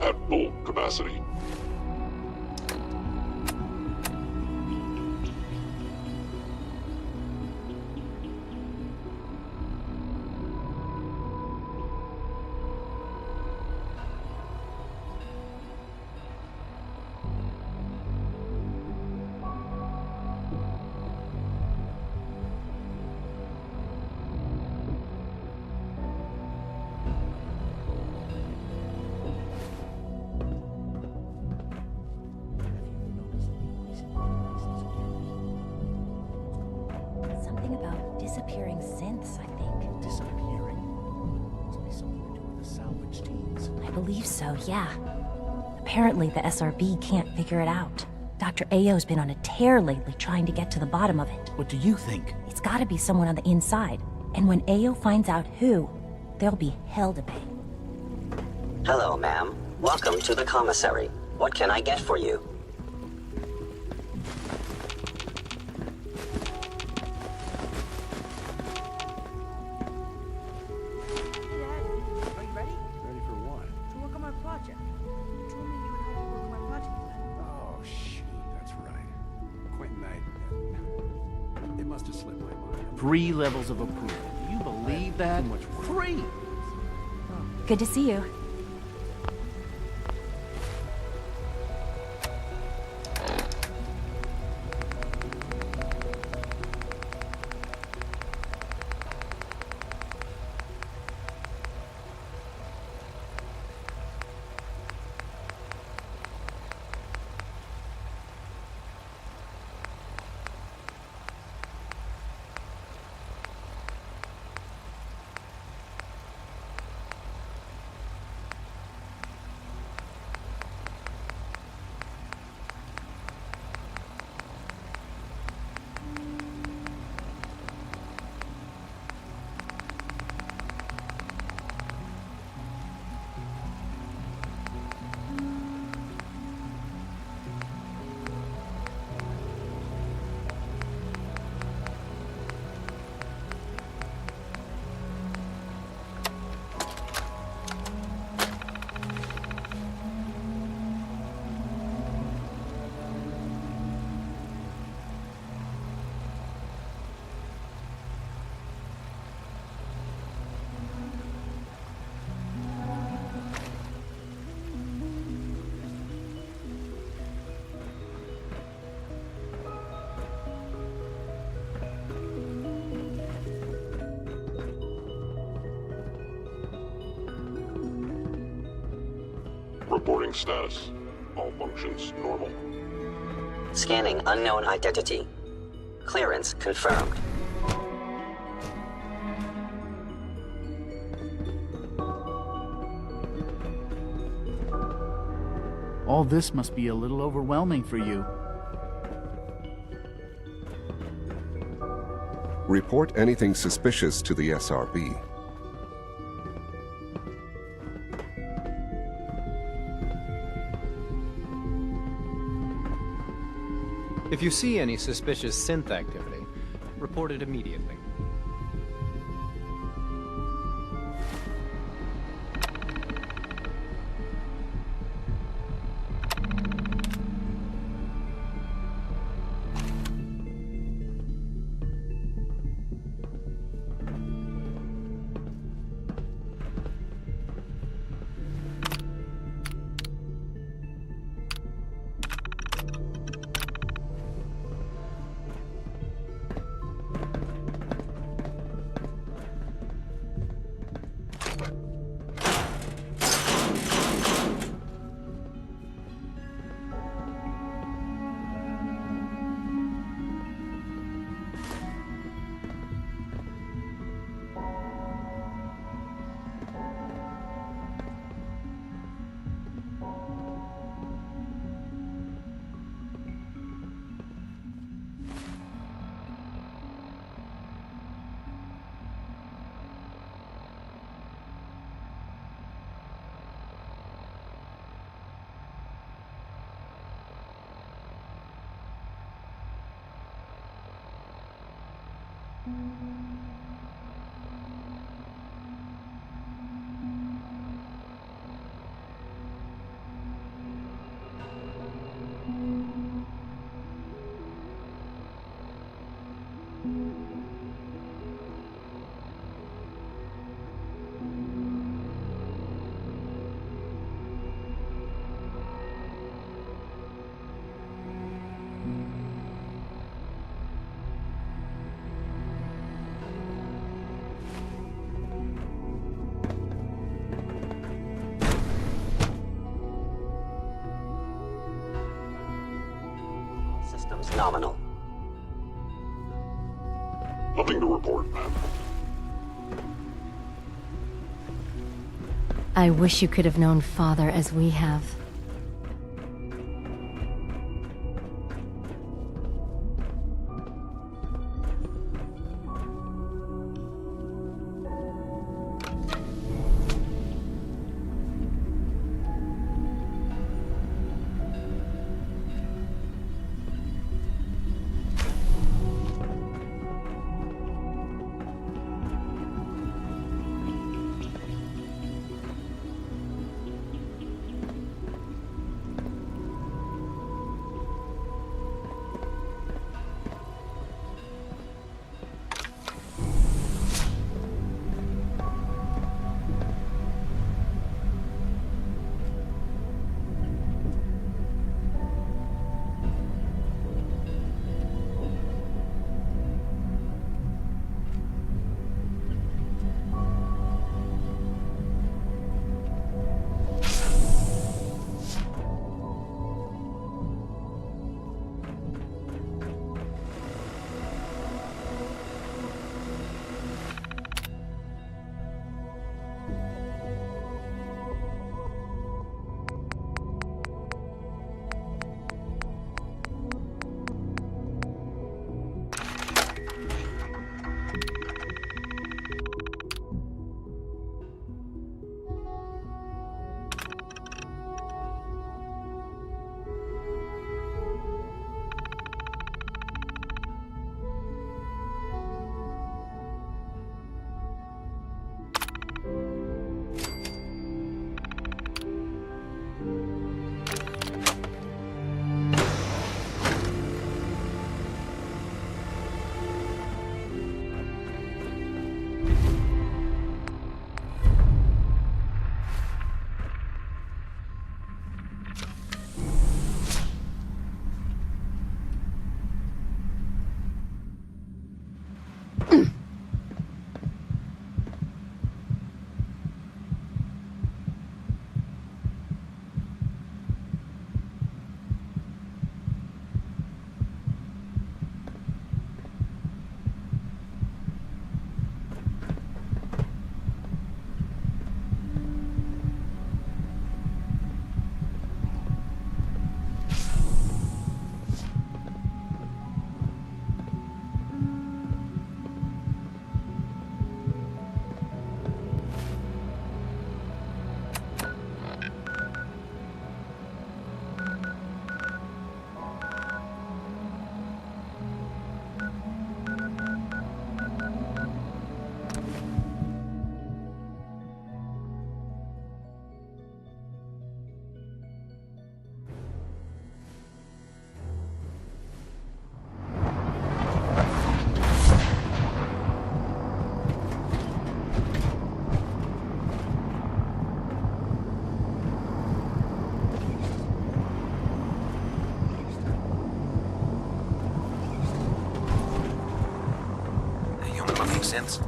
at full capacity. Something about disappearing synths, I think. Disappearing? Must be something to do with the salvage teams. I believe so, yeah. Apparently the SRB can't figure it out. Dr. Ao's been on a tear lately trying to get to the bottom of it. What do you think? It's gotta be someone on the inside. And when Ao finds out who, there'll be hell to pay. Hello, ma'am. Welcome to the commissary. What can I get for you? Hey, Dad. Are you ready? Ready for what? To work on my project. You told me you would help me work on my project plan. Oh, shoot, that's right. Quentin, it must have slipped my mind. 3 levels of approval. Do you believe that? Too much work. 3! Good to see you. Reporting status. All functions normal. Scanning unknown identity. Clearance confirmed. All this must be a little overwhelming for you. Report anything suspicious to the SRB. If you see any suspicious synth activity, report it immediately. Systems nominal. Nothing to report, ma'am. I wish you could have known Father as we have. Sense.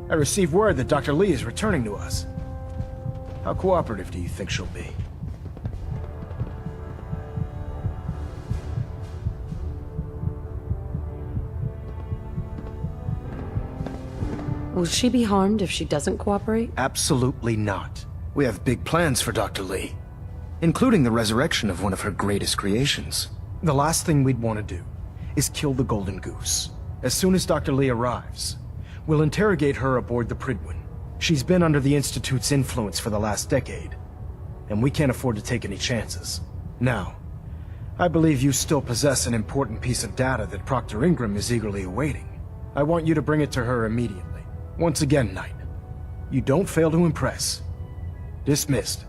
I received word that Dr. Lee is returning to us. How cooperative do you think she'll be? Will she be harmed if she doesn't cooperate? Absolutely not. We have big plans for Dr. Lee, including the resurrection of one of her greatest creations. The last thing we'd want to do is kill the Golden Goose. As soon as Dr. Lee arrives, we'll interrogate her aboard the Prydwen. She's been under the Institute's influence for the last decade, and we can't afford to take any chances. Now, I believe you still possess an important piece of data that Proctor Ingram is eagerly awaiting. I want you to bring it to her immediately. Once again, Knight, you don't fail to impress. Dismissed.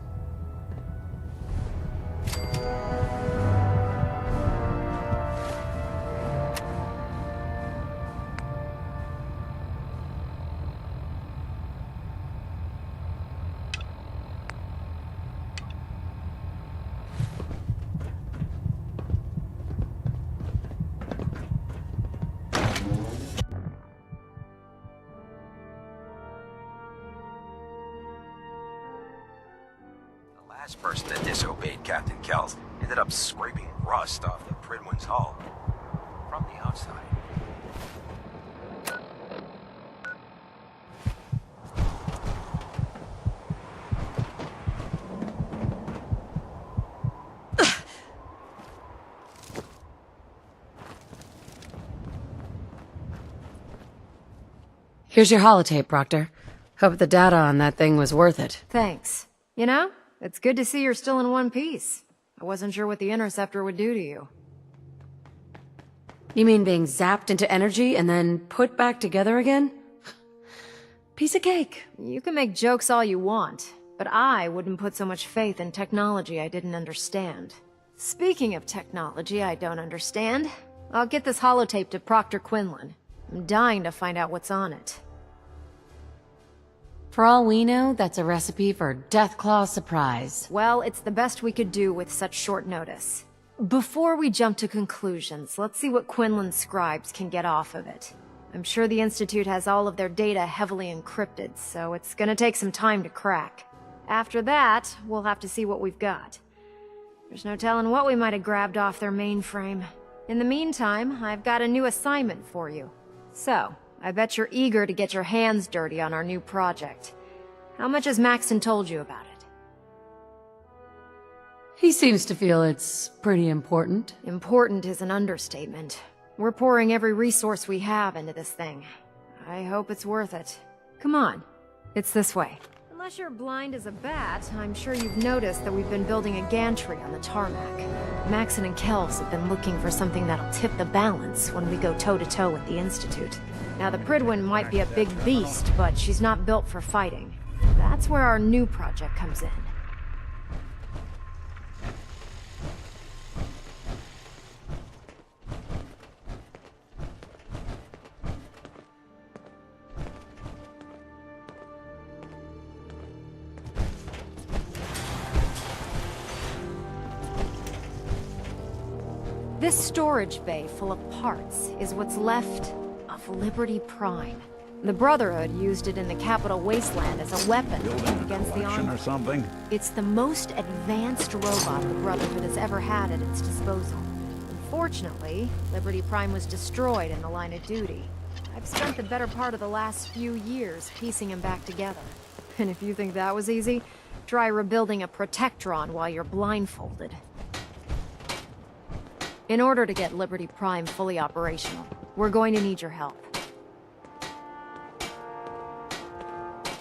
Last person that disobeyed Captain Kells ended up scraping rust off the Pridwin's hull from the outside. Here's your holotape, Proctor. Hope the data on that thing was worth it. Thanks. You know, it's good to see you're still in one piece. I wasn't sure what the Interceptor would do to you. You mean being zapped into energy and then put back together again? Piece of cake. You can make jokes all you want, but I wouldn't put so much faith in technology I didn't understand. Speaking of technology I don't understand, I'll get this holotape to Proctor Quinlan. I'm dying to find out what's on it. For all we know, that's a recipe for Deathclaw surprise. Well, it's the best we could do with such short notice. Before we jump to conclusions, let's see what Quinlan's scribes can get off of it. I'm sure the Institute has all of their data heavily encrypted, so it's gonna take some time to crack. After that, we'll have to see what we've got. There's no telling what we might have grabbed off their mainframe. In the meantime, I've got a new assignment for you. So, I bet you're eager to get your hands dirty on our new project. How much has Maxon told you about it? He seems to feel it's pretty important. Important is an understatement. We're pouring every resource we have into this thing. I hope it's worth it. Come on, it's this way. Unless you're blind as a bat, I'm sure you've noticed that we've been building a gantry on the tarmac. Maxon and Kells have been looking for something that'll tip the balance when we go toe-to-toe with the Institute. Now, the Pridwin might be a big beast, but she's not built for fighting. That's where our new project comes in. This storage bay full of parts is what's left of Liberty Prime. The Brotherhood used it in the Capital Wasteland as a weapon against the Army. Or something? It's the most advanced robot the Brotherhood has ever had at its disposal. Unfortunately, Liberty Prime was destroyed in the line of duty. I've spent the better part of the last few years piecing him back together. And if you think that was easy, try rebuilding a Protectron while you're blindfolded. In order to get Liberty Prime fully operational, we're going to need your help.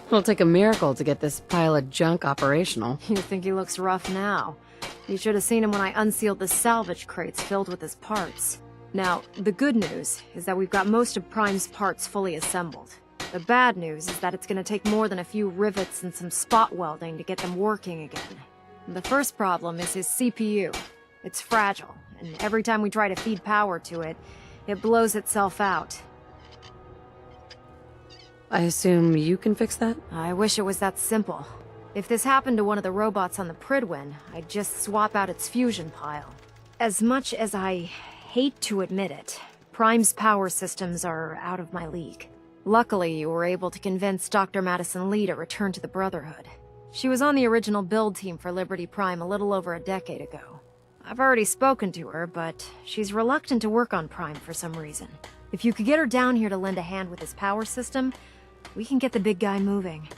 It'll take a miracle to get this pile of junk operational. You think he looks rough now? You should have seen him when I unsealed the salvage crates filled with his parts. Now, the good news is that we've got most of Prime's parts fully assembled. The bad news is that it's gonna take more than a few rivets and some spot welding to get them working again. The first problem is his CPU. It's fragile, and every time we try to feed power to it, it blows itself out. I assume you can fix that? I wish it was that simple. If this happened to one of the robots on the Pridwin, I'd just swap out its fusion pile. As much as I hate to admit it, Prime's power systems are out of my league. Luckily, you were able to convince Dr. Madison Lee to return to the Brotherhood. She was on the original build team for Liberty Prime a little over a decade ago. I've already spoken to her, but she's reluctant to work on Prime for some reason. If you could get her down here to lend a hand with his power system, we can get the big guy moving.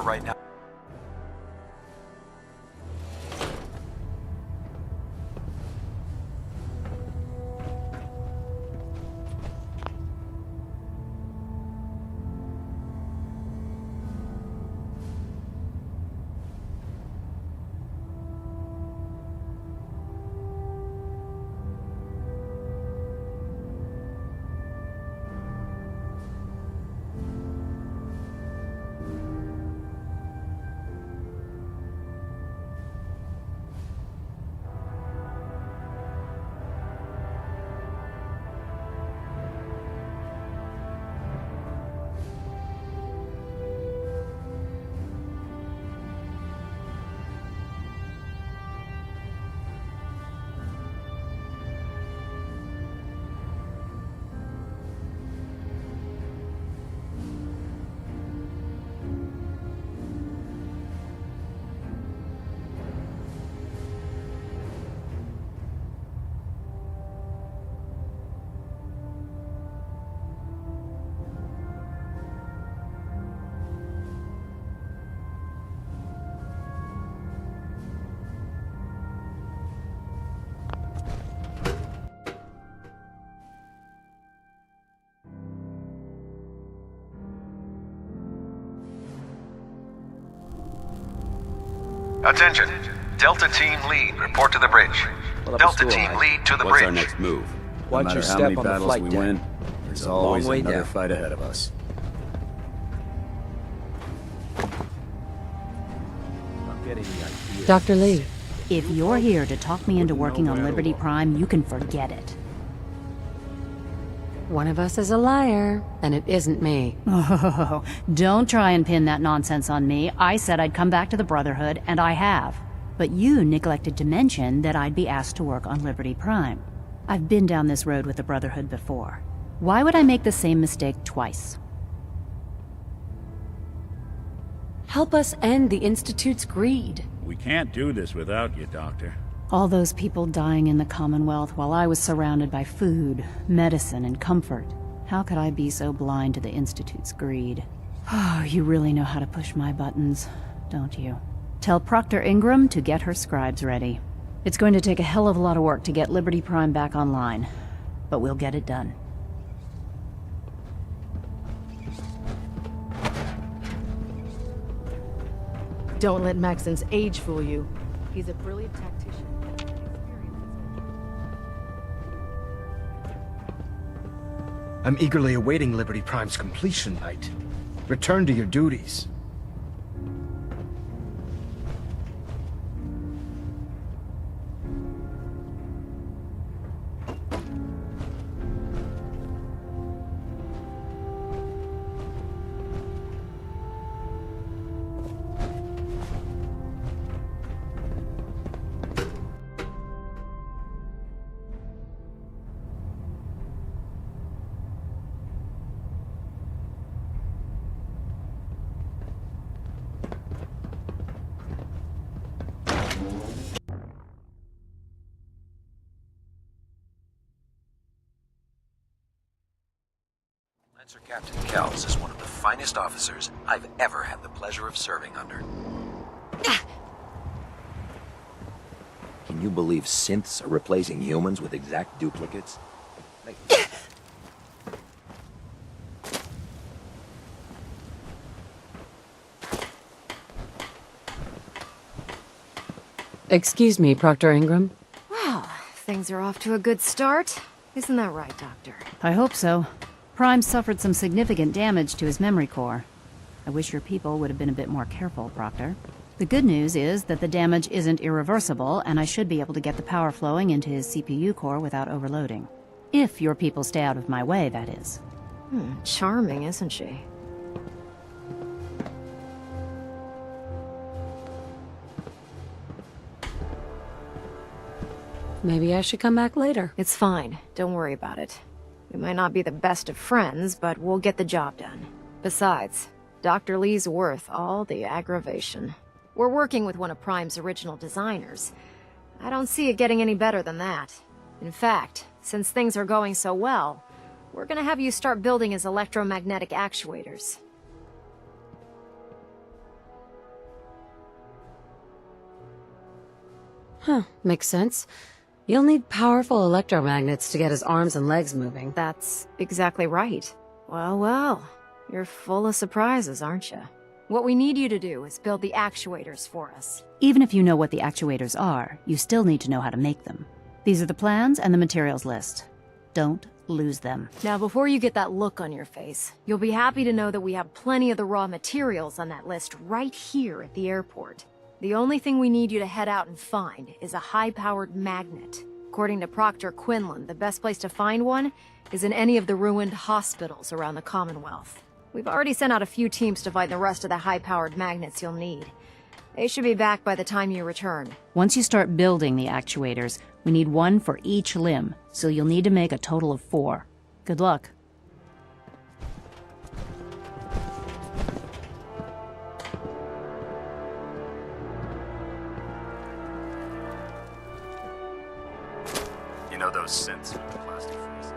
right now. Attention. Delta Team Lead, report to the bridge. Delta Team Lead to the bridge. What's our next move? No Watch matter your how step many on the battles flight we deck. win, there's always way another down. fight ahead of us. I'm getting the idea. Dr. Lee. If you're here to talk me into working on Liberty Prime, you can forget it. One of us is a liar, and it isn't me. Oh, don't try and pin that nonsense on me. I said I'd come back to the Brotherhood, and I have. But you neglected to mention that I'd be asked to work on Liberty Prime. I've been down this road with the Brotherhood before. Why would I make the same mistake twice? Help us end the Institute's greed. We can't do this without you, Doctor. All those people dying in the Commonwealth while I was surrounded by food, medicine, and comfort. How could I be so blind to the Institute's greed? Oh, you really know how to push my buttons, don't you? Tell Proctor Ingram to get her scribes ready. It's going to take a hell of a lot of work to get Liberty Prime back online, but we'll get it done. Don't let Maxon's age fool you. He's a brilliant tactician. I'm eagerly awaiting Liberty Prime's completion, Knight. Return to your duties. Lancer Captain Kells is one of the finest officers I've ever had the pleasure of serving under. Can you believe synths are replacing humans with exact duplicates? Excuse me, Proctor Ingram. Well, things are off to a good start. Isn't that right, Doctor? I hope so. Prime suffered some significant damage to his memory core. I wish your people would have been a bit more careful, Proctor. The good news is that the damage isn't irreversible, and I should be able to get the power flowing into his CPU core without overloading. If your people stay out of my way, that is. Charming, isn't she? Maybe I should come back later. It's fine. Don't worry about it. We might not be the best of friends, but we'll get the job done. Besides, Dr. Lee's worth all the aggravation. We're working with one of Prime's original designers. I don't see it getting any better than that. In fact, since things are going so well, we're gonna have you start building his electromagnetic actuators. Huh, makes sense. You'll need powerful electromagnets to get his arms and legs moving. That's exactly right. Well, well. You're full of surprises, aren't you? What we need you to do is build the actuators for us. Even if you know what the actuators are, you still need to know how to make them. These are the plans and the materials list. Don't lose them. Now, before you get that look on your face, you'll be happy to know that we have plenty of the raw materials on that list right here at the airport. The only thing we need you to head out and find is a high-powered magnet. According to Proctor Quinlan, the best place to find one is in any of the ruined hospitals around the Commonwealth. We've already sent out a few teams to find the rest of the high-powered magnets you'll need. They should be back by the time you return. Once you start building the actuators, we need one for each limb, so you'll need to make a total of 4. Good luck. You know those synths with the plastic faces?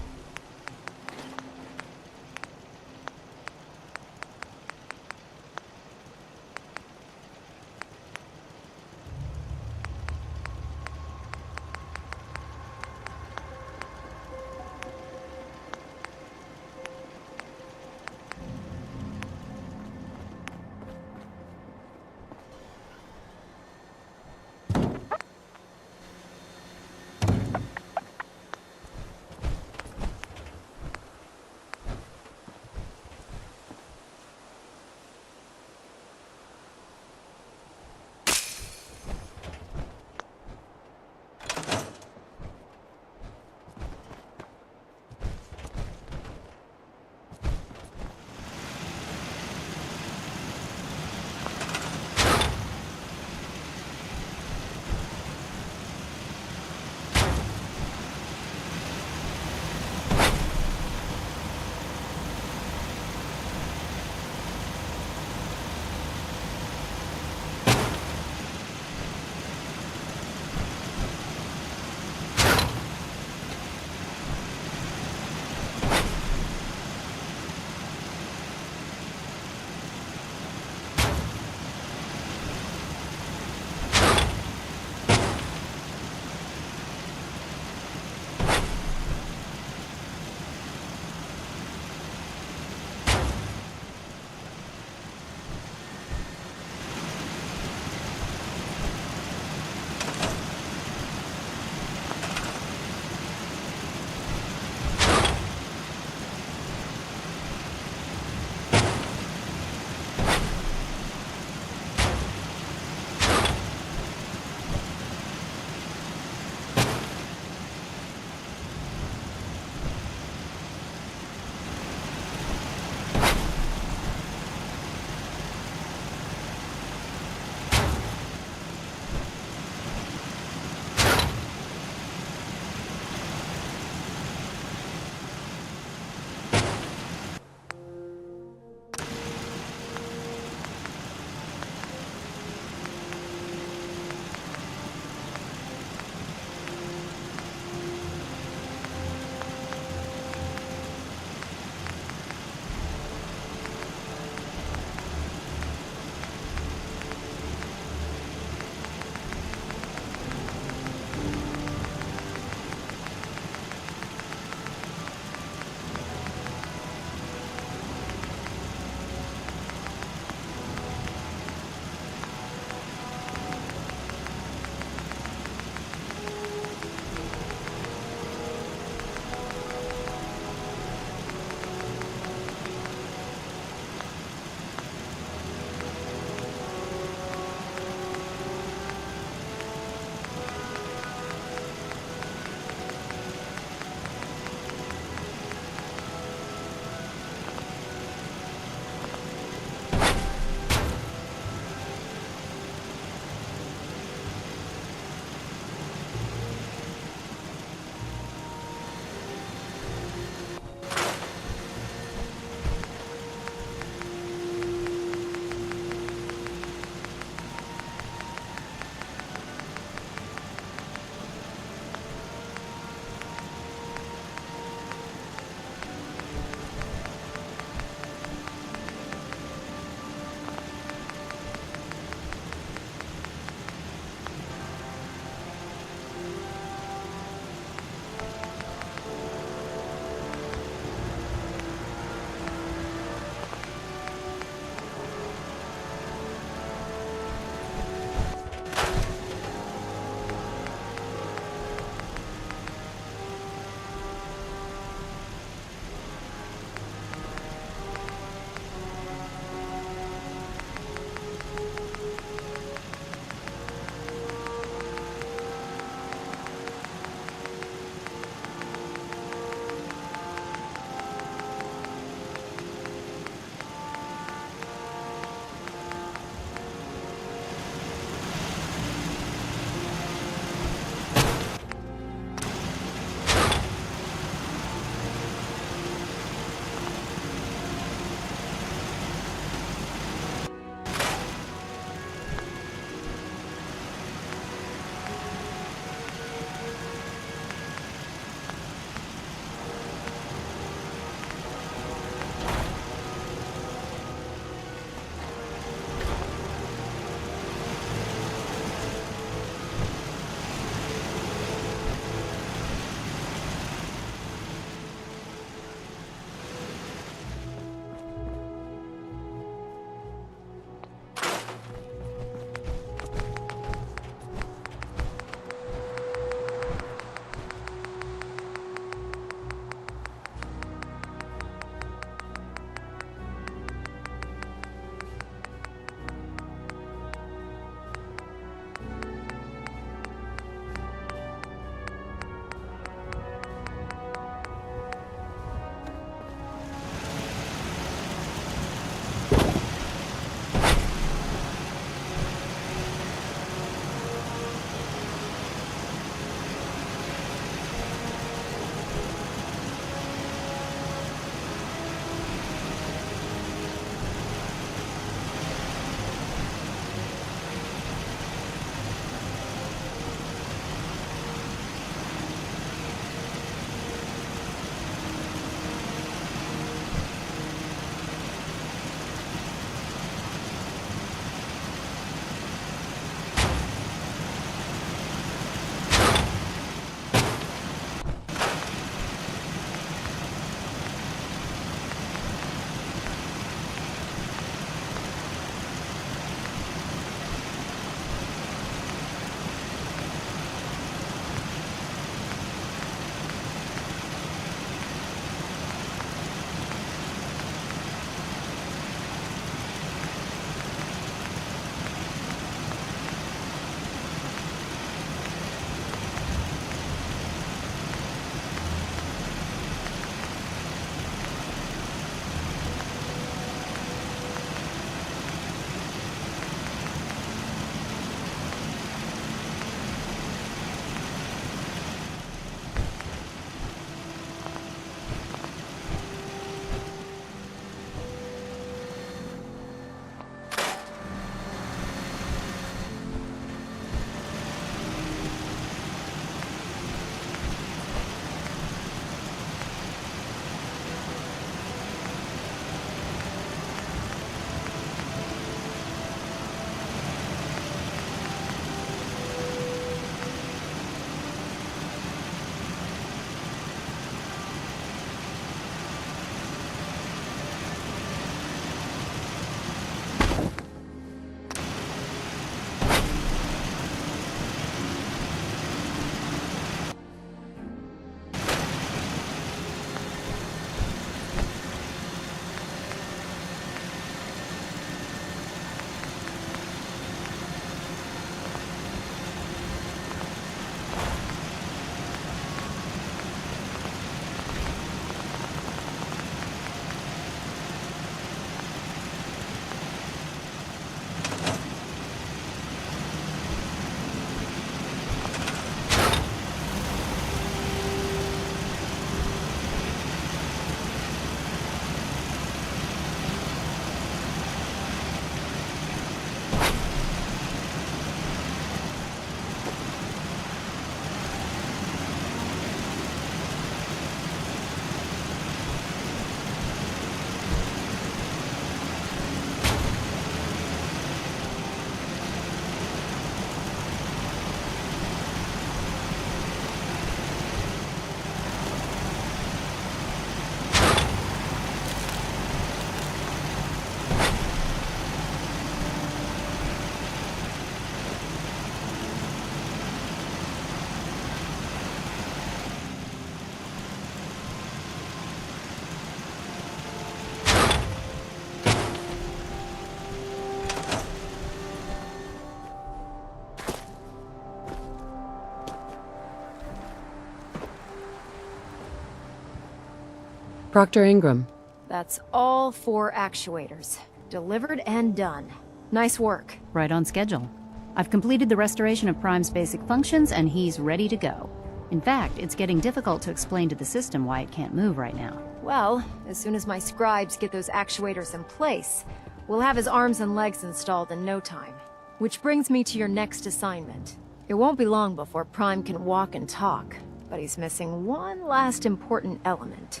Proctor Ingram. That's all 4 actuators. Delivered and done. Nice work. Right on schedule. I've completed the restoration of Prime's basic functions, and he's ready to go. In fact, it's getting difficult to explain to the system why it can't move right now. Well, as soon as my scribes get those actuators in place, we'll have his arms and legs installed in no time. Which brings me to your next assignment. It won't be long before Prime can walk and talk, but he's missing one last important element.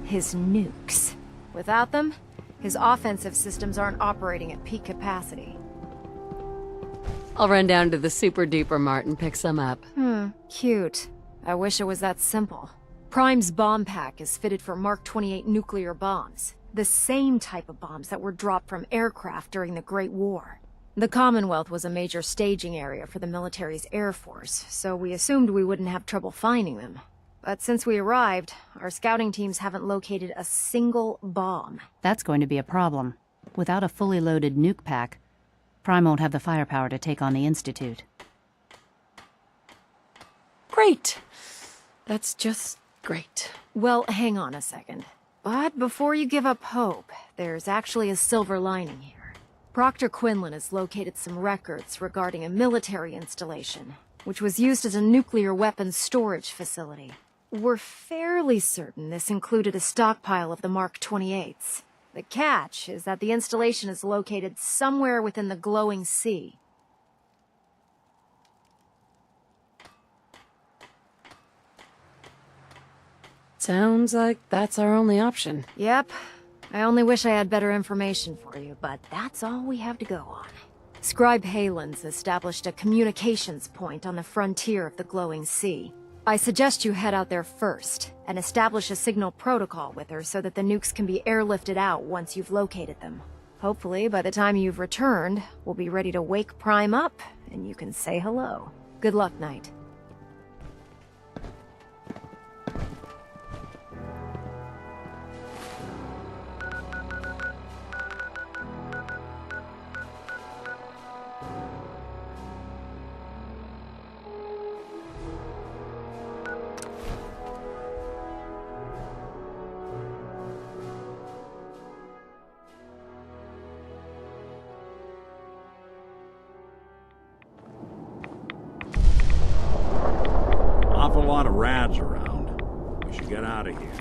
His nukes. Without them, his offensive systems aren't operating at peak capacity. I'll run down to the Super Duper Mart and pick some up. Cute. I wish it was that simple. Prime's bomb pack is fitted for Mark 28 nuclear bombs. The same type of bombs that were dropped from aircraft during the Great War. The Commonwealth was a major staging area for the military's air force, so we assumed we wouldn't have trouble finding them. But since we arrived, our scouting teams haven't located a single bomb. That's going to be a problem. Without a fully loaded nuke pack, Prime won't have the firepower to take on the Institute. Great. That's just great. Well, hang on a second. But before you give up hope, there's actually a silver lining here. Proctor Quinlan has located some records regarding a military installation, which was used as a nuclear weapons storage facility. We're fairly certain this included a stockpile of the Mark 28s. The catch is that the installation is located somewhere within the glowing sea. Sounds like that's our only option. Yep. I only wish I had better information for you, but that's all we have to go on. Scribe Halen's established a communications point on the frontier of the glowing sea. I suggest you head out there first, and establish a signal protocol with her so that the nukes can be airlifted out once you've located them. Hopefully, by the time you've returned, we'll be ready to wake Prime up, and you can say hello. Good luck, Knight. Awful lot of rads around. We should get out of here.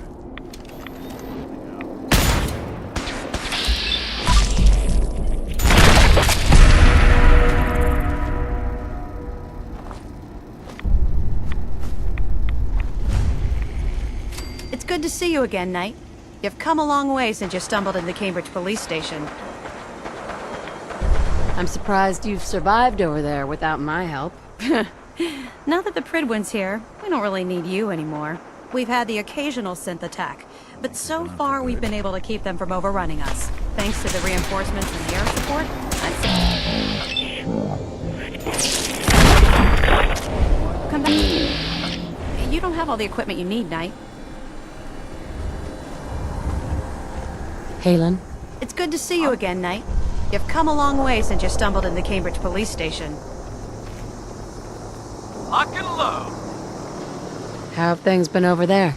It's good to see you again, Knight. You've come a long way since you stumbled in the Cambridge police station. I'm surprised you've survived over there without my help. Now that the Pridwin's here, we don't really need you anymore. We've had the occasional synth attack, but so far we've been able to keep them from overrunning us. Thanks to the reinforcements and the air support, come back. You don't have all the equipment you need, Knight. Halen? It's good to see you again, Knight. You've come a long way since you stumbled in the Cambridge police station. Lock and load. How have things been over there?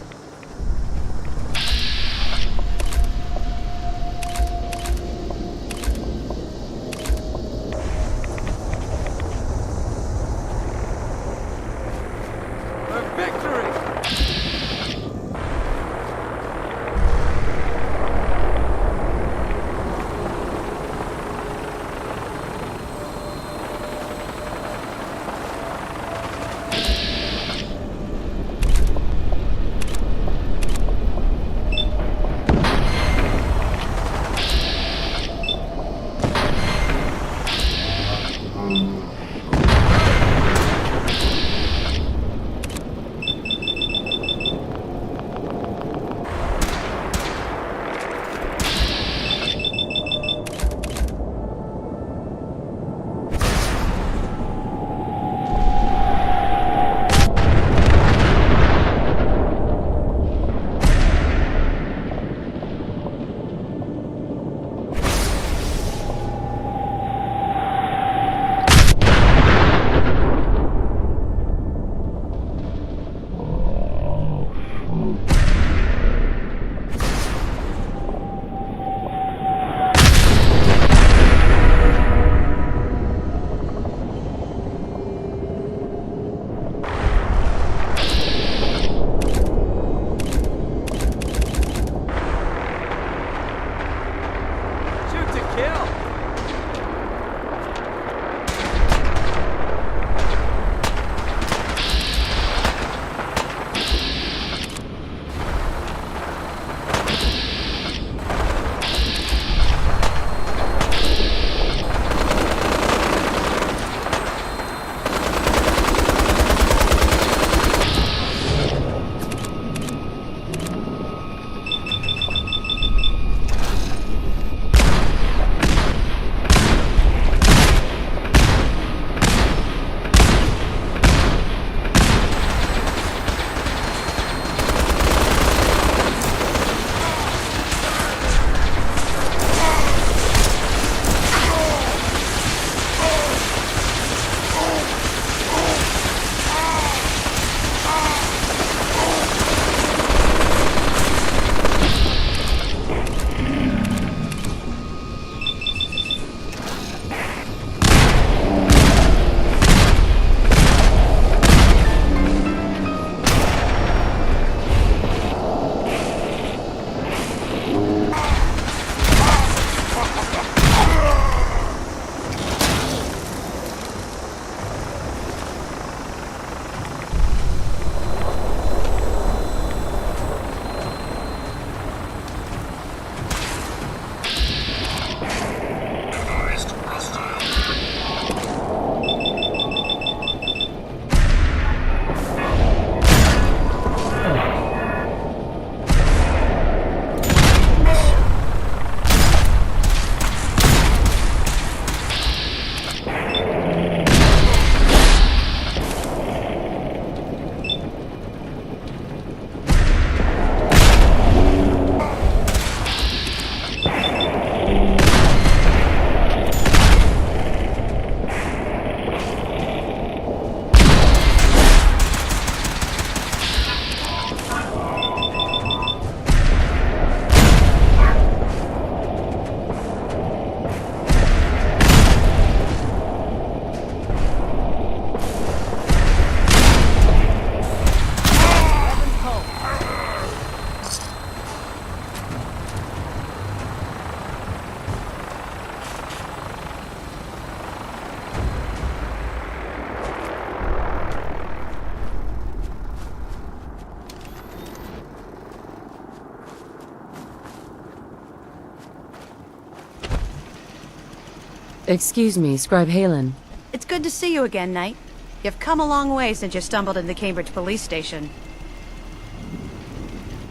Excuse me, Scribe Halen. It's good to see you again, Knight. You've come a long way since you stumbled into the Cambridge police station.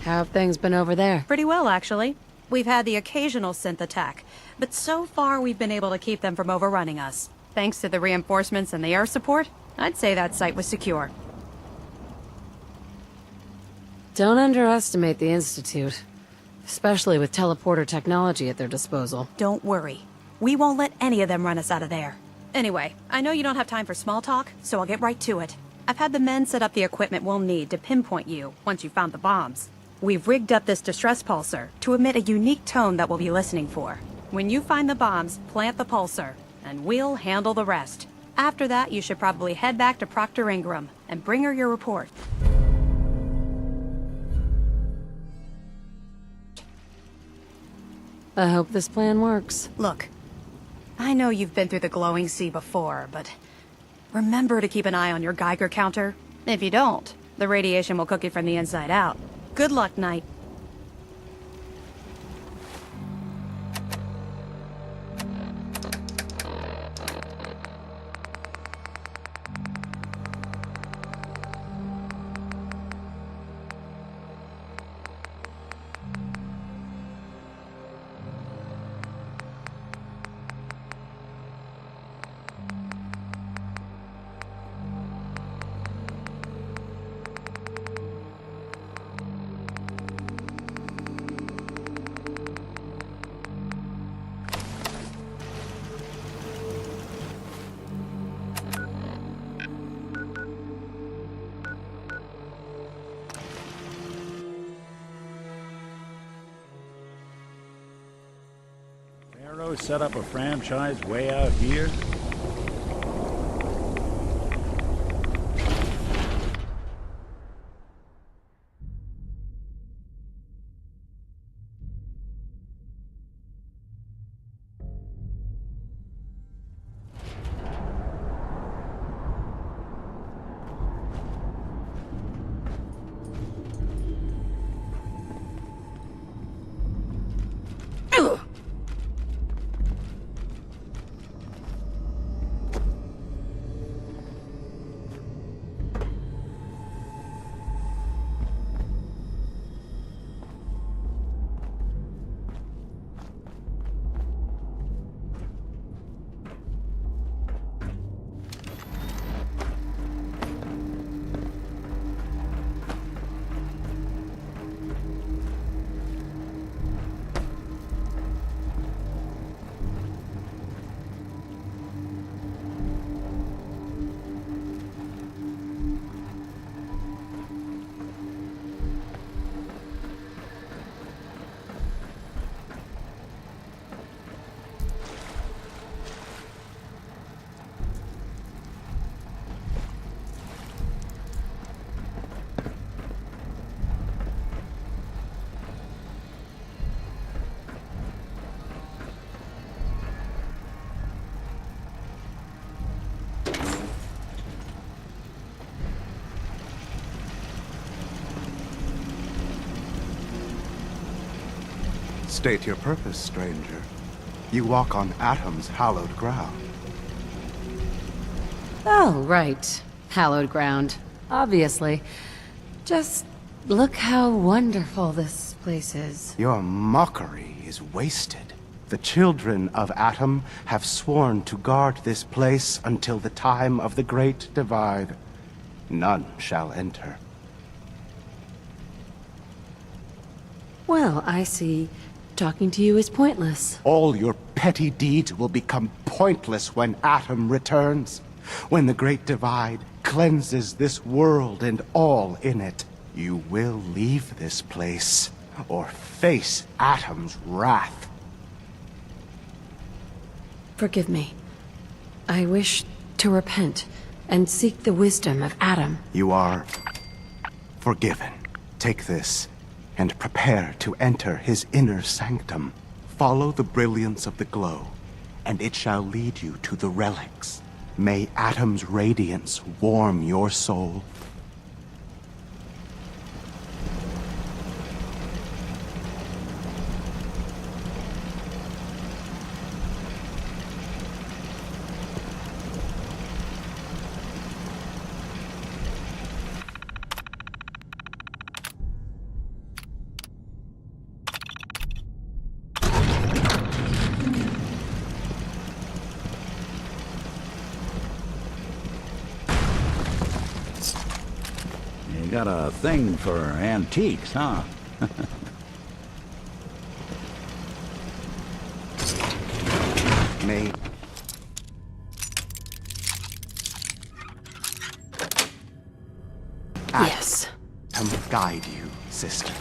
How have things been over there? Pretty well, actually. We've had the occasional synth attack, but so far we've been able to keep them from overrunning us. Thanks to the reinforcements and the air support, I'd say that site was secure. Don't underestimate the Institute, especially with teleporter technology at their disposal. Don't worry. We won't let any of them run us out of there. Anyway, I know you don't have time for small talk, so I'll get right to it. I've had the men set up the equipment we'll need to pinpoint you once you found the bombs. We've rigged up this distress pulsar to emit a unique tone that we'll be listening for. When you find the bombs, plant the pulsar, and we'll handle the rest. After that, you should probably head back to Proctor Ingram and bring her your report. I hope this plan works. Look, I know you've been through the glowing sea before, but remember to keep an eye on your Geiger counter. If you don't, the radiation will cook you from the inside out. Good luck, Knight. Pharaoh set up a franchise way out here? State your purpose, stranger. You walk on Atom's hallowed ground. Oh, right. Hallowed ground. Obviously. Just look how wonderful this place is. Your mockery is wasted. The children of Atom have sworn to guard this place until the time of the Great Divide. None shall enter. Well, I see. Talking to you is pointless. All your petty deeds will become pointless when Atom returns. When the Great Divide cleanses this world and all in it, you will leave this place or face Atom's wrath. Forgive me. I wish to repent and seek the wisdom of Atom. You are forgiven. Take this and prepare to enter his inner sanctum. Follow the brilliance of the glow, and it shall lead you to the relics. May Atom's radiance warm your soul. got a thing for antiques, huh? May Yes. guide you, sister.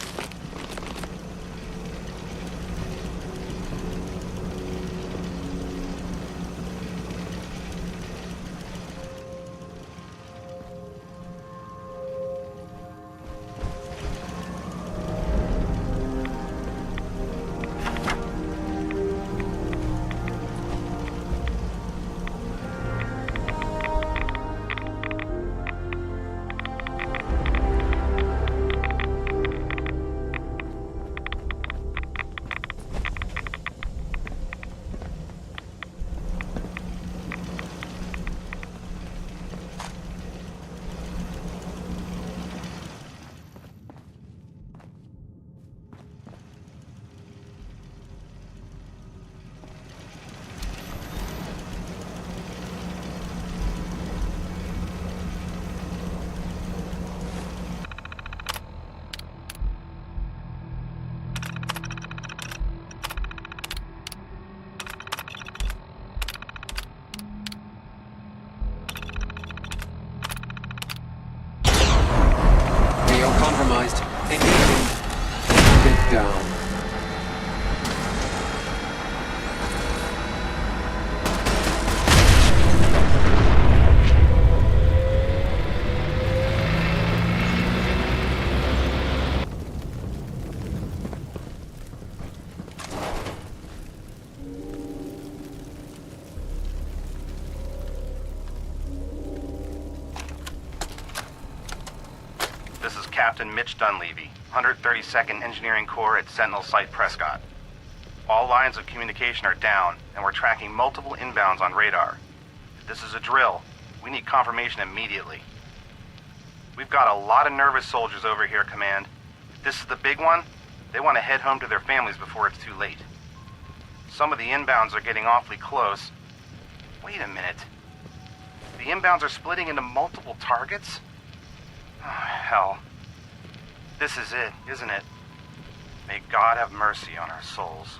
Compromised. Engaging. Get down. This is Captain Mitch Dunleavy, 132nd Engineering Corps at Sentinel Site Prescott. All lines of communication are down, and we're tracking multiple inbounds on radar. If this is a drill, we need confirmation immediately. We've got a lot of nervous soldiers over here, Command. If this is the big one, they want to head home to their families before it's too late. Some of the inbounds are getting awfully close. Wait a minute. The inbounds are splitting into multiple targets? Oh, hell. This is it, isn't it? May God have mercy on our souls.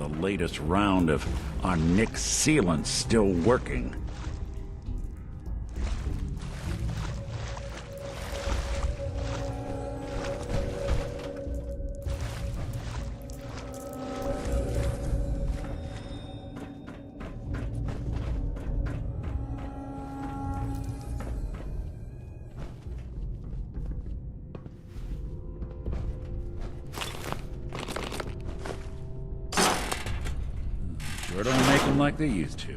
the latest round of our Nick sealant still working. Sure don't make them like they used to.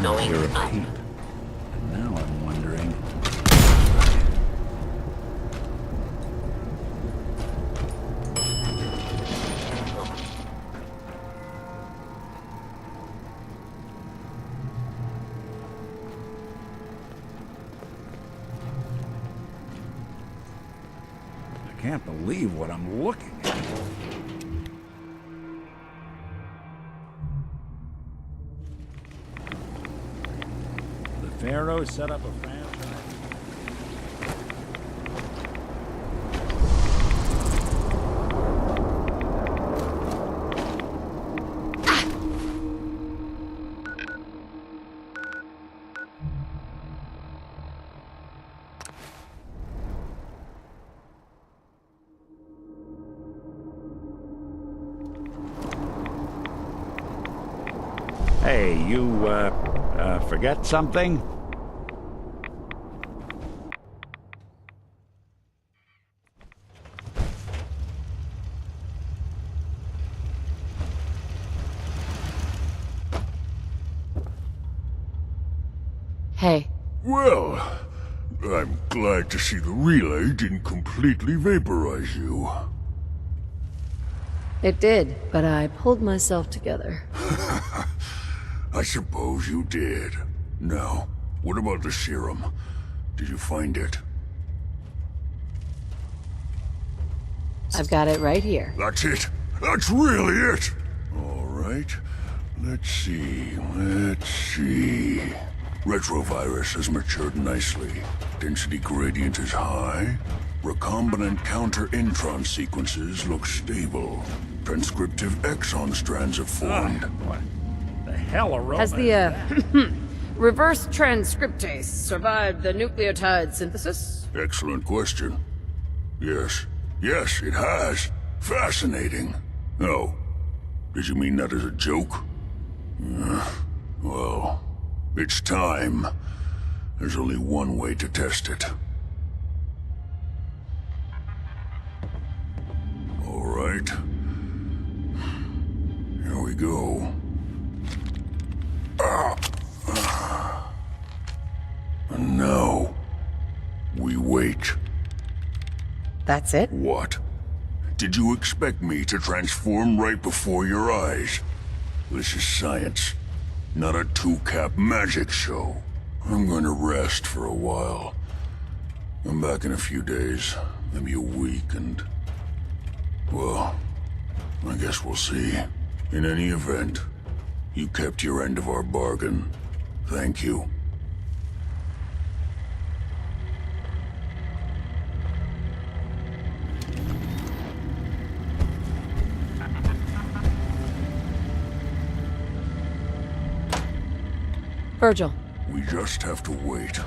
Going You're a peep. And now I'm wondering... I can't believe what I'm looking at. Pharaoh set up a franchise. Hey, you, forget something? Hey. Well, I'm glad to see the relay didn't completely vaporize you. It did, but I pulled myself together. I suppose you did. Now, what about the serum? Did you find it? I've got it right here. That's it. That's really it. All right. Let's see. Retrovirus has matured nicely. Density gradient is high. Recombinant counter-intron sequences look stable. Transcriptive exon strands have formed. What the hell are Has the, reverse transcriptase survived the nucleotide synthesis? Excellent question. Yes, it has. Fascinating. Oh, did you mean that as a joke? Well, it's time. There's only one way to test it. All right. Here we go. And now, we wait. That's it? What? Did you expect me to transform right before your eyes? This is science, not a two-cap magic show. I'm going to rest for a while. I'm back in a few days, maybe a week, and... well, I guess we'll see. In any event, you kept your end of our bargain. Thank you. Virgil. We just have to wait.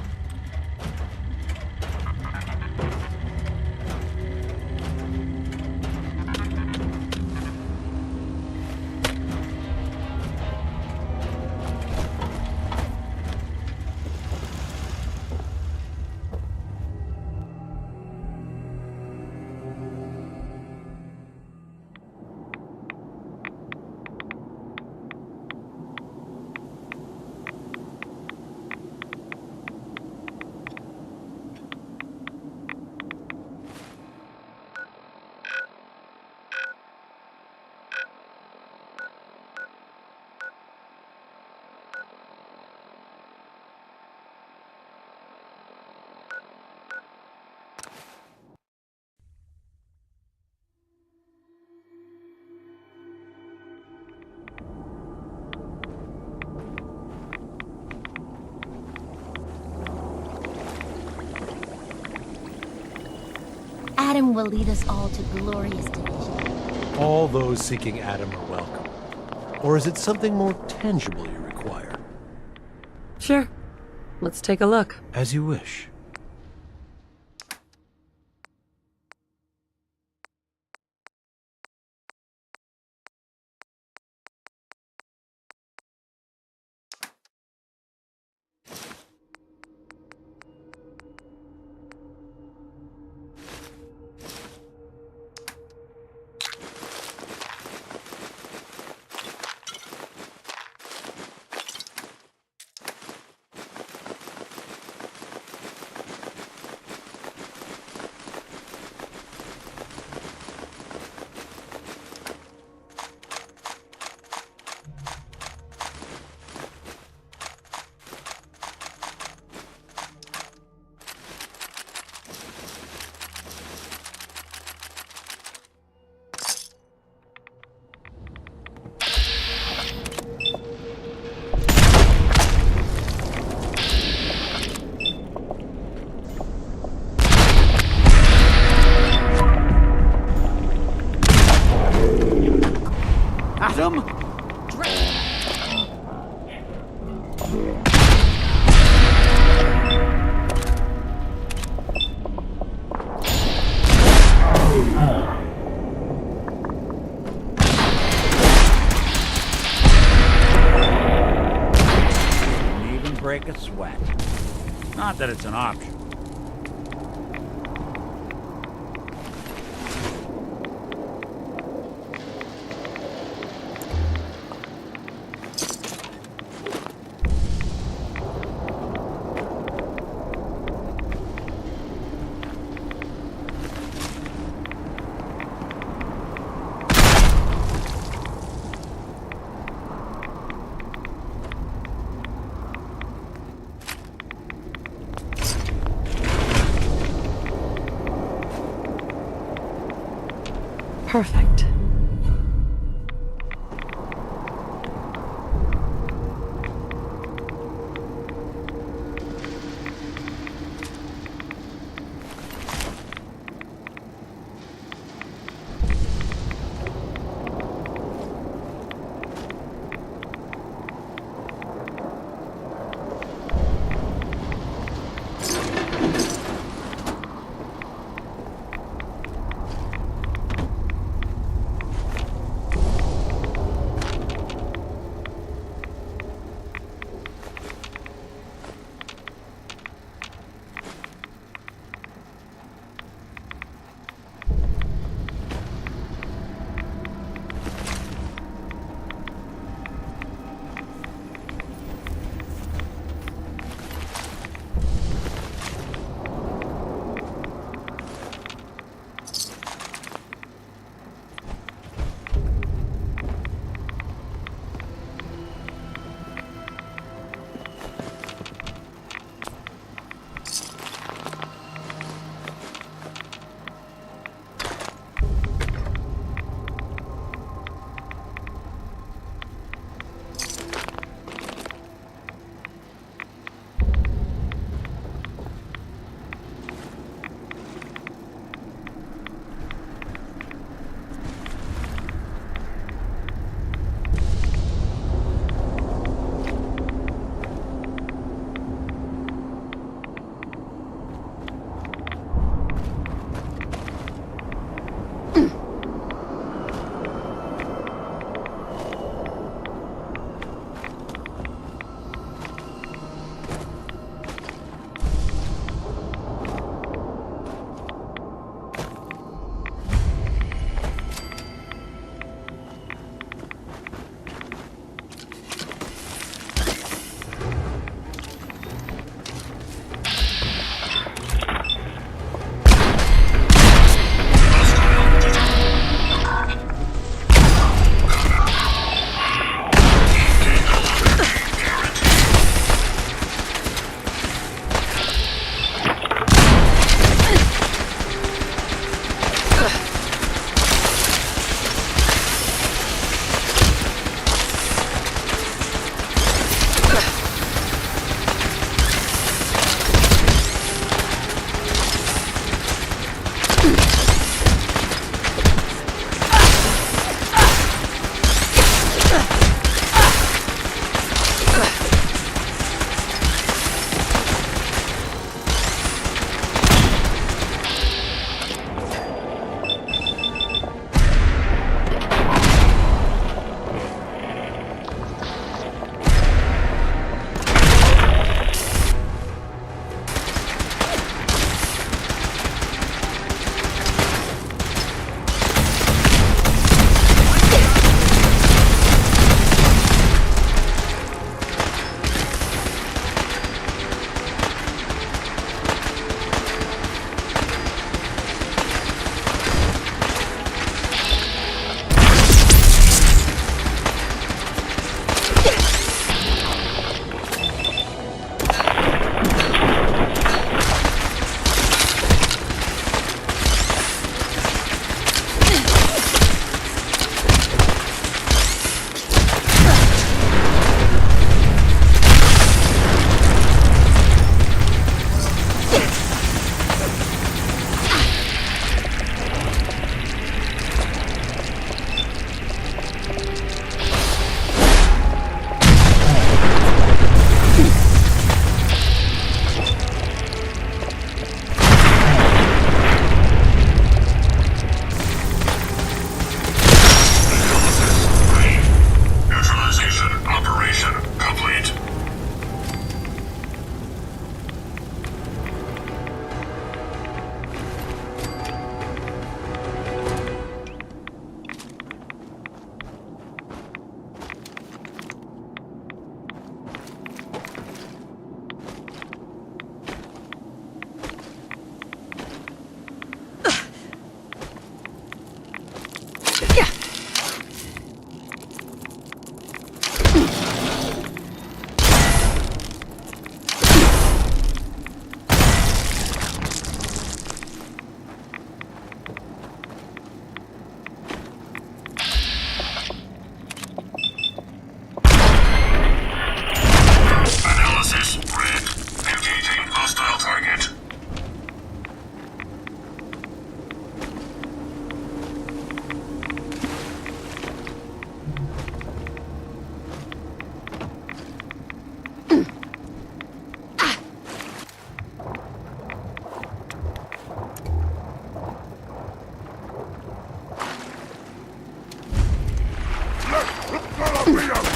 Adam will lead us all to glorious division. All those seeking Adam are welcome. Or is it something more tangible you require? Sure. Let's take a look. As you wish. him? Didn't even break a sweat. Not that it's an option. Perfect.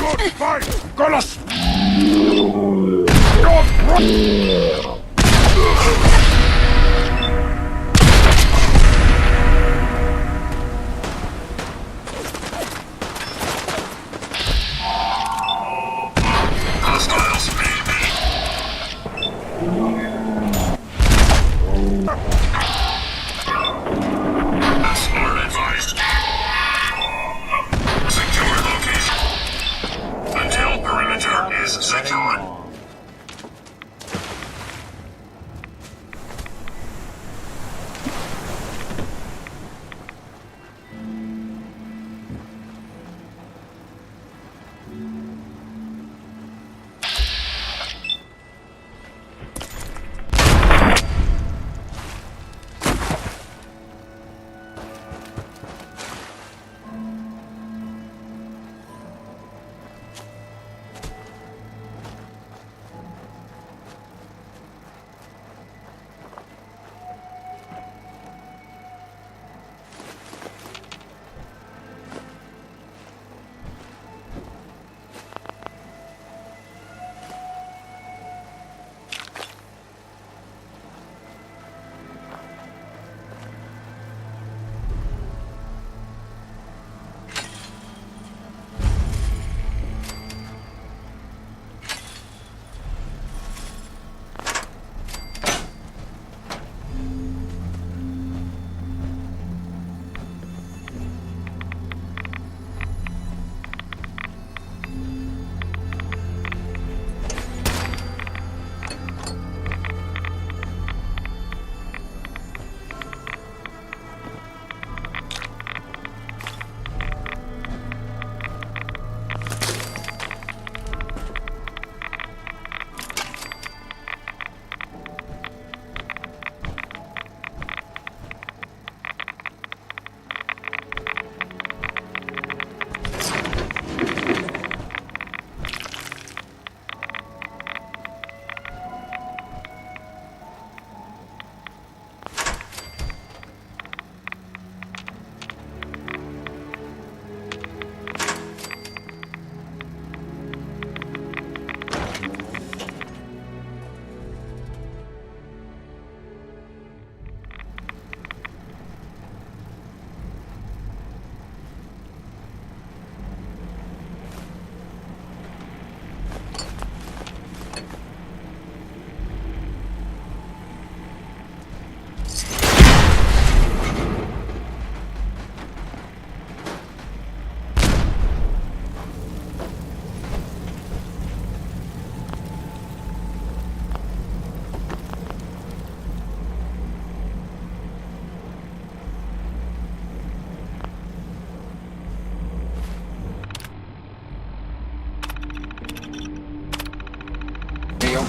Good fight! Gonna... Hostiles are advised. Secure location until perimeter is secured.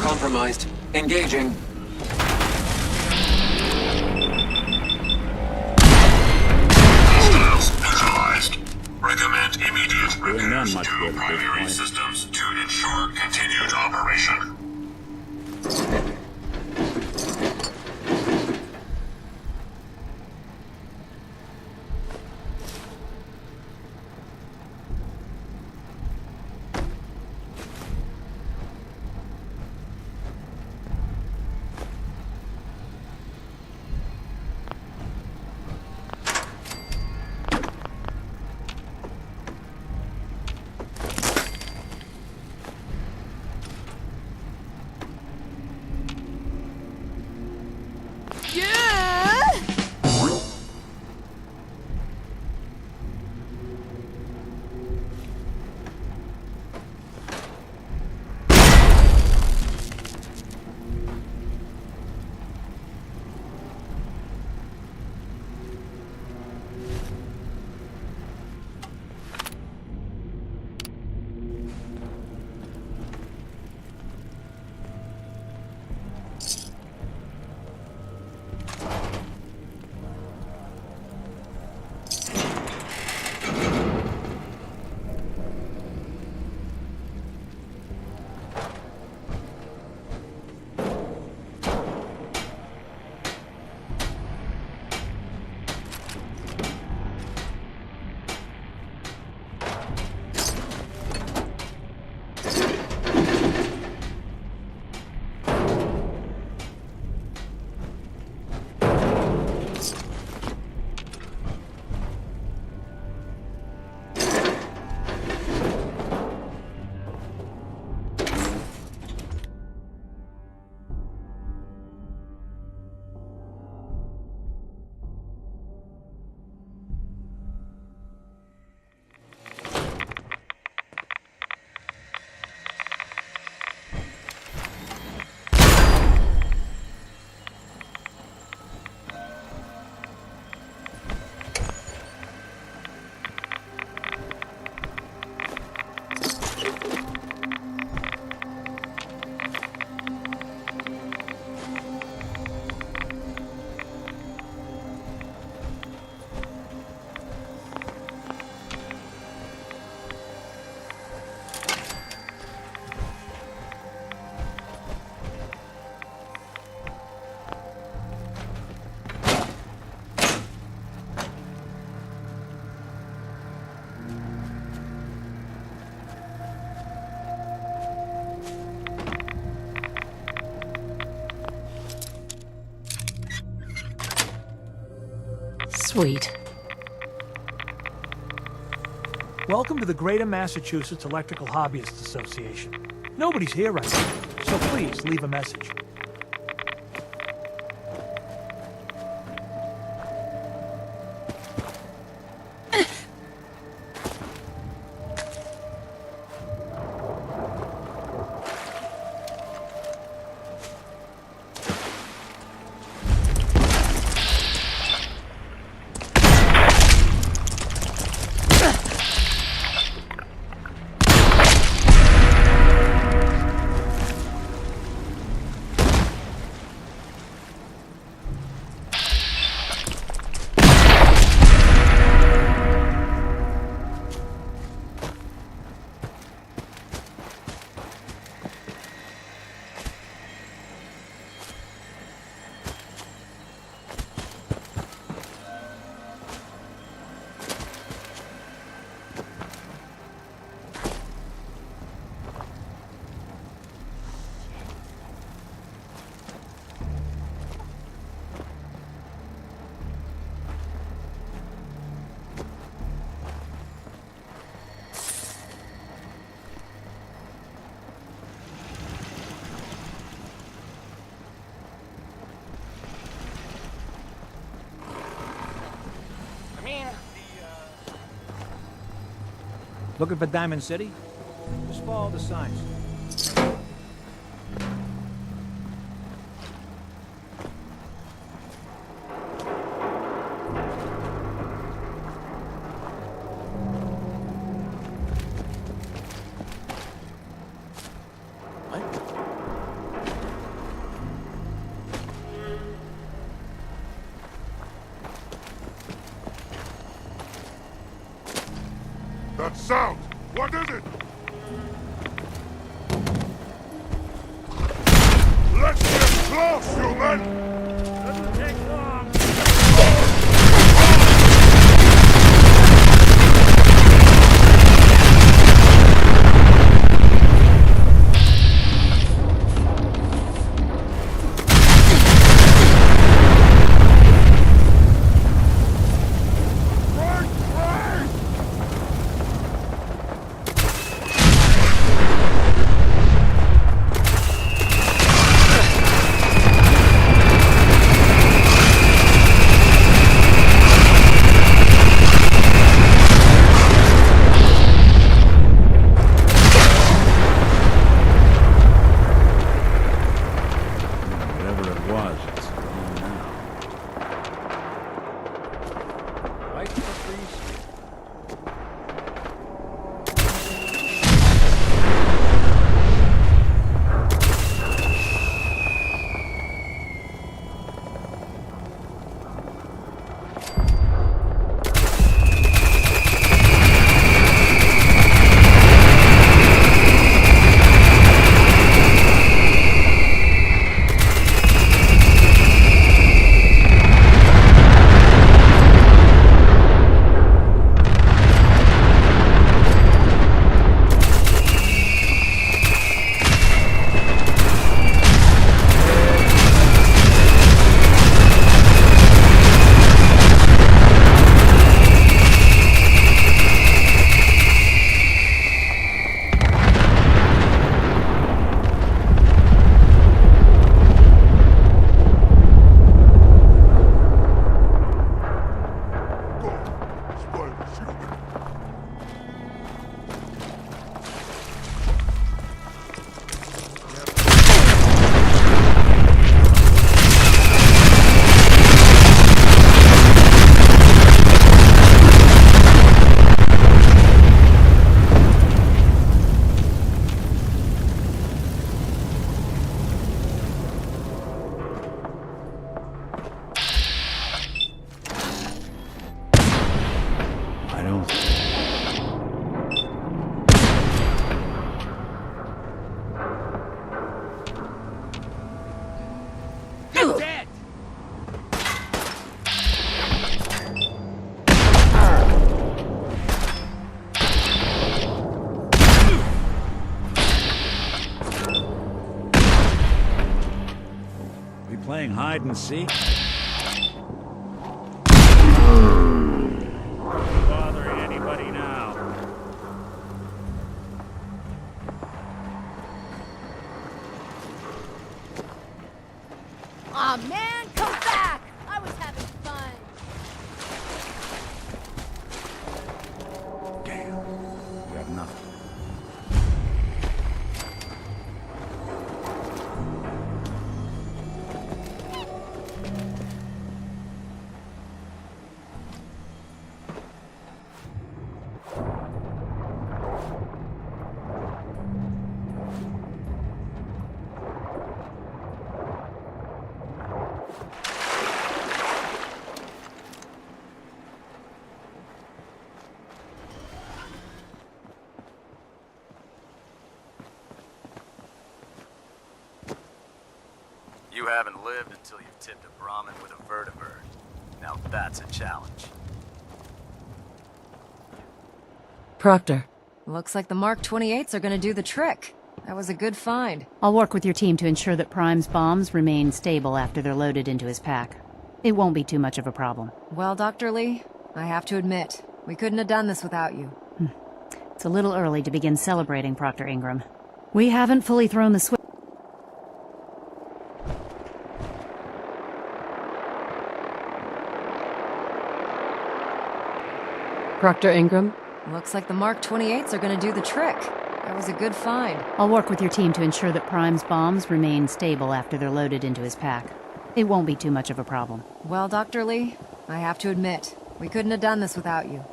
Compromised. Engaging. Hostiles neutralized. Recommend immediate repairs to primary systems to ensure continued operation. Sweet. Welcome to the Greater Massachusetts Electrical Hobbyists Association. Nobody's here right now, so please leave a message. Looking for Diamond City? Just follow the signs. That sound! What is it? Let's get close, human! Doesn't take long. Playing hide and seek? You haven't lived until you've tipped a Brahmin with a vertibird. Now that's a challenge. Proctor. Looks like the Mark 28s are gonna do the trick. That was a good find. I'll work with your team to ensure that Prime's bombs remain stable after they're loaded into his pack. It won't be too much of a problem. Well, Dr. Lee, I have to admit, we couldn't have done this without you. It's a little early to begin celebrating, Proctor Ingram. We haven't fully thrown the switch. Proctor Ingram? Looks like the Mark 28s are gonna do the trick. That was a good find. I'll work with your team to ensure that Prime's bombs remain stable after they're loaded into his pack. It won't be too much of a problem. Well, Dr. Lee, I have to admit, we couldn't have done this without you.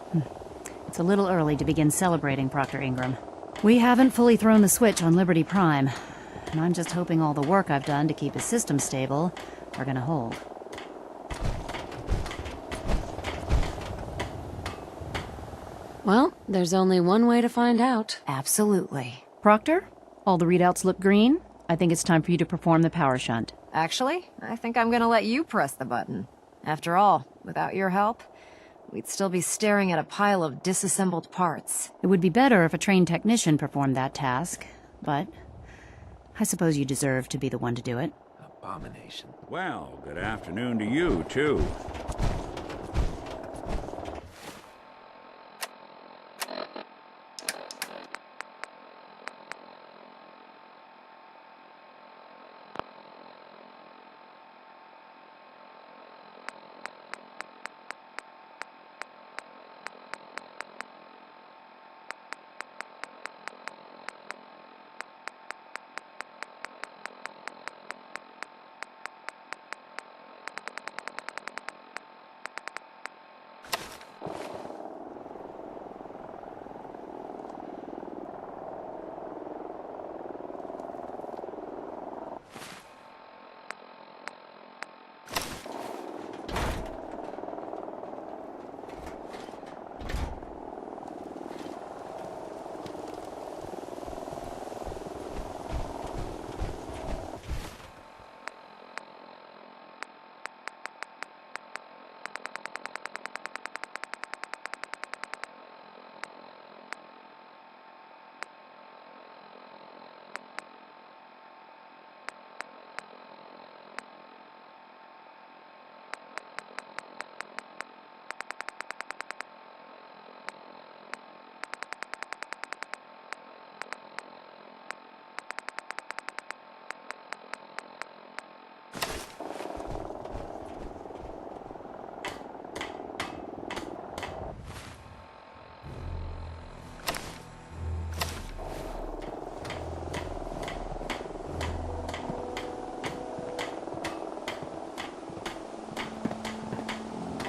It's a little early to begin celebrating, Proctor Ingram. We haven't fully thrown the switch on Liberty Prime, and I'm just hoping all the work I've done to keep his system stable are gonna hold. Well, there's only one way to find out. Absolutely. Proctor, all the readouts look green. I think it's time for you to perform the power shunt. Actually, I think I'm gonna let you press the button. After all, without your help, we'd still be staring at a pile of disassembled parts. It would be better if a trained technician performed that task, but I suppose you deserve to be the one to do it. Abomination. Well, good afternoon to you, too.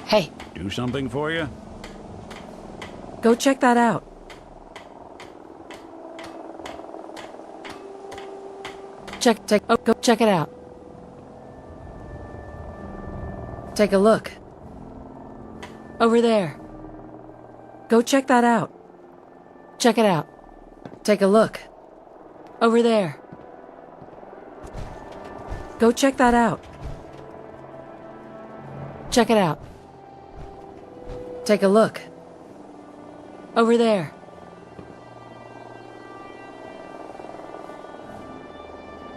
Hey. Do something for you? Go check that out. Go check it out. Take a look. Over there. Go check that out. Check it out. Take a look. Over there. Go check that out. Check it out. Take a look. Over there.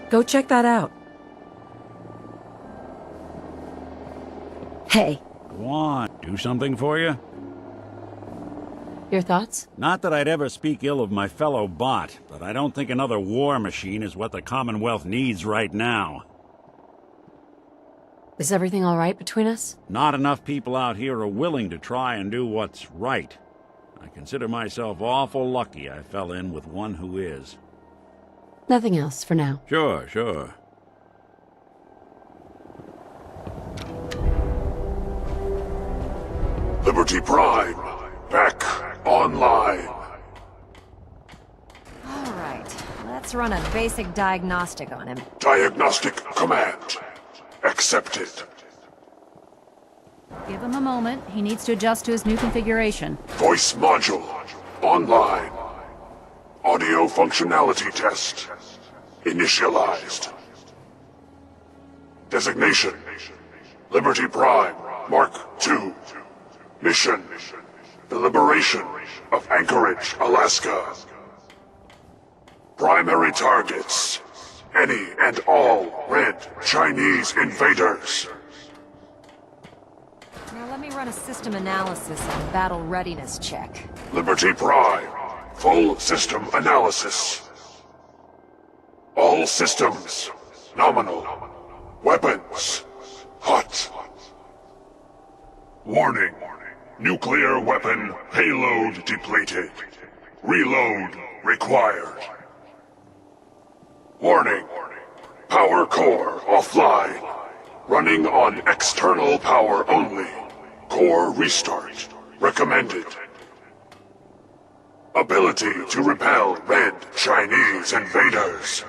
Go check that out. Hey. Go on. Do something for you? Your thoughts? Not that I'd ever speak ill of my fellow bot, but I don't think another war machine is what the Commonwealth needs right now. Is everything all right between us? Not enough people out here are willing to try and do what's right. I consider myself awful lucky I fell in with one who is. Nothing else for now. Sure, sure. Liberty Prime, back online. All right, let's run a basic diagnostic on him. Diagnostic command accepted. Give him a moment. He needs to adjust to his new configuration. Voice module online. Audio functionality test initialized. Designation: Liberty Prime, Mark II. Mission: the liberation of Anchorage, Alaska. Primary targets: any and all red Chinese invaders. Now let me run a system analysis and battle readiness check. Liberty Prime, full system analysis. All systems nominal. Weapons hot. Warning: nuclear weapon payload depleted. Reload required. Warning: power core offline. Running on external power only. Core restart recommended. Ability to repel red Chinese invaders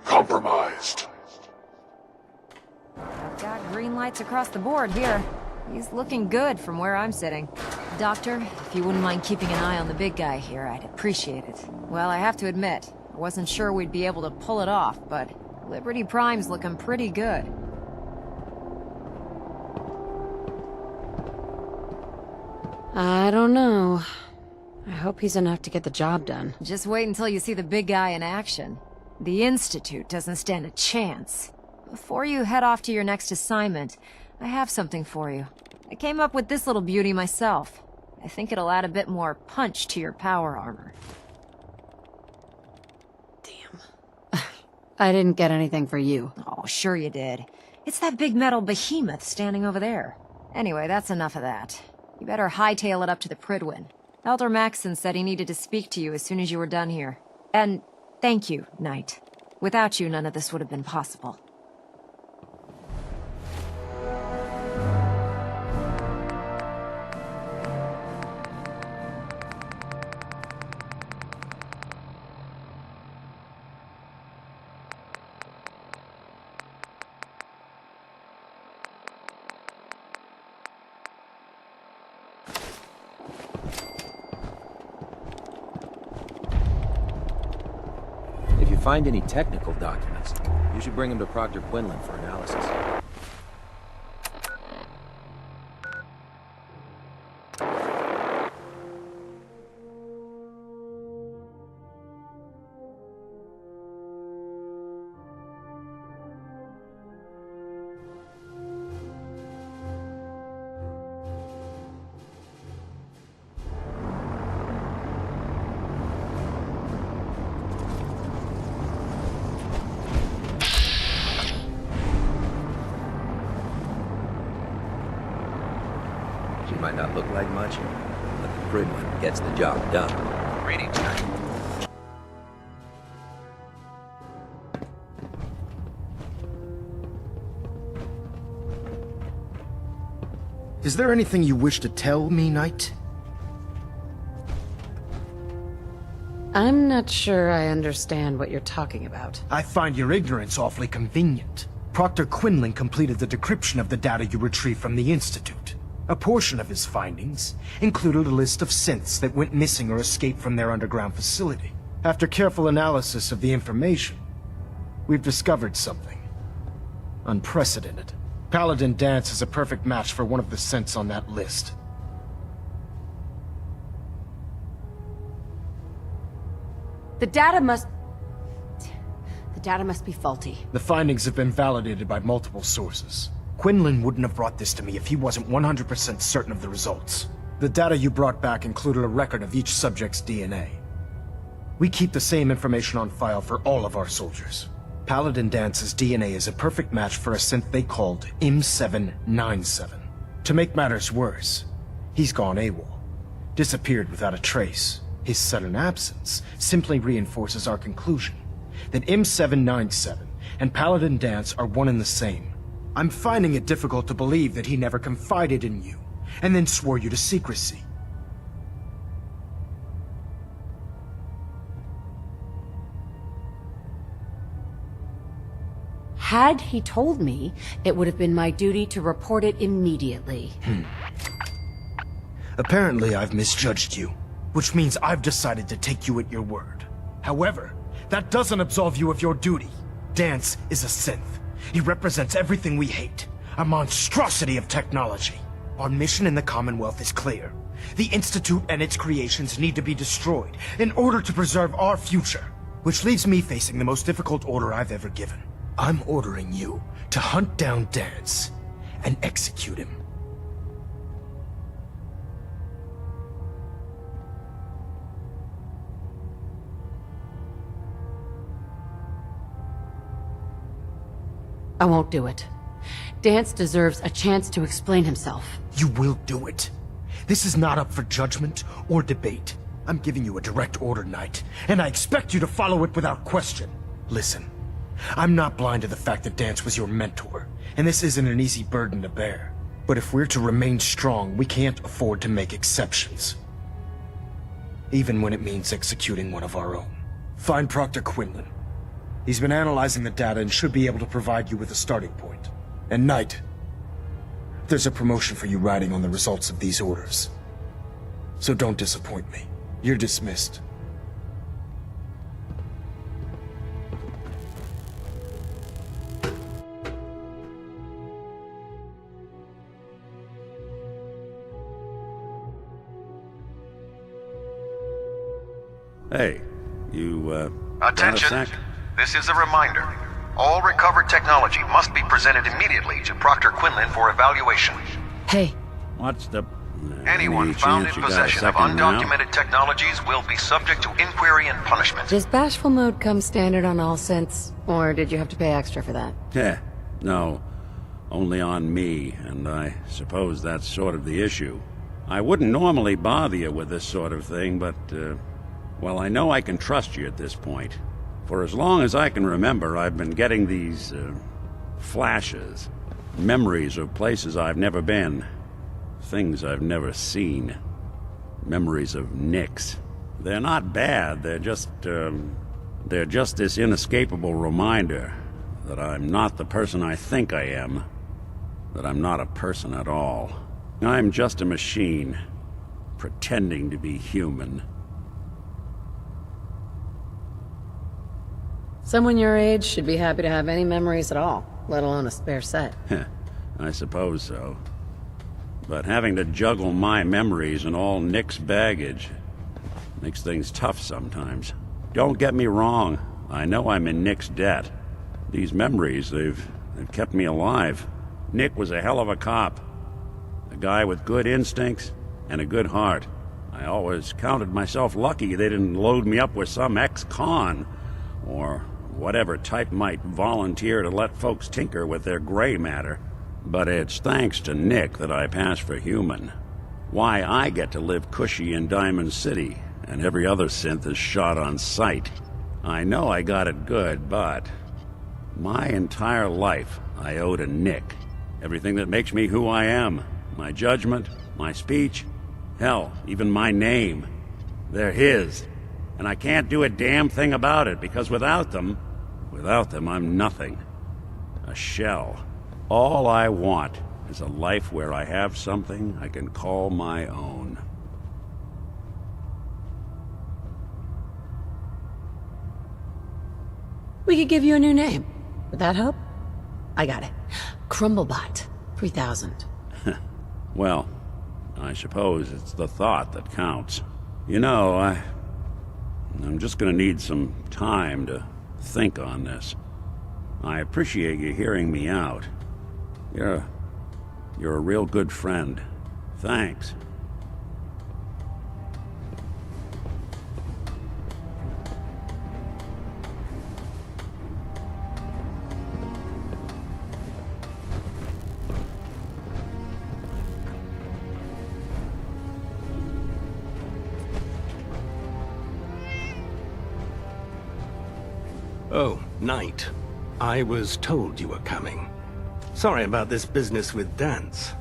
compromised. I've got green lights across the board here. He's looking good from where I'm sitting. Doctor, if you wouldn't mind keeping an eye on the big guy here, I'd appreciate it. Well, I have to admit, I wasn't sure we'd be able to pull it off, but Liberty Prime's looking pretty good. I don't know. I hope he's enough to get the job done. Just wait until you see the big guy in action. The Institute doesn't stand a chance. Before you head off to your next assignment, I have something for you. I came up with this little beauty myself. I think it'll add a bit more punch to your power armor. I didn't get anything for you. Oh, sure you did. It's that big metal behemoth standing over there. Anyway, that's enough of that. You better hightail it up to the Pridwin. Elder Maxson said he needed to speak to you as soon as you were done here. And thank you, Knight. Without you, none of this would have been possible. If you find any technical documents, you should bring them to Proctor Quinlan for analysis. She might not look like much, but the Pridwin gets the job done. Reading tonight. Is there anything you wish to tell me, Knight? I'm not sure I understand what you're talking about. I find your ignorance awfully convenient. Proctor Quinlan completed the decryption of the data you retrieved from the Institute. A portion of his findings included a list of synths that went missing or escaped from their underground facility. After careful analysis of the information, we've discovered something unprecedented. Paladin Danse is a perfect match for one of the synths on that list. The data must be faulty. The findings have been validated by multiple sources. Quinlan wouldn't have brought this to me if he wasn't 100% certain of the results. The data you brought back included a record of each subject's DNA. We keep the same information on file for all of our soldiers. Paladin Dance's DNA is a perfect match for a synth they called M797. To make matters worse, he's gone AWOL. Disappeared without a trace. His sudden absence simply reinforces our conclusion that M797 and Paladin Danse are one and the same. I'm finding it difficult to believe that he never confided in you, and then swore you to secrecy. Had he told me, it would have been my duty to report it immediately. Apparently I've misjudged you, which means I've decided to take you at your word. However, that doesn't absolve you of your duty. Danse is a synth. He represents everything we hate. A monstrosity of technology. Our mission in the Commonwealth is clear. The Institute and its creations need to be destroyed in order to preserve our future. Which leaves me facing the most difficult order I've ever given. I'm ordering you to hunt down Dance and execute him. I won't do it. Dance deserves a chance to explain himself. You will do it. This is not up for judgment or debate. I'm giving you a direct order, Knight, and I expect you to follow it without question. Listen, I'm not blind to the fact that Dance was your mentor, and this isn't an easy burden to bear. But if we're to remain strong, we can't afford to make exceptions. Even when it means executing one of our own. Find Proctor Quinlan. He's been analyzing the data and should be able to provide you with a starting point. And Knight, there's a promotion for you riding on the results of these orders. So don't disappoint me. You're dismissed. Hey, you, Attention! got a sec? This is a reminder. All recovered technology must be presented immediately to Proctor Quinlan for evaluation. Hey. What's the... Anyone found in possession of undocumented technologies will be subject to inquiry and punishment. Does bashful mode come standard on all synths, or did you have to pay extra for that? No. Only on me, and I suppose that's sort of the issue. I wouldn't normally bother you with this sort of thing, but, well, I know I can trust you at this point. For as long as I can remember, I've been getting these, flashes. Memories of places I've never been. Things I've never seen. Memories of Nix. They're not bad, they're just this inescapable reminder that I'm not the person I think I am. That I'm not a person at all. I'm just a machine, pretending to be human. Someone your age should be happy to have any memories at all, let alone a spare set. I suppose so. But having to juggle my memories and all Nick's baggage makes things tough sometimes. Don't get me wrong, I know I'm in Nick's debt. These memories, they've kept me alive. Nick was a hell of a cop. A guy with good instincts and a good heart. I always counted myself lucky they didn't load me up with some ex-con, or whatever type might volunteer to let folks tinker with their gray matter. But it's thanks to Nick that I pass for human. Why I get to live cushy in Diamond City, and every other synth is shot on sight. I know I got it good, but my entire life I owe to Nick. Everything that makes me who I am. My judgment, my speech, hell, even my name. They're his. And I can't do a damn thing about it, because without them, I'm nothing. A shell. All I want is a life where I have something I can call my own. We could give you a new name. Would that help? I got it. Crumblebot 3000. Well, I suppose it's the thought that counts. You know, I'm just gonna need some time to think on this. I appreciate you hearing me out. You're a real good friend. Thanks. Oh, Knight. I was told you were coming. Sorry about this business with Dance.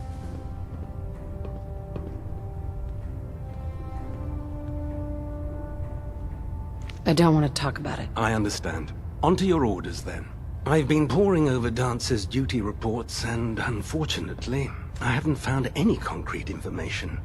I don't want to talk about it. I understand. On to your orders, then. I've been poring over Dance's duty reports, and unfortunately, I haven't found any concrete information.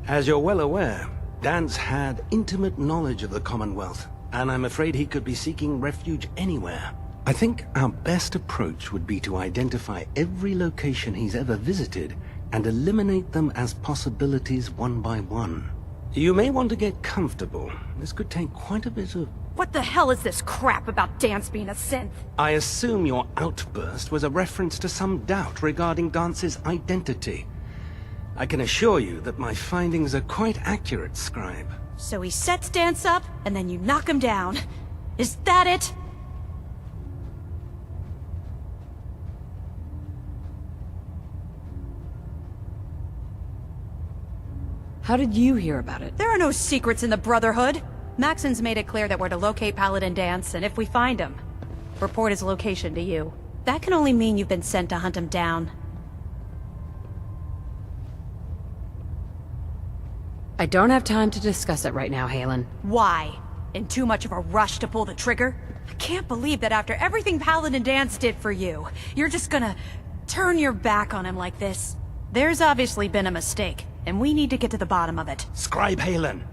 As you're well aware, Dance had intimate knowledge of the Commonwealth, and I'm afraid he could be seeking refuge anywhere. I think our best approach would be to identify every location he's ever visited and eliminate them as possibilities one by one. You may want to get comfortable. This could take quite a bit of... What the hell is this crap about Dance being a synth? I assume your outburst was a reference to some doubt regarding Dance's identity. I can assure you that my findings are quite accurate, Scribe. So he sets Dance up, and then you knock him down. Is that it? How did you hear about it? There are no secrets in the Brotherhood. Maxon's made it clear that we're to locate Paladin Dance, and if we find him, report his location to you. That can only mean you've been sent to hunt him down. I don't have time to discuss it right now, Halen. Why? In too much of a rush to pull the trigger? I can't believe that after everything Paladin Dance did for you, you're just gonna turn your back on him like this. There's obviously been a mistake, and we need to get to the bottom of it. Scribe Halen,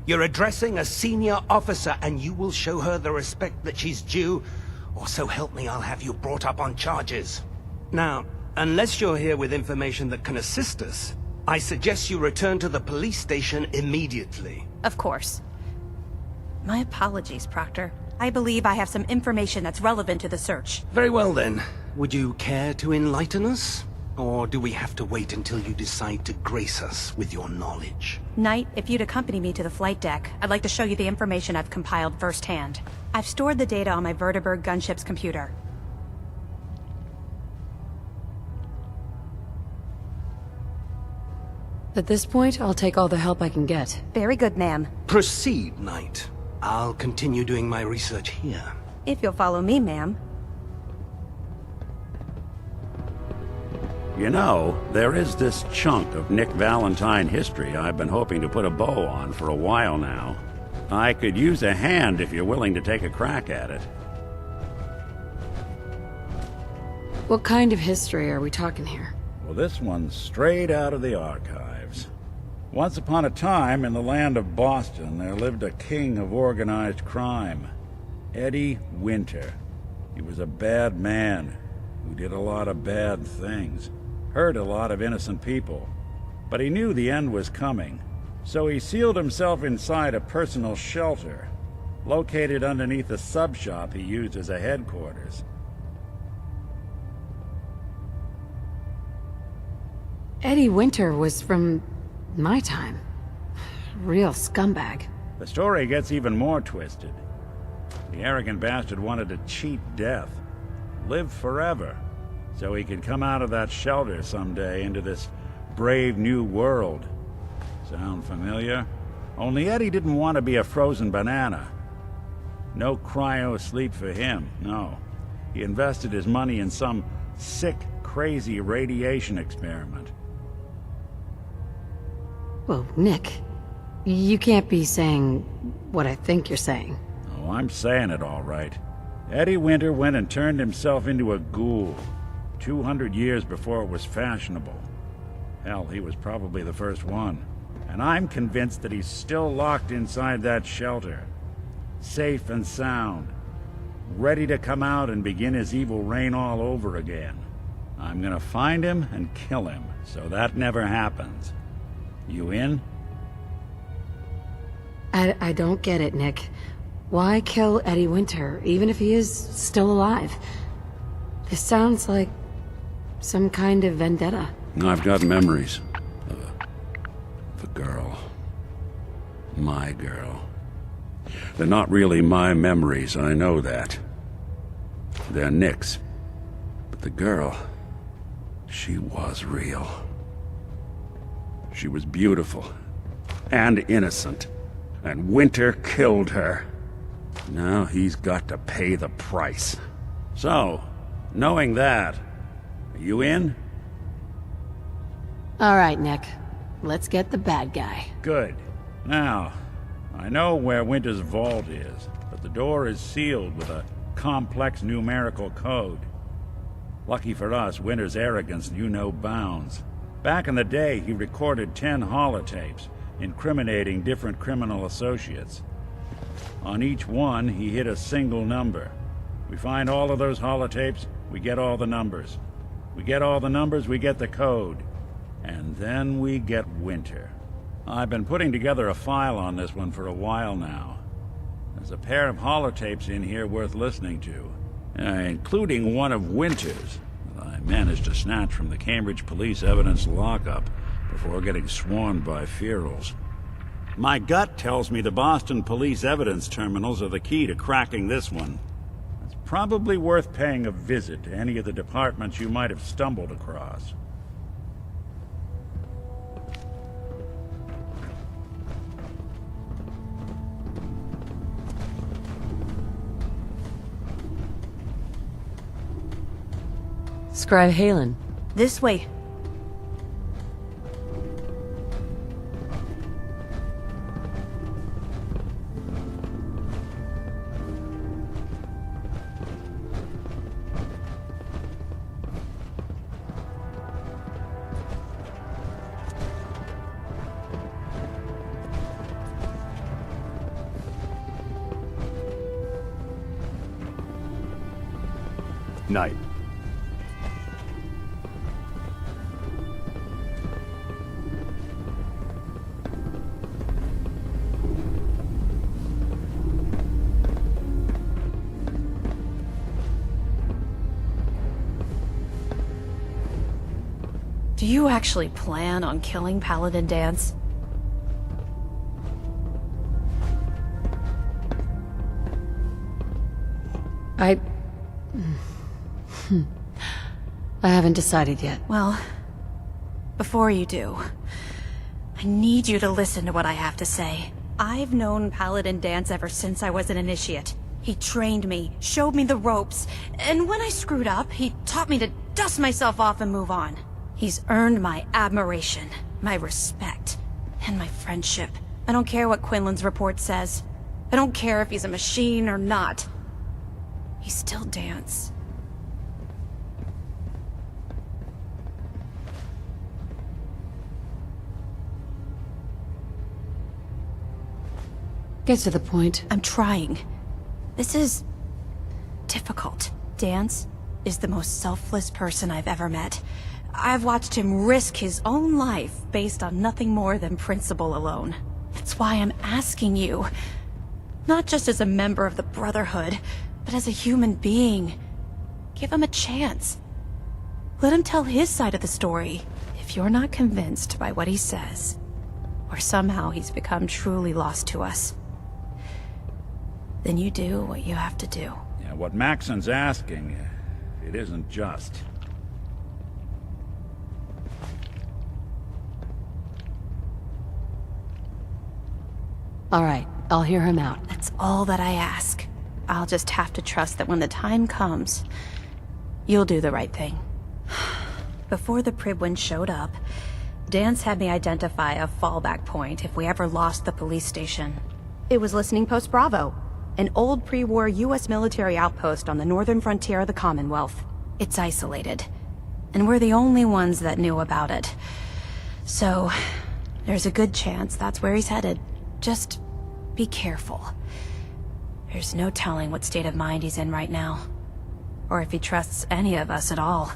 you're addressing a senior officer, and you will show her the respect that she's due, or so help me, I'll have you brought up on charges. Now, unless you're here with information that can assist us, I suggest you return to the police station immediately. Of course. My apologies, Proctor. I believe I have some information that's relevant to the search. Very well then. Would you care to enlighten us? Or do we have to wait until you decide to grace us with your knowledge? Knight, if you'd accompany me to the flight deck, I'd like to show you the information I've compiled firsthand. I've stored the data on my Vertibird gunship's computer. At this point, I'll take all the help I can get. Very good, ma'am. Proceed, Knight. I'll continue doing my research here. If you'll follow me, ma'am. You know, there is this chunk of Nick Valentine history I've been hoping to put a bow on for a while now. I could use a hand if you're willing to take a crack at it. What kind of history are we talking here? Well, this one's straight out of the archives. Once upon a time, in the land of Boston, there lived a king of organized crime, Eddie Winter. He was a bad man who did a lot of bad things, hurt a lot of innocent people. But he knew the end was coming, so he sealed himself inside a personal shelter, located underneath a sub-shop he used as a headquarters. Eddie Winter was from my time. Real scumbag. The story gets even more twisted. The arrogant bastard wanted to cheat death, live forever, so he could come out of that shelter someday into this brave new world. Sound familiar? Only Eddie didn't want to be a frozen banana. No cryo sleep for him, no. He invested his money in some sick, crazy radiation experiment. Well, Nick, you can't be saying what I think you're saying. Oh, I'm saying it all right. Eddie Winter went and turned himself into a ghoul 200 years before it was fashionable. Hell, he was probably the first one. And I'm convinced that he's still locked inside that shelter. Safe and sound. Ready to come out and begin his evil reign all over again. I'm gonna find him and kill him, so that never happens. You in? I don't get it, Nick. Why kill Eddie Winter, even if he is still alive? This sounds like some kind of vendetta. I've got memories of a girl. My girl. They're not really my memories, I know that. They're Nick's. But the girl, she was real. She was beautiful and innocent, and Winter killed her. Now he's got to pay the price. So, knowing that, are you in? All right, Nick. Let's get the bad guy. Good. Now, I know where Winter's vault is, but the door is sealed with a complex numerical code. Lucky for us, Winter's arrogance knew no bounds. Back in the day, he recorded 10 holotapes, incriminating different criminal associates. On each one, he hit a single number, We find all of those holotapes, we get all the numbers. We get all the numbers, we get the code. And then we get Winter. I've been putting together a file on this one for a while now. There's a pair of holotapes in here worth listening to, including one of Winter's that I managed to snatch from the Cambridge police evidence lockup before getting swarmed by ferals. My gut tells me the Boston police evidence terminals are the key to cracking this one. It's probably worth paying a visit to any of the departments you might have stumbled across. Scribe Halen. This way. Night. Do you actually plan on killing Paladin Dance? I haven't decided yet. Well, before you do, I need you to listen to what I have to say. I've known Paladin Dance ever since I was an initiate. He trained me, showed me the ropes, and when I screwed up, he taught me to dust myself off and move on. He's earned my admiration, my respect, and my friendship. I don't care what Quinlan's report says. I don't care if he's a machine or not. He's still Dance. Get to the point. I'm trying. This is difficult. Dance is the most selfless person I've ever met. I've watched him risk his own life based on nothing more than principle alone. That's why I'm asking you. Not just as a member of the Brotherhood, but as a human being. Give him a chance. Let him tell his side of the story. If you're not convinced by what he says, or somehow he's become truly lost to us, then you do what you have to do. Yeah, what Maxon's asking, it isn't just. All right, I'll hear him out. That's all that I ask. I'll just have to trust that when the time comes, you'll do the right thing. Before the Pribwin showed up, Dance had me identify a fallback point if we ever lost the police station. It was Listening Post Bravo, an old pre-war US military outpost on the northern frontier of the Commonwealth. It's isolated, and we're the only ones that knew about it. So, there's a good chance that's where he's headed. Just be careful. There's no telling what state of mind he's in right now, or if he trusts any of us at all.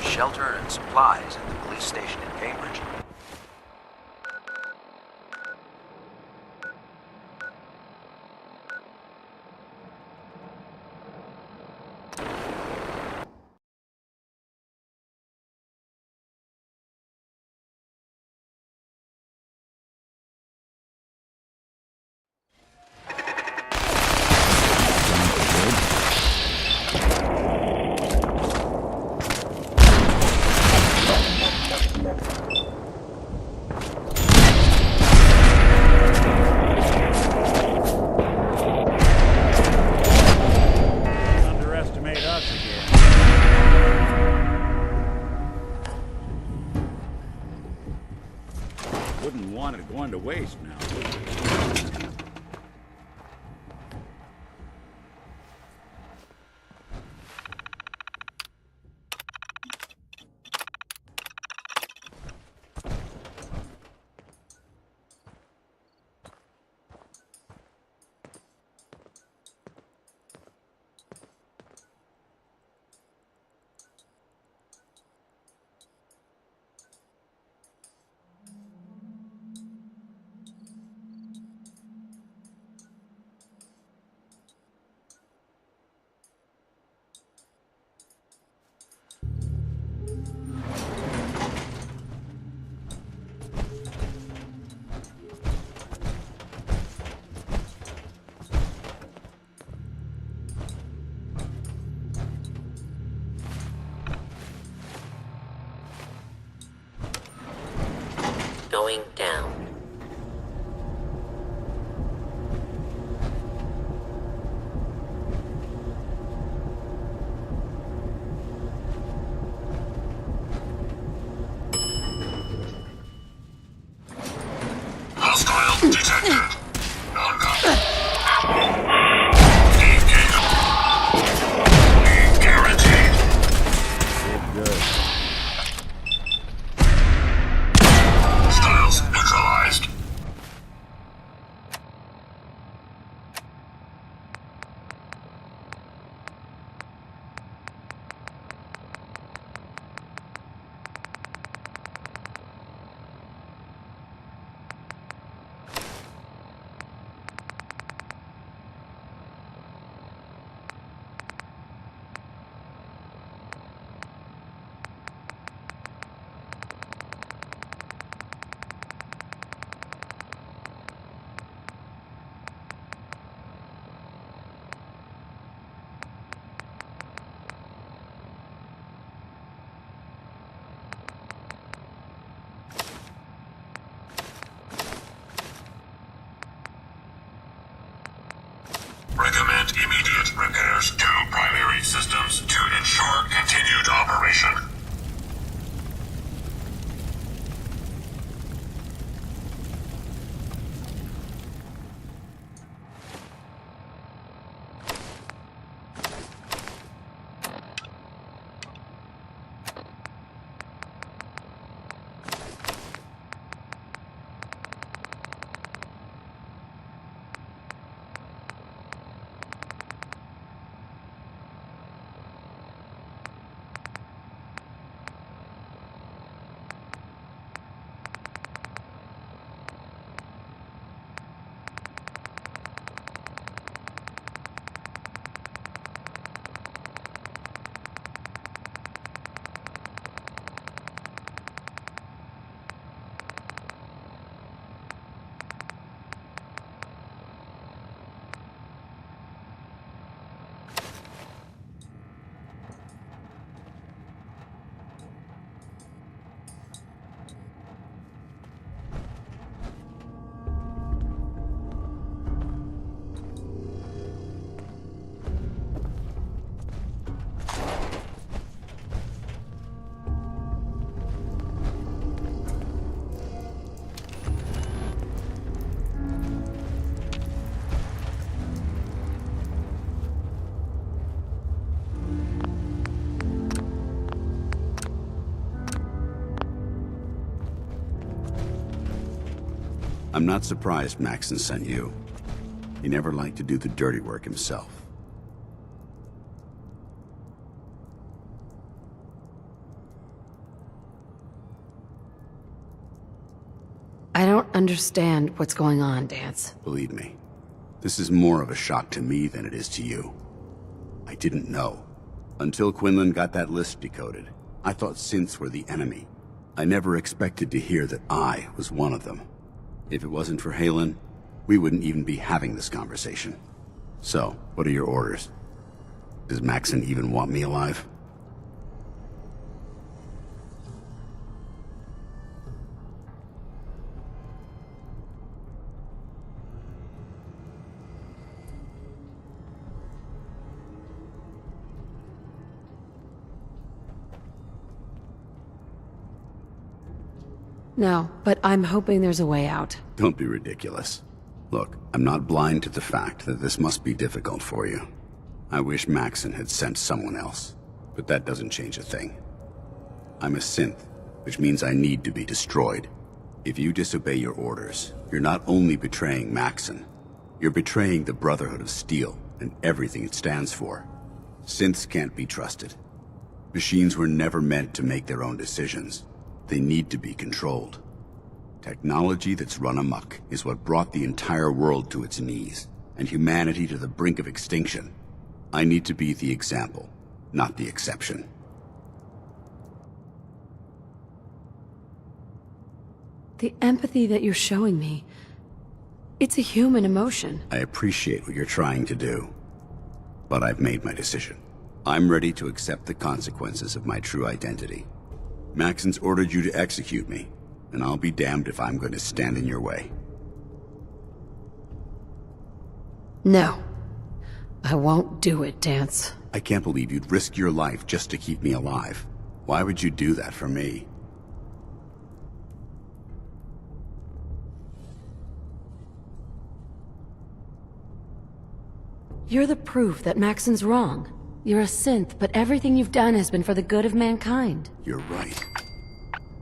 Shelter and supplies at the police station in Cambridge. waste now. Going down. Hostile detected. Non-combat. Guaranteed. Good. Hostiles neutralized. Recommend immediate repairs to primary systems to ensure continued operation. I'm not surprised Maxson sent you. He never liked to do the dirty work himself. I don't understand what's going on, Dance. Believe me, this is more of a shock to me than it is to you. I didn't know. Until Quinlan got that list decoded, I thought synths were the enemy. I never expected to hear that I was one of them. If it wasn't for Halen, we wouldn't even be having this conversation. So, what are your orders? Does Maxson even want me alive? No, but I'm hoping there's a way out. Don't be ridiculous. Look, I'm not blind to the fact that this must be difficult for you. I wish Maxon had sent someone else, but that doesn't change a thing. I'm a synth, which means I need to be destroyed. If you disobey your orders, you're not only betraying Maxon, you're betraying the Brotherhood of Steel and everything it stands for. Synths can't be trusted. Machines were never meant to make their own decisions. They need to be controlled. Technology that's run amok is what brought the entire world to its knees, and humanity to the brink of extinction. I need to be the example, not the exception. The empathy that you're showing me, it's a human emotion. I appreciate what you're trying to do, but I've made my decision. I'm ready to accept the consequences of my true identity. Maxon's ordered you to execute me, and I'll be damned if I'm going to stand in your way. No. I won't do it, Dance. I can't believe you'd risk your life just to keep me alive. Why would you do that for me? You're the proof that Maxon's wrong. You're a synth, but everything you've done has been for the good of mankind. You're right.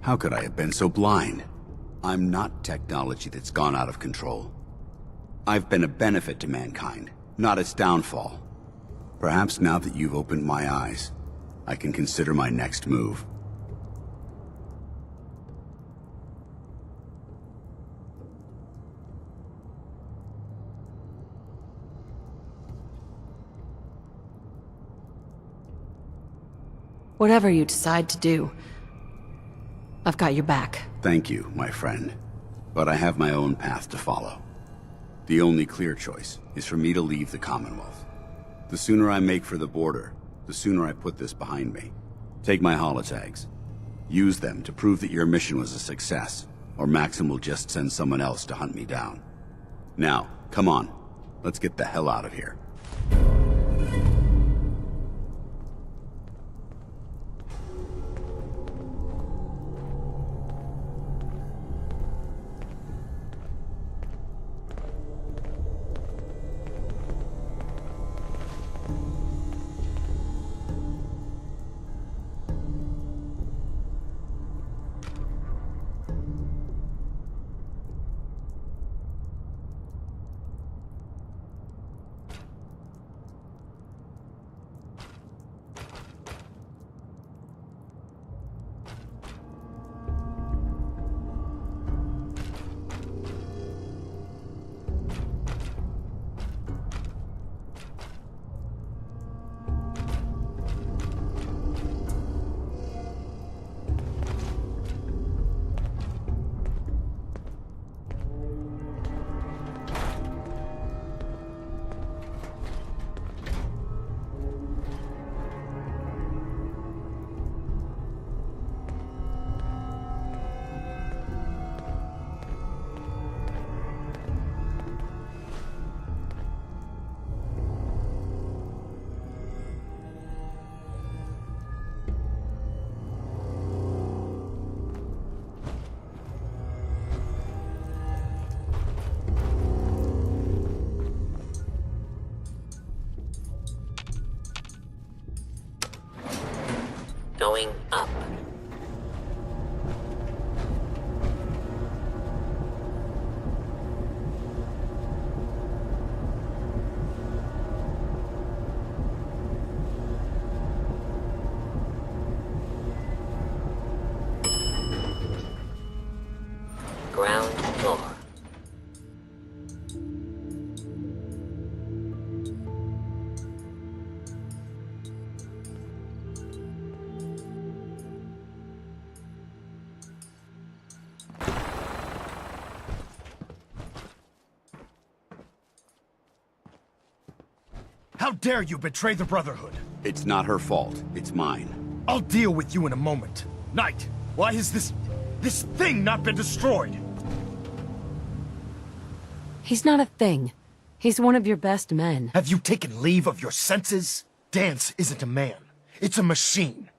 How could I have been so blind? I'm not technology that's gone out of control. I've been a benefit to mankind, not its downfall. Perhaps now that you've opened my eyes, I can consider my next move. Whatever you decide to do, I've got your back. Thank you, my friend. But I have my own path to follow. The only clear choice is for me to leave the Commonwealth. The sooner I make for the border, the sooner I put this behind me. Take my holotags. Use them to prove that your mission was a success, or Maxim will just send someone else to hunt me down. Now, come on. Let's get the hell out of here. Going up. Ground floor. How dare you betray the Brotherhood? It's not her fault. It's mine. I'll deal with you in a moment. Knight, why has this thing not been destroyed? He's not a thing. He's one of your best men. Have you taken leave of your senses? Dance isn't a man. It's a machine.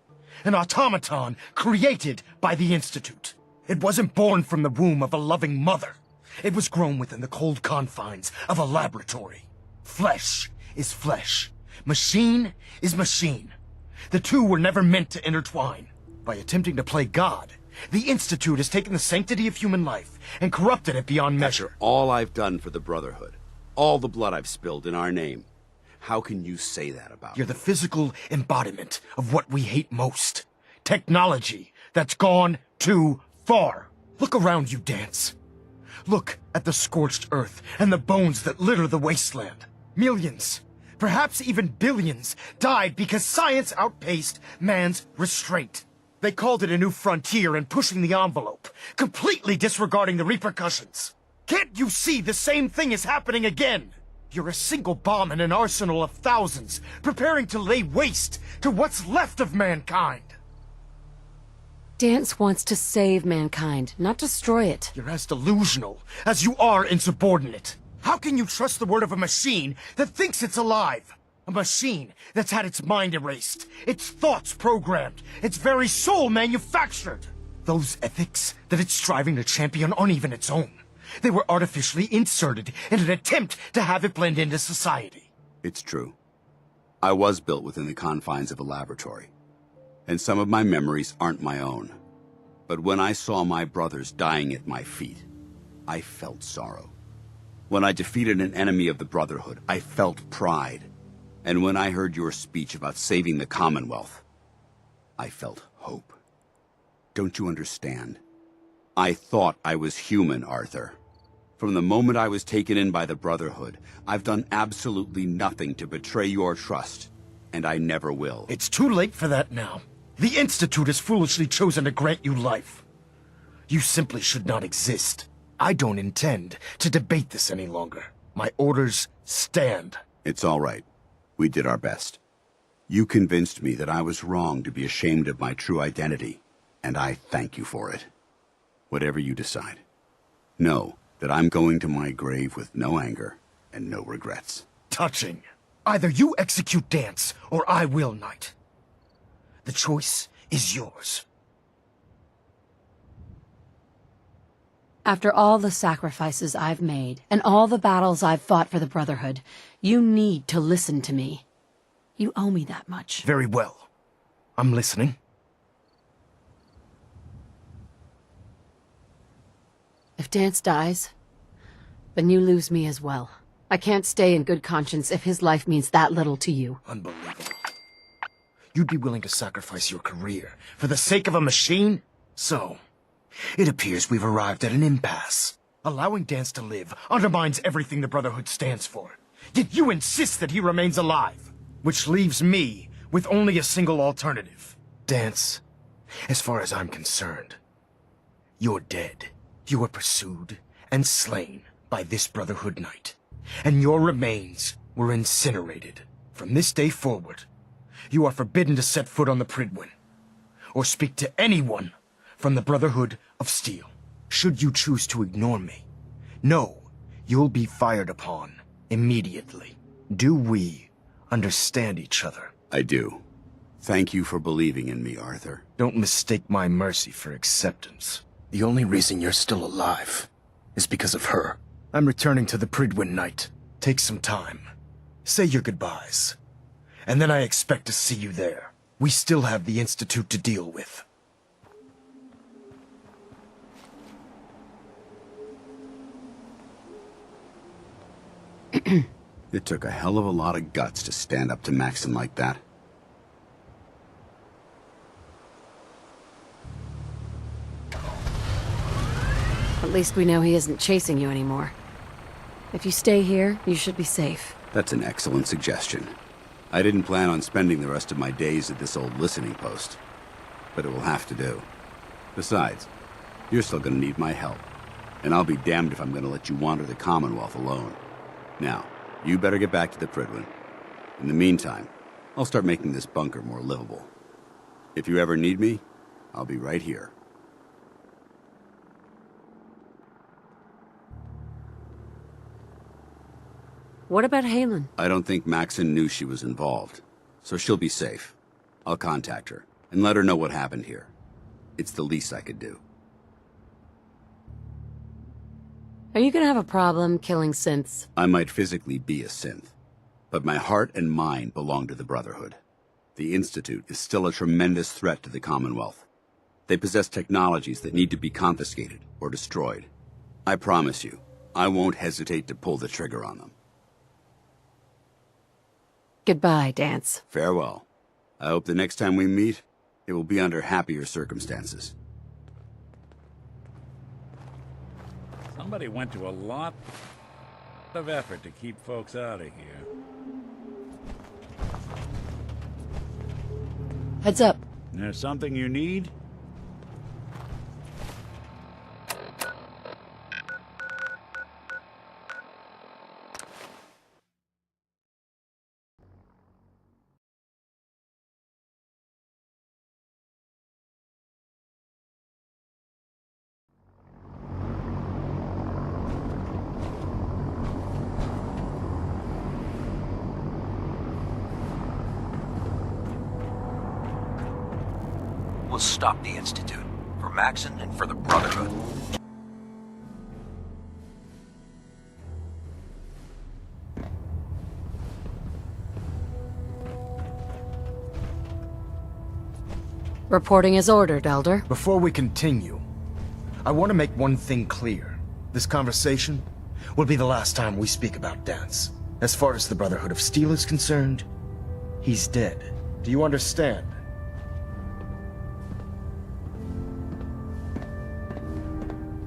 An automaton created by the Institute. It wasn't born from the womb of a loving mother. It was grown within the cold confines of a laboratory. Flesh is flesh. Machine is machine. The two were never meant to intertwine. By attempting to play God, the Institute has taken the sanctity of human life and corrupted it beyond measure. After all I've done for the Brotherhood, all the blood I've spilled in our name, how can you say that about You're the physical embodiment of what we hate most. Technology that's gone too far. Look around you, Dance. Look at the scorched earth and the bones that litter the wasteland. Millions, perhaps even billions, died because science outpaced man's restraint. They called it a new frontier and pushing the envelope, completely disregarding the repercussions. Can't you see the same thing is happening again? You're a single bomb in an arsenal of thousands, preparing to lay waste to what's left of mankind. Dance wants to save mankind, not destroy it. You're as delusional as you are insubordinate. How can you trust the word of a machine that thinks it's alive? A machine that's had its mind erased, its thoughts programmed, its very soul manufactured. Those ethics that it's striving to champion aren't even its own. They were artificially inserted in an attempt to have it blend into society. It's true. I was built within the confines of a laboratory, and some of my memories aren't my own. But when I saw my brothers dying at my feet, I felt sorrow. When I defeated an enemy of the Brotherhood, I felt pride. And when I heard your speech about saving the Commonwealth, I felt hope. Don't you understand? I thought I was human, Arthur. From the moment I was taken in by the Brotherhood, I've done absolutely nothing to betray your trust, and I never will. It's too late for that now. The Institute has foolishly chosen to grant you life. You simply should not exist. I don't intend to debate this any longer. My orders stand. It's all right. We did our best. You convinced me that I was wrong to be ashamed of my true identity, and I thank you for it. Whatever you decide, know that I'm going to my grave with no anger and no regrets. Touching. Either you execute Dance, or I will, Knight. The choice is yours. After all the sacrifices I've made, and all the battles I've fought for the Brotherhood, you need to listen to me. You owe me that much. Very well. I'm listening. If Dance dies, then you lose me as well. I can't stay in good conscience if his life means that little to you. Unbelievable. You'd be willing to sacrifice your career for the sake of a machine? So, it appears we've arrived at an impasse. Allowing Dance to live undermines everything the Brotherhood stands for. Yet you insist that he remains alive, which leaves me with only a single alternative. Dance, as far as I'm concerned, you're dead. You were pursued and slain by this Brotherhood Knight, and your remains were incinerated. From this day forward, you are forbidden to set foot on the Pridwin, or speak to anyone from the Brotherhood of Steel. Should you choose to ignore me, know you'll be fired upon immediately. Do we understand each other? I do. Thank you for believing in me, Arthur. Don't mistake my mercy for acceptance. The only reason you're still alive is because of her. I'm returning to the Pridwin, Knight. Take some time. Say your goodbyes. And then I expect to see you there. We still have the Institute to deal with. It took a hell of a lot of guts to stand up to Maxon like that. At least we know he isn't chasing you anymore. If you stay here, you should be safe. That's an excellent suggestion. I didn't plan on spending the rest of my days at this old listening post, but it will have to do. Besides, you're still gonna need my help, and I'll be damned if I'm gonna let you wander the Commonwealth alone. Now, you better get back to the Pridwin. In the meantime, I'll start making this bunker more livable. If you ever need me, I'll be right here. What about Halen? I don't think Maxon knew she was involved, so she'll be safe. I'll contact her and let her know what happened here. It's the least I could do. Are you gonna have a problem killing synths? I might physically be a synth, but my heart and mind belong to the Brotherhood. The Institute is still a tremendous threat to the Commonwealth. They possess technologies that need to be confiscated or destroyed. I promise you, I won't hesitate to pull the trigger on them. Goodbye, Dance. Farewell. I hope the next time we meet, it will be under happier circumstances. Somebody went to a lot of effort to keep folks out of here. Heads up. There's something you need? We'll stop the Institute. For Maxon and for the Brotherhood. Reporting as ordered, Elder. Before we continue, I want to make one thing clear. This conversation will be the last time we speak about Dance. As far as the Brotherhood of Steel is concerned, he's dead. Do you understand?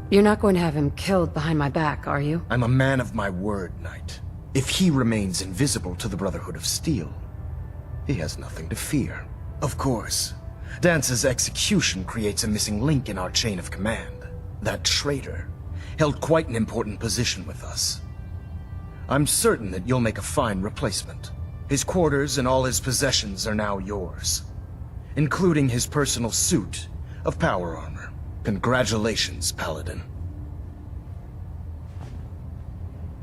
You're not going to have him killed behind my back, are you? I'm a man of my word, Knight. If he remains invisible to the Brotherhood of Steel, he has nothing to fear. Of course, Dance's execution creates a missing link in our chain of command. That traitor held quite an important position with us. I'm certain that you'll make a fine replacement. His quarters and all his possessions are now yours, including his personal suit of power armor. Congratulations, Paladin.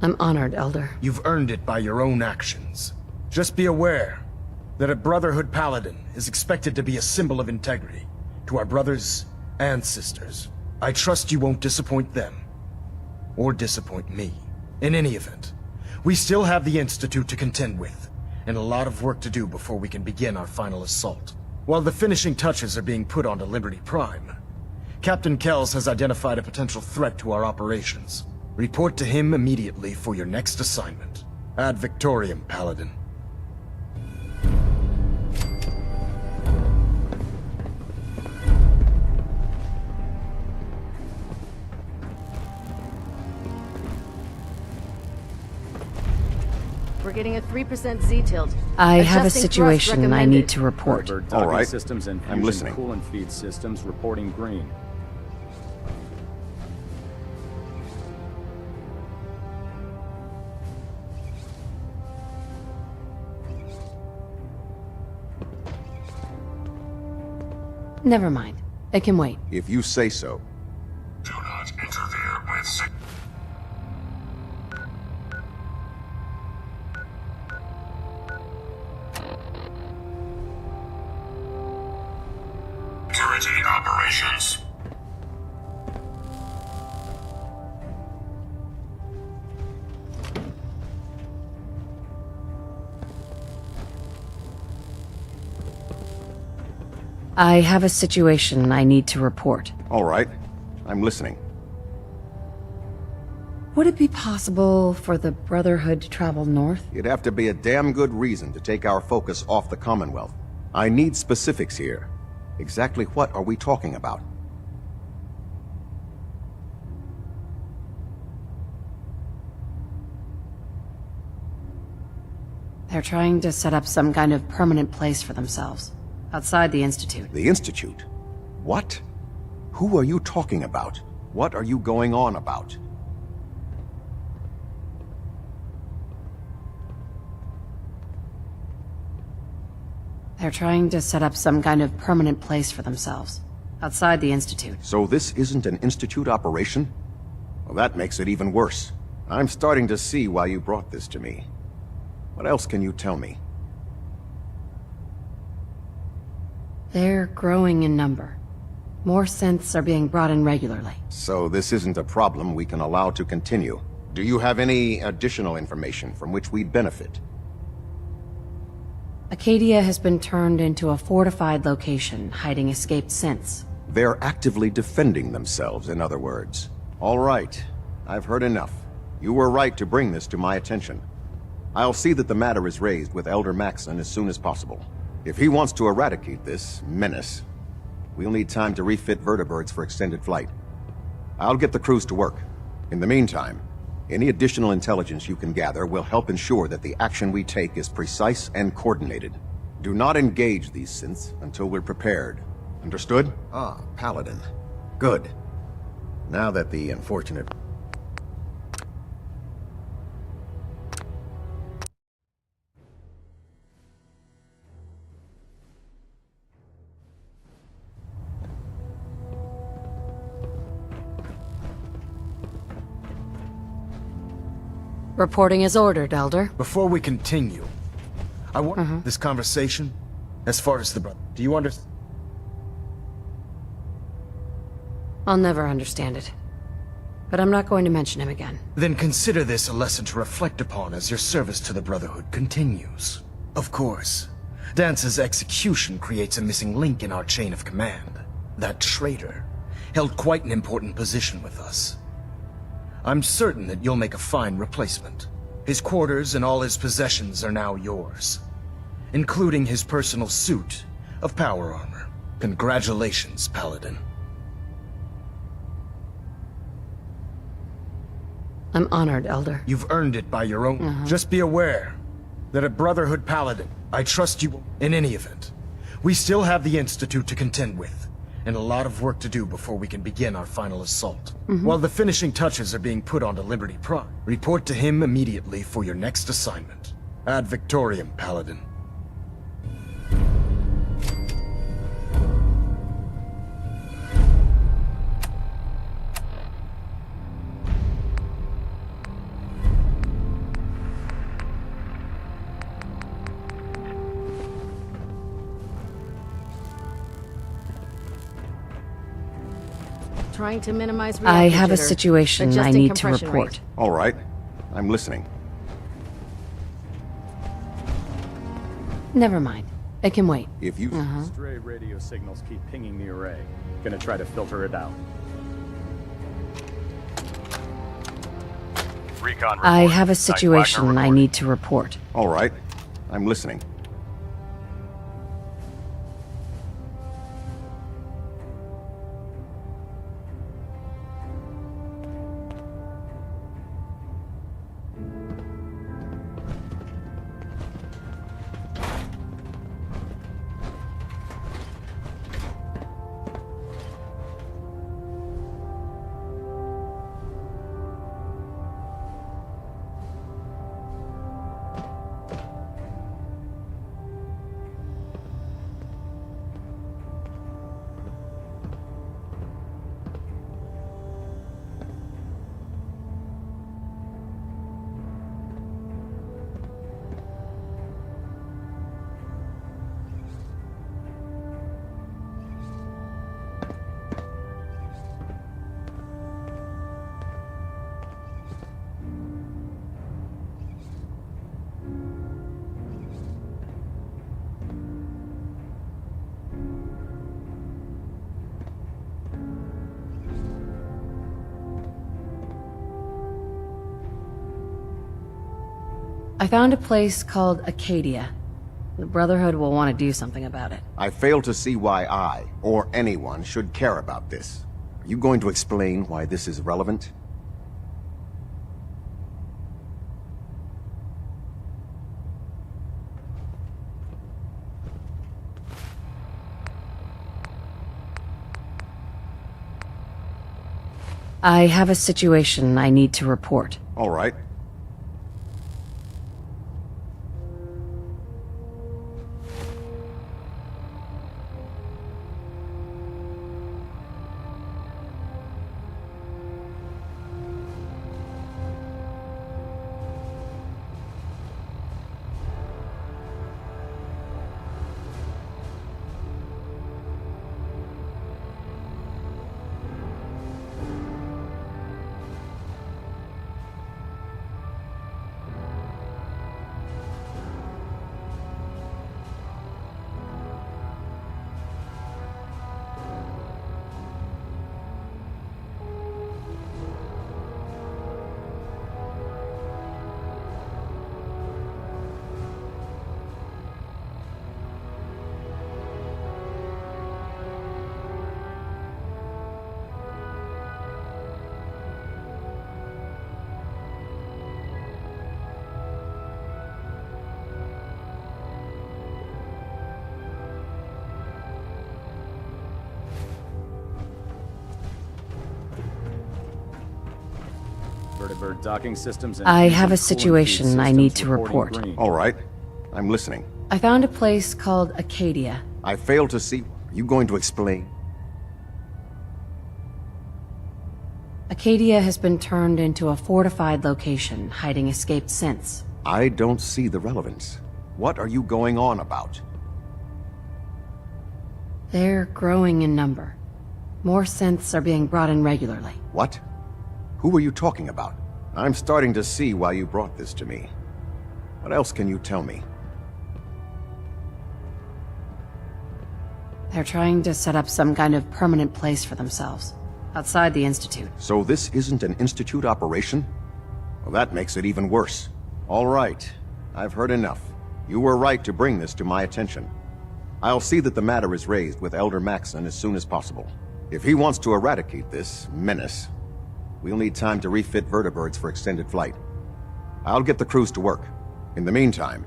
I'm honored, Elder. You've earned it by your own actions. Just be aware that a Brotherhood Paladin is expected to be a symbol of integrity to our brothers and sisters. I trust you won't disappoint them, or disappoint me. In any event, we still have the Institute to contend with, and a lot of work to do before we can begin our final assault. While the finishing touches are being put onto Liberty Prime, Captain Kells has identified a potential threat to our operations. Report to him immediately for your next assignment. Ad Victoriam, Paladin. We're getting a 3% Z-tilt. I have a Adjusting situation thrust I need recommended. to report. All right. Systems and I'm listening. Coolant feed systems reporting green. Never mind. It can wait. If you say so. Do not interfere with security operations. I have a situation I need to report. All right. I'm listening. Would it be possible for the Brotherhood to travel north? It'd have to be a damn good reason to take our focus off the Commonwealth. I need specifics here. Exactly what are we talking about? They're trying to set up some kind of permanent place for themselves, outside the Institute. The Institute? What? Who are you talking about? What are you going on about? They're trying to set up some kind of permanent place for themselves, outside the Institute. So this isn't an Institute operation? Well, that makes it even worse. I'm starting to see why you brought this to me. What else can you tell me? They're growing in number. More synths are being brought in regularly. So this isn't a problem we can allow to continue. Do you have any additional information from which we'd benefit? Acadia has been turned into a fortified location, hiding escaped synths. They're actively defending themselves, in other words. All right. I've heard enough. You were right to bring this to my attention. I'll see that the matter is raised with Elder Maxson as soon as possible. If he wants to eradicate this menace, we'll need time to refit vertibirds for extended flight. I'll get the crews to work. In the meantime, any additional intelligence you can gather will help ensure that the action we take is precise and coordinated. Do not engage these synths until we're prepared. Understood? Ah, Paladin. Good. Now that the unfortunate... Reporting as ordered, Elder. Before we continue, I want this conversation, as far as the brother. Do you understand? I'll never understand it. But I'm not going to mention him again. Then consider this a lesson to reflect upon as your service to the Brotherhood continues. Of course, Dance's execution creates a missing link in our chain of command. That traitor held quite an important position with us. I'm certain that you'll make a fine replacement. His quarters and all his possessions are now yours, including his personal suit of power armor. Congratulations, Paladin. I'm honored, Elder. You've earned it by your own. Just be aware that a Brotherhood Paladin, I trust you in any event. We still have the Institute to contend with, and a lot of work to do before we can begin our final assault. While the finishing touches are being put onto Liberty Prime, report to him immediately for your next assignment. Ad Victoriam, Paladin. Trying to minimize I reactor have a jitter. situation I Adjusting need to compression report. rate. All right. I'm listening. Never mind. It can wait. If you... Stray radio signals keep pinging the array. Gonna try to filter it out. Recon report. I have a Knight situation Wagner I reporting. need to report. All right. I'm listening. I found a place called Acadia. The Brotherhood will want to do something about it. I fail to see why I, or anyone, should care about this. Are you going to explain why this is relevant? I have a situation I need to report. All right. Bird docking systems and I fusion have a cooling situation feed I need systems to reporting report. green. All right. I'm listening. I found a place called Acadia. I failed to see... Are you going to explain? Acadia has been turned into a fortified location, hiding escaped synths. I don't see the relevance. What are you going on about? They're growing in number. More synths are being brought in regularly. What? Who are you talking about? I'm starting to see why you brought this to me. What else can you tell me? They're trying to set up some kind of permanent place for themselves, outside the Institute. So this isn't an Institute operation? Well, that makes it even worse. All right. I've heard enough. You were right to bring this to my attention. I'll see that the matter is raised with Elder Maxson as soon as possible. If he wants to eradicate this menace, we'll need time to refit vertibirds for extended flight. I'll get the crews to work. In the meantime,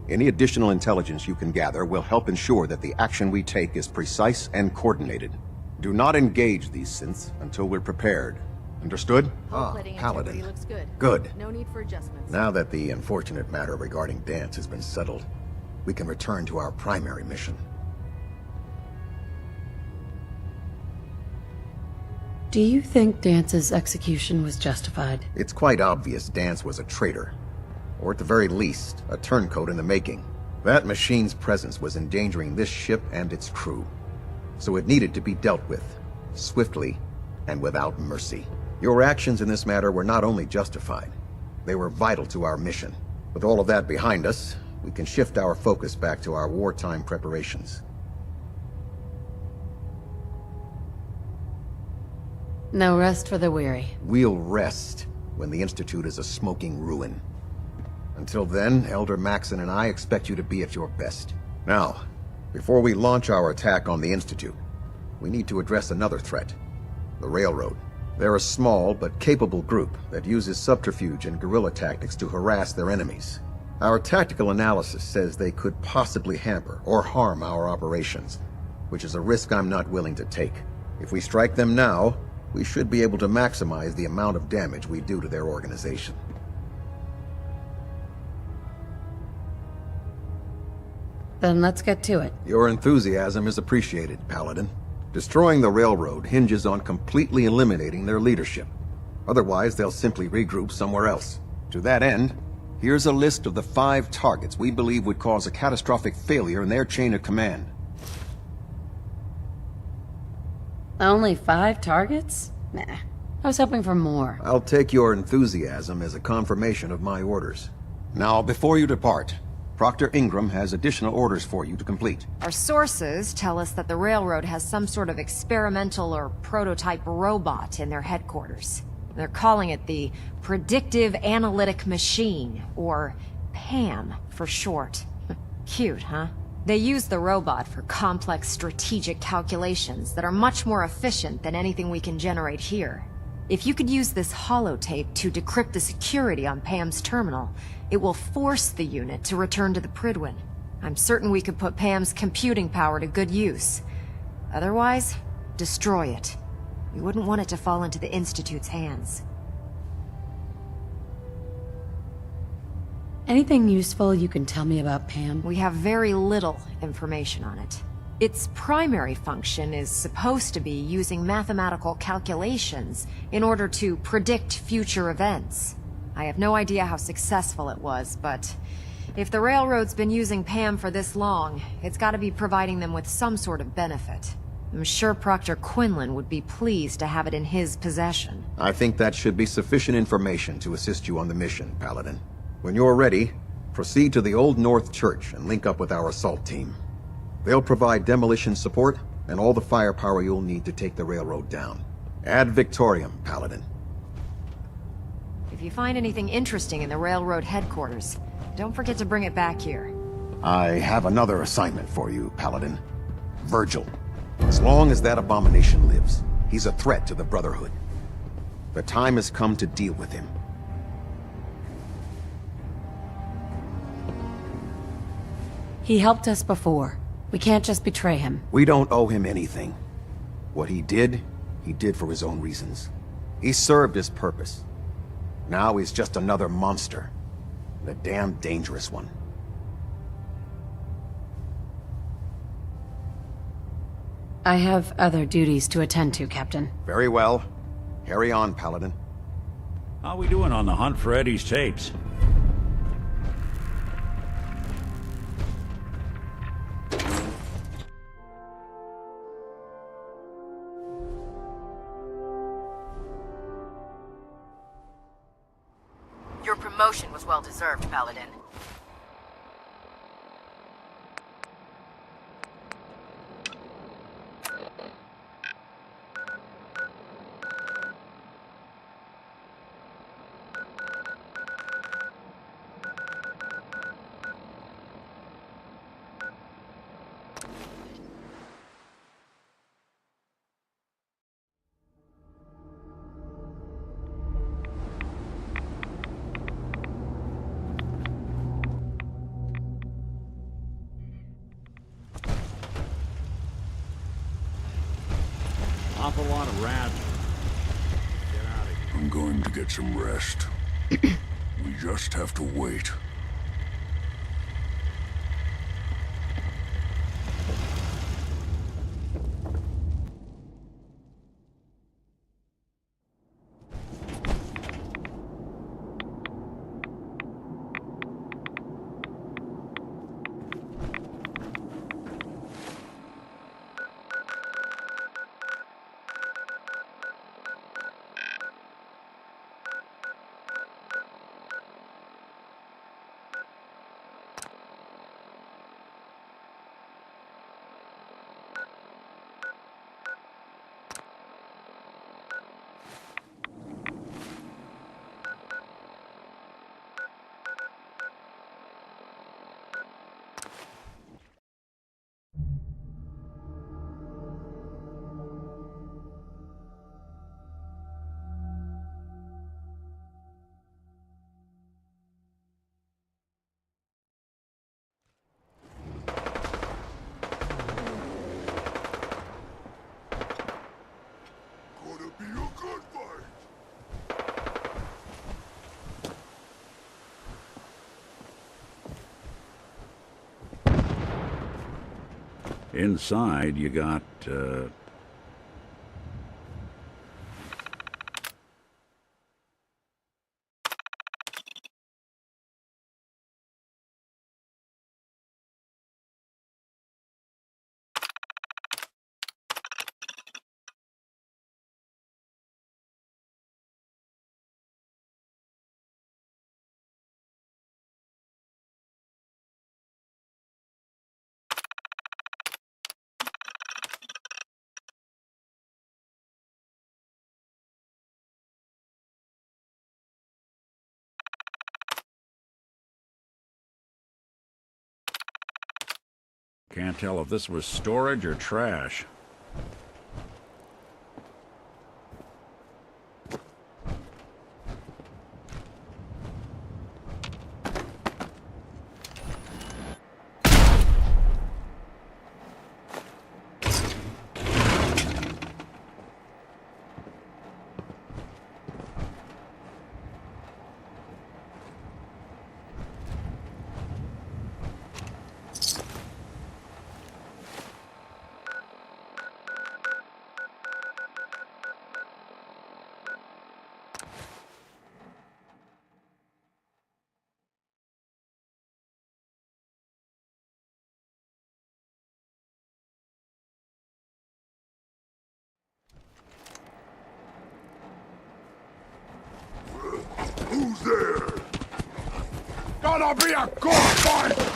any additional intelligence you can gather will help ensure that the action we take is precise and coordinated. Do not engage these synths until we're prepared. Understood? Paladin. Looks good. Good. No need for adjustments. Now that the unfortunate matter regarding Dance has been settled, we can return to our primary mission. Do you think Dance's execution was justified? It's quite obvious Dance was a traitor. Or at the very least, a turncoat in the making. That machine's presence was endangering this ship and its crew. So it needed to be dealt with, swiftly and without mercy. Your actions in this matter were not only justified, they were vital to our mission. With all of that behind us, we can shift our focus back to our wartime preparations. No rest for the weary. We'll rest when the Institute is a smoking ruin. Until then, Elder Maxson and I expect you to be at your best. Now, before we launch our attack on the Institute, we need to address another threat. The Railroad. They're a small but capable group that uses subterfuge and guerrilla tactics to harass their enemies. Our tactical analysis says they could possibly hamper or harm our operations, which is a risk I'm not willing to take. If we strike them now, we should be able to maximize the amount of damage we do to their organization. Then let's get to it. Your enthusiasm is appreciated, Paladin. Destroying the railroad hinges on completely eliminating their leadership. Otherwise, they'll simply regroup somewhere else. To that end, here's a list of the 5 targets we believe would cause a catastrophic failure in their chain of command. Only 5 targets? Nah. I was hoping for more. I'll take your enthusiasm as a confirmation of my orders. Now, before you depart, Proctor Ingram has additional orders for you to complete. Our sources tell us that the railroad has some sort of experimental or prototype robot in their headquarters. They're calling it the Predictive Analytic Machine, or PAM for short. Cute, huh? They use the robot for complex strategic calculations that are much more efficient than anything we can generate here. If you could use this holotape to decrypt the security on Pam's terminal, it will force the unit to return to the Pridwin. I'm certain we could put Pam's computing power to good use. Otherwise, destroy it. We wouldn't want it to fall into the Institute's hands. Anything useful you can tell me about Pam? We have very little information on it. Its primary function is supposed to be using mathematical calculations in order to predict future events. I have no idea how successful it was, but if the Railroad's been using Pam for this long, it's gotta be providing them with some sort of benefit. I'm sure Proctor Quinlan would be pleased to have it in his possession. I think that should be sufficient information to assist you on the mission, Paladin. When you're ready, proceed to the Old North Church and link up with our assault team. They'll provide demolition support and all the firepower you'll need to take the railroad down. Ad Victoriam, Paladin. If you find anything interesting in the railroad headquarters, don't forget to bring it back here. I have another assignment for you, Paladin. Virgil. As long as that abomination lives, he's a threat to the Brotherhood. The time has come to deal with him. He helped us before. We can't just betray him. We don't owe him anything. What he did for his own reasons. He served his purpose. Now he's just another monster. And a damn dangerous one. I have other duties to attend to, Captain. Very well. Carry on, Paladin. How we doing on the hunt for Eddie's tapes? Your promotion was well deserved, Paladin. Awful lot of rats. Get out of here. I'm going to get some rest. We just have to wait. Inside, you got, can't tell if this was storage or trash. Who's there? Gonna be a good fight!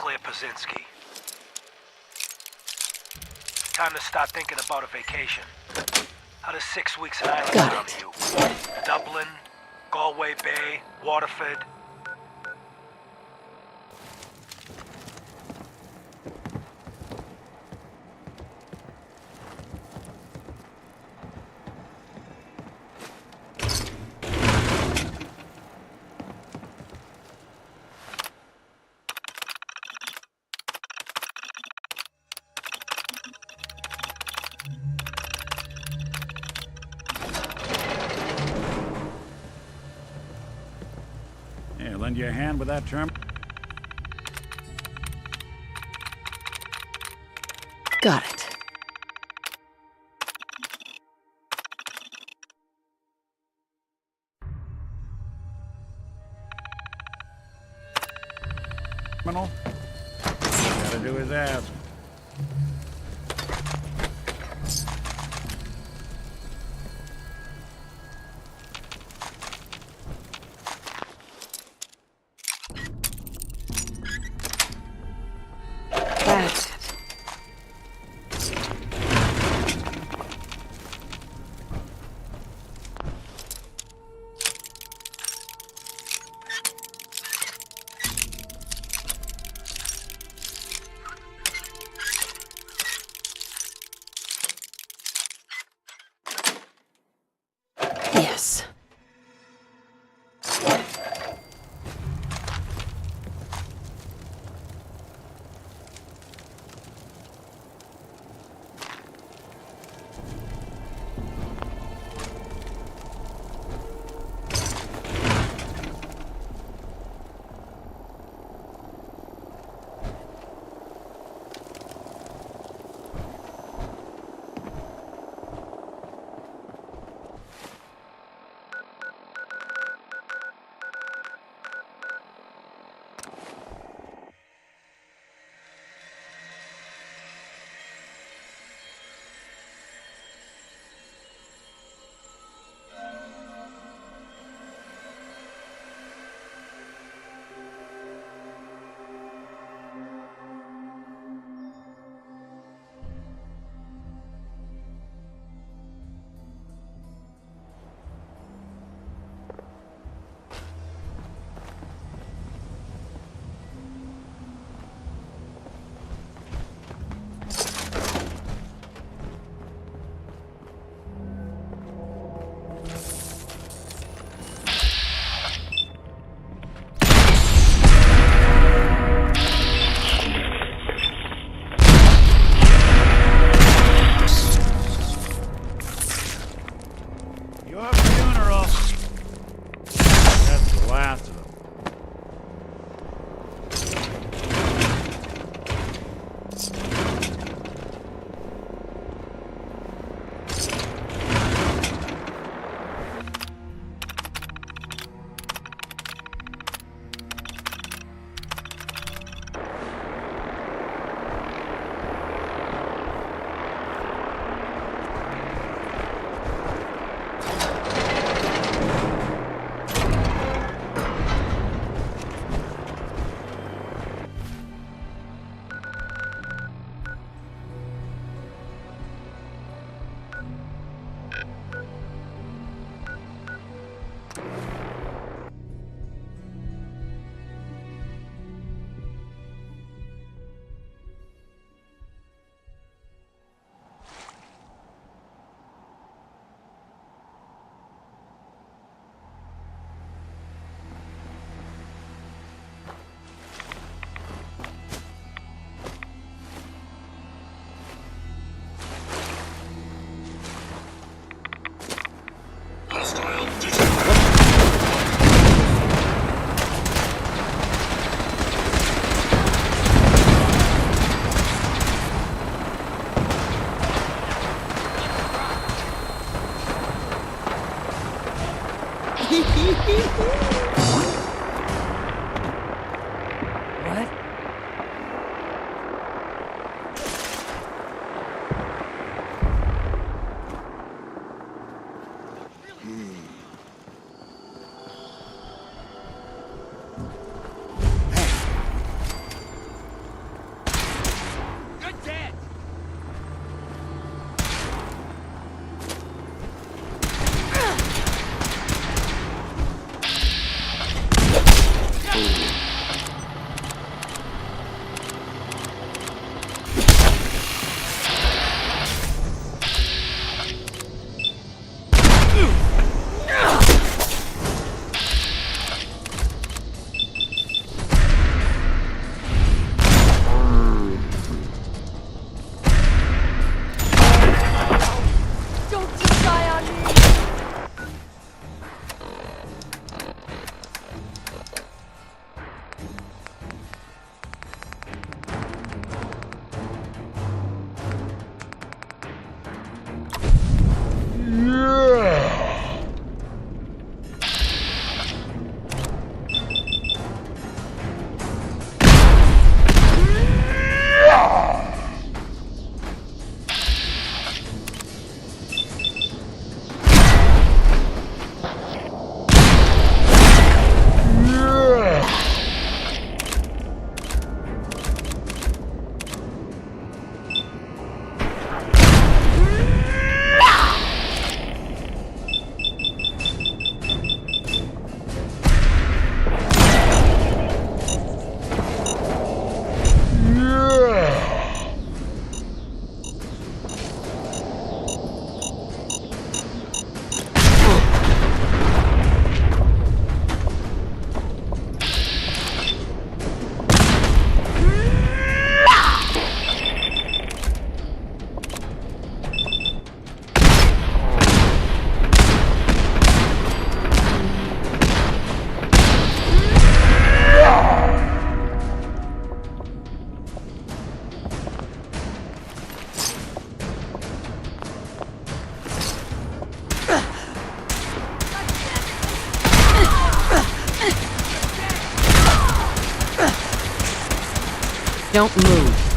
clear Pazinski. Time to start thinking about a vacation. How does 6 weeks in Ireland sound to you? Dublin, Galway Bay, Waterford. Hey, lend you a hand with that term? Got it. Criminal? Gotta do his ass. That's it. Yes. Your funeral. That's the last of them. What? Don't move.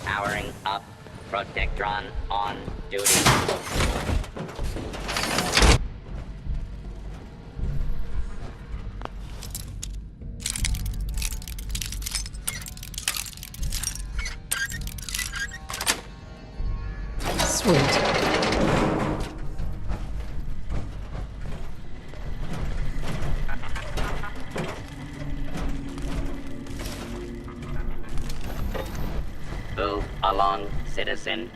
Powering up. Protectron on duty. Sweet. Move along, citizen.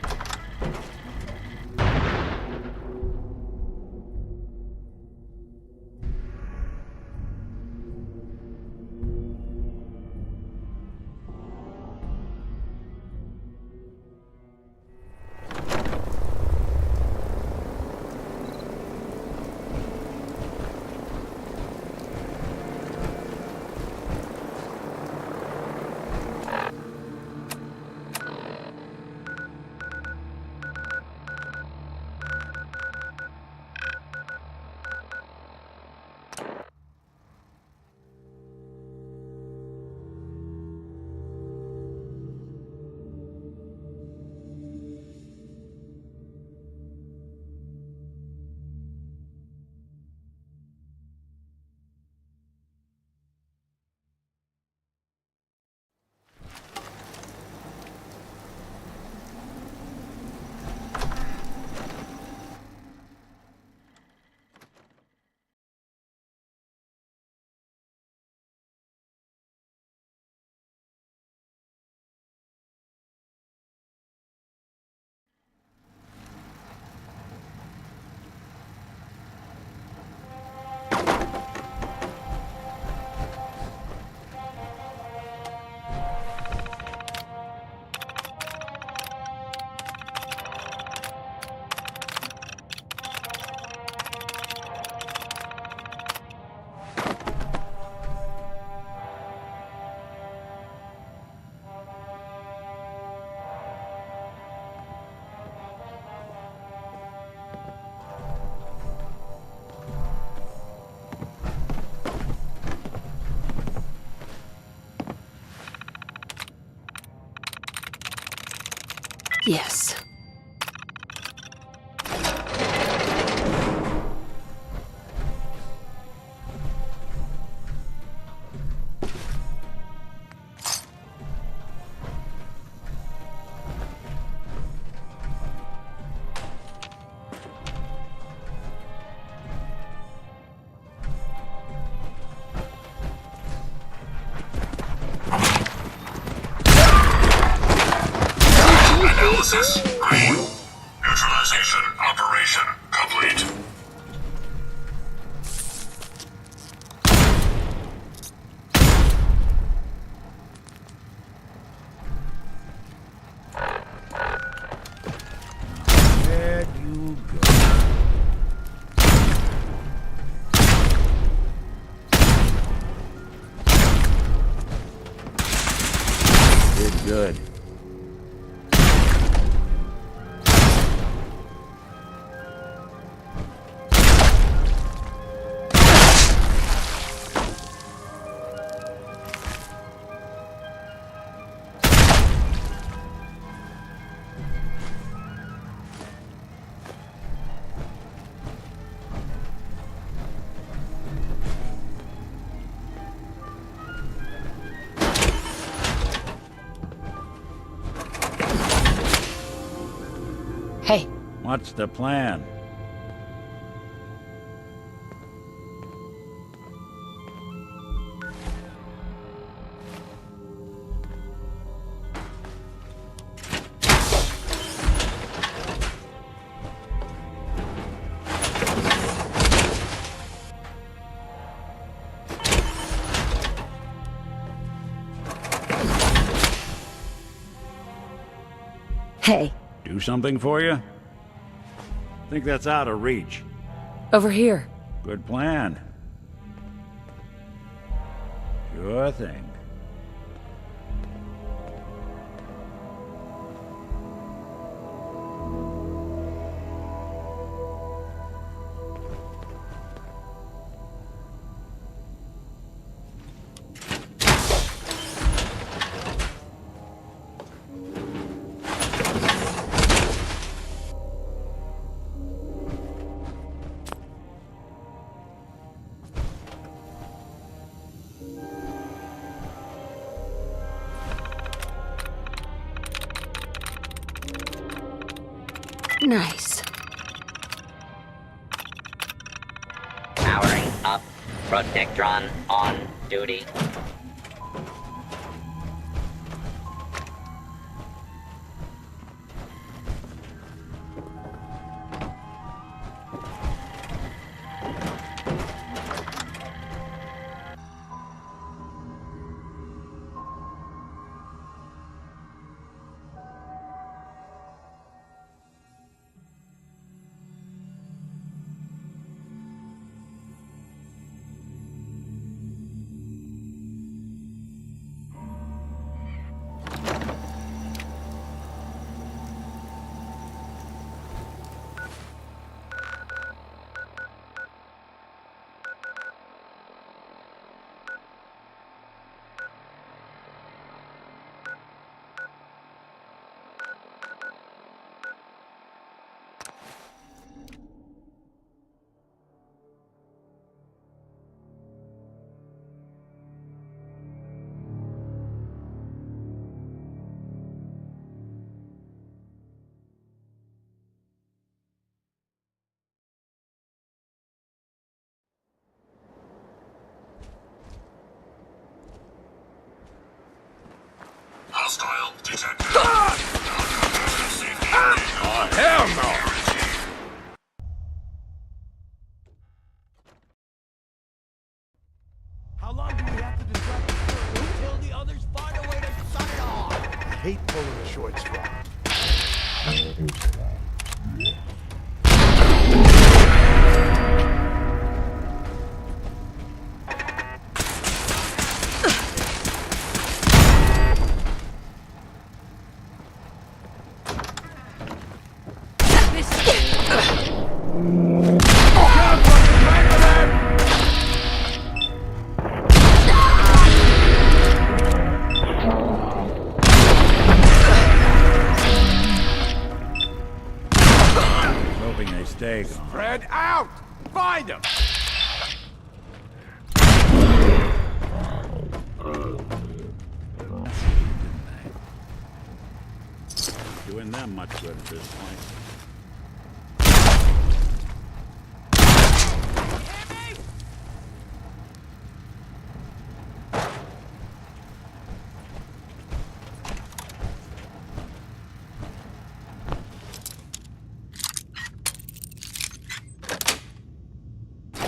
Yes. Analysis green. Neutralization operation complete. There you go. Did good. Hey. What's the plan? Hey. Do something for you? Think that's out of reach. Over here. Good plan. Sure thing. Nice. Powering up. Protectron on duty. Hostile detected. Oh, hell no! How long do we have to distract the crew until the others find a way to shut it off? I hate pulling a short straw. Get out! Find him! Doing them much good at this point.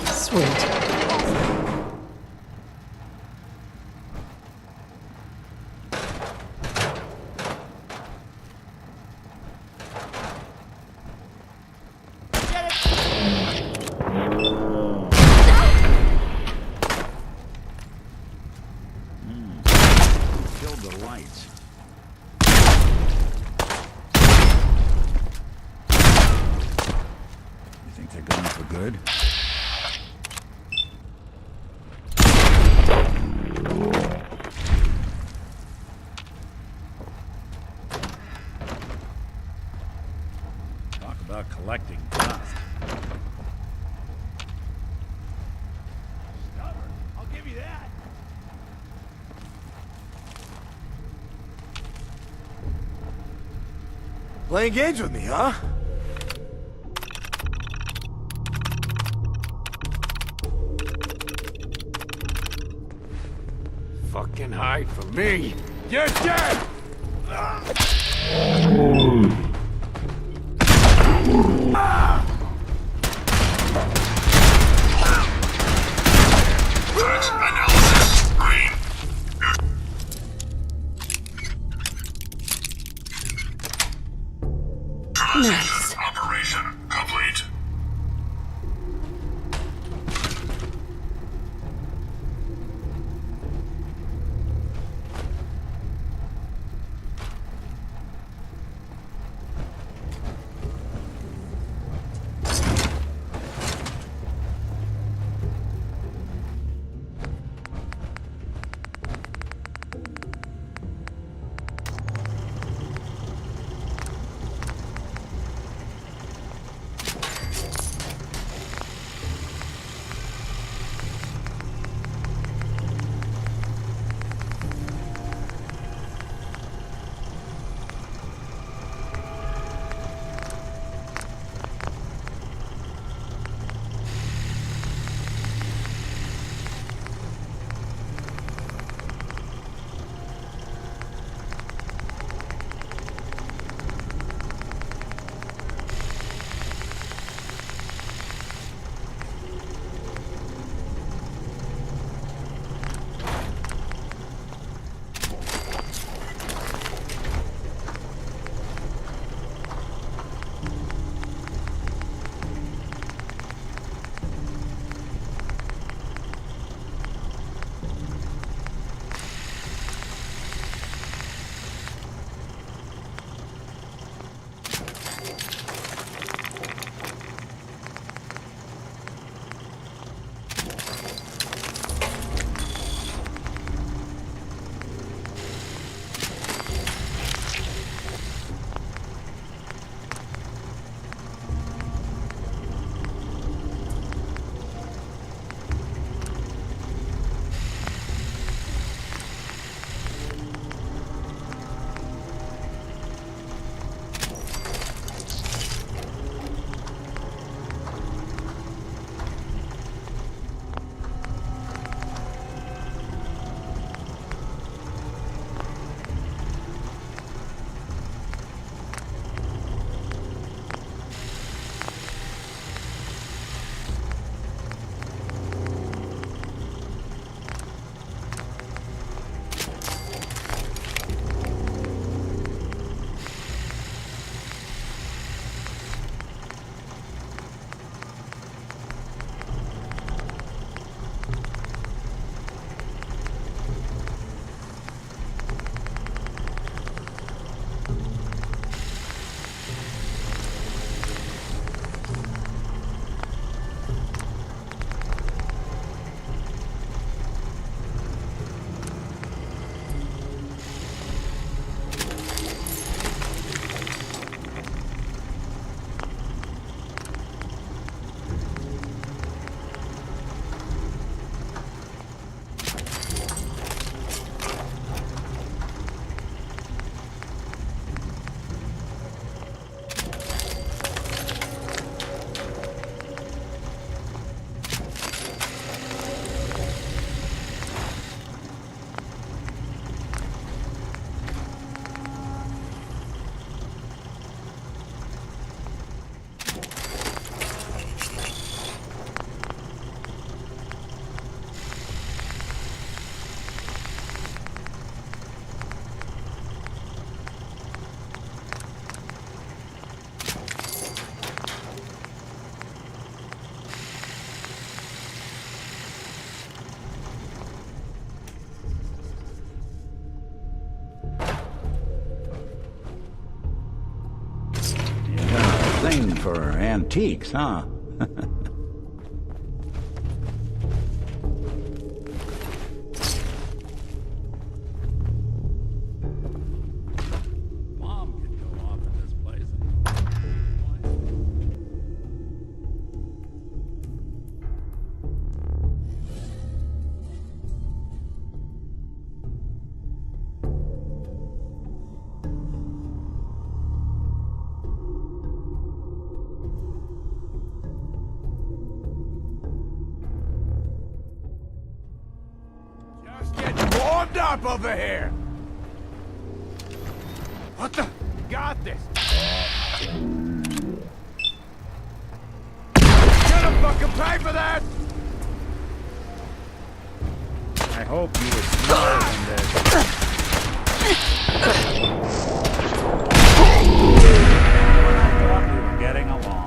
Sweet. Killed the lights. You think they're gone for good? Talk about collecting dust. Stubborn, I'll give you that. Playing games with me, huh? Fucking hide from me. You're dead! Analysis green. Nice. Operation complete. thing for antiques, huh? Bomb could go off in this place. Just getting warmed up over here. What the? Got this. Gonna fucking pay for that. I hope you were smarter than this. I thought we were getting along.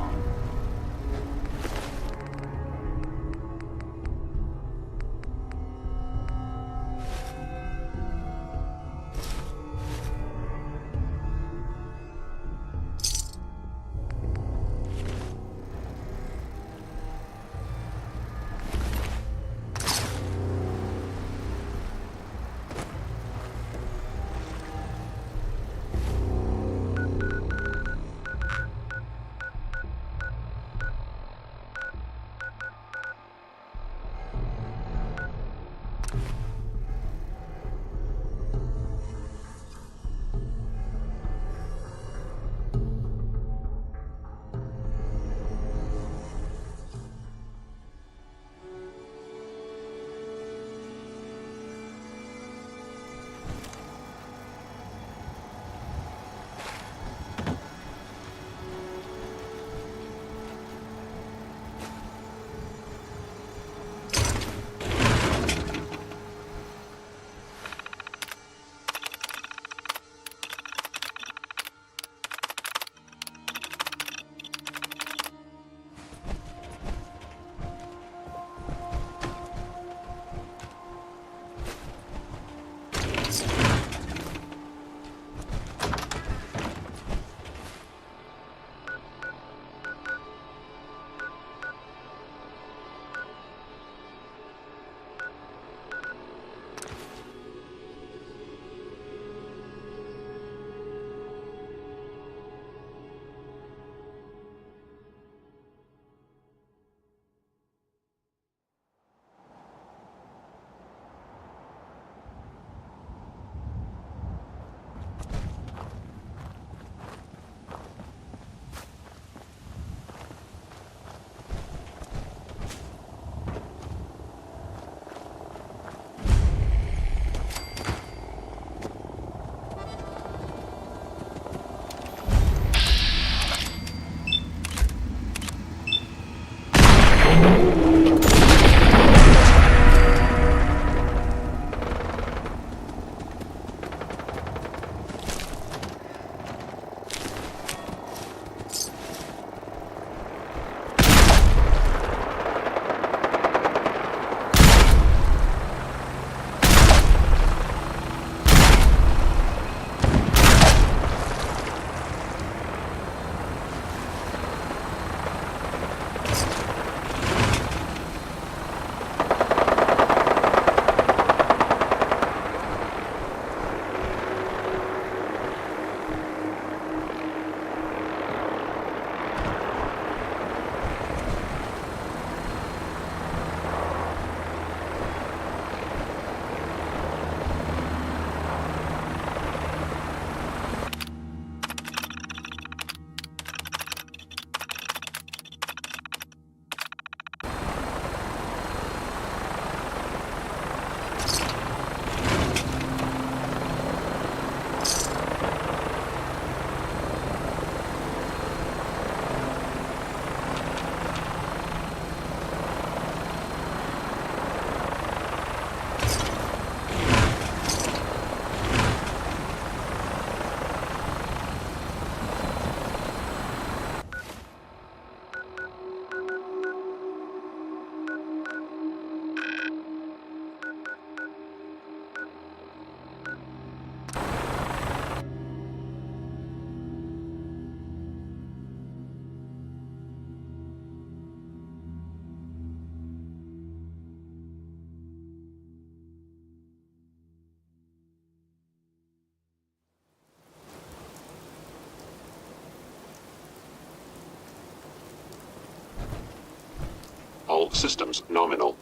Systems nominal.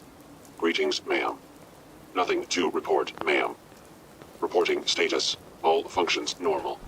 Greetings, ma'am. Nothing to report, ma'am. Reporting status. All functions normal.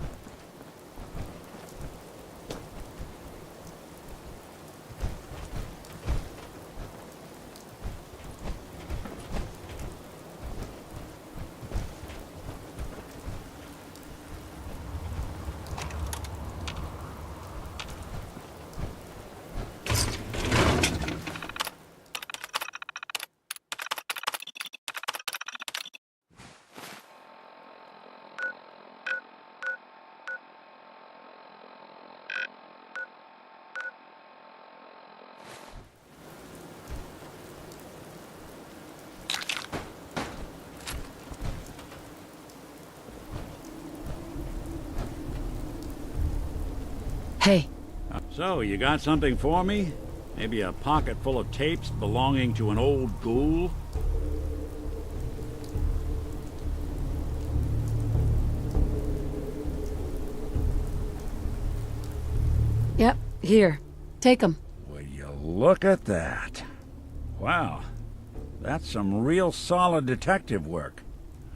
Hey. So, you got something for me? Maybe a pocket full of tapes belonging to an old ghoul? Yep, here. Take them. Will you look at that? Wow. That's some real solid detective work.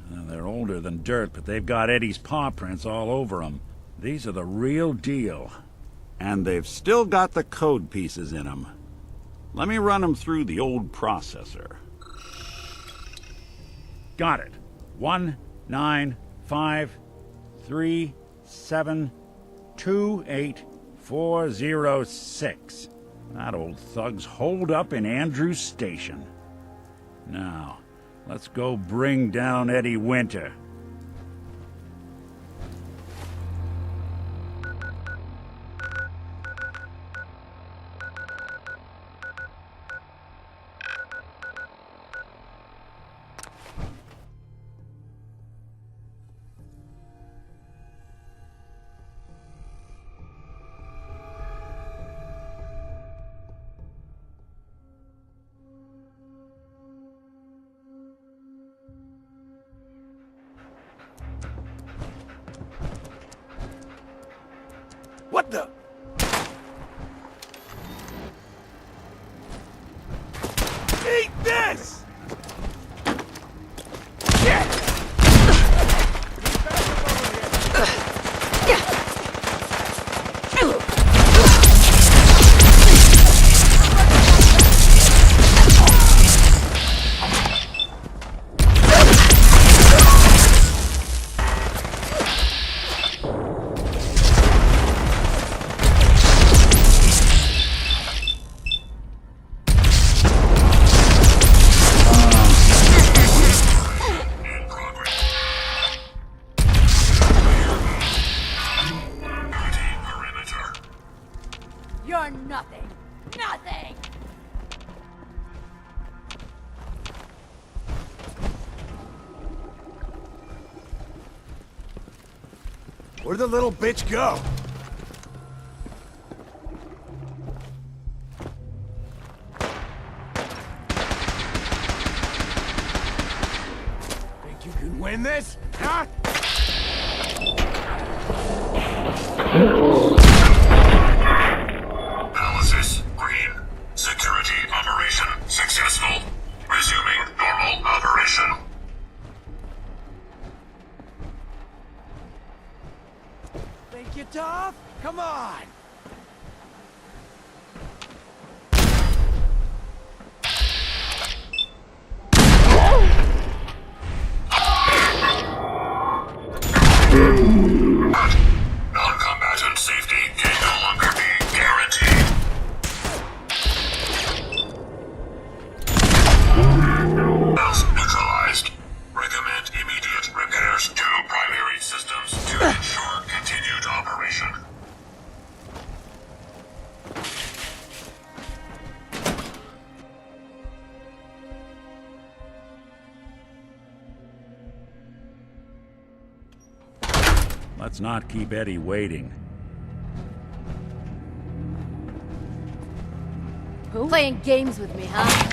They're older than dirt, but they've got Eddie's paw prints all over them. These are the real deal. And they've still got the code pieces in them. Let me run them through the old processor. Got it. 19553728406. That old thug's holed up in Andrews Station. Now, let's go bring down Eddie Winter. What the? Eat this! You're nothing. Nothing! Where'd the little bitch go? Think you can win this? Huh? Analysis green. Security operation successful. Resuming normal operation. Think you're tough? Come on! Non-combatant safety can no longer be guaranteed. Else neutralized. Recommend immediate repairs to primary systems to ensure continued operation. Let's not keep Eddie waiting. Who? Playing games with me, huh?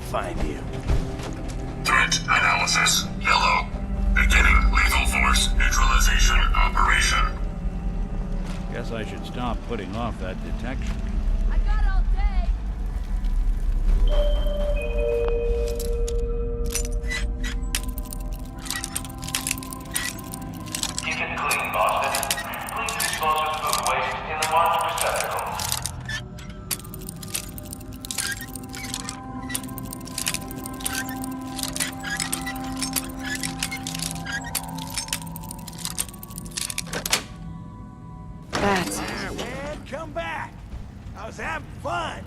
find you. Threat analysis. Yellow. Beginning lethal force neutralization operation. Guess I should stop putting off that detection. I got all day. Keep it clean, Boston. Please dispose of food waste in the marked receptacles. That's it. Man, come back. I was having fun.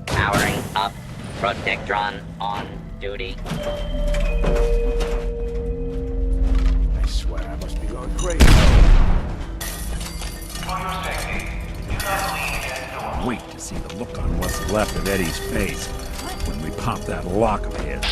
Powering up. Protectron on duty. I swear I must be going crazy. For your safety, do not lean against doors. Wait to see the look on what's left of Eddie's face when we pop that lock of his.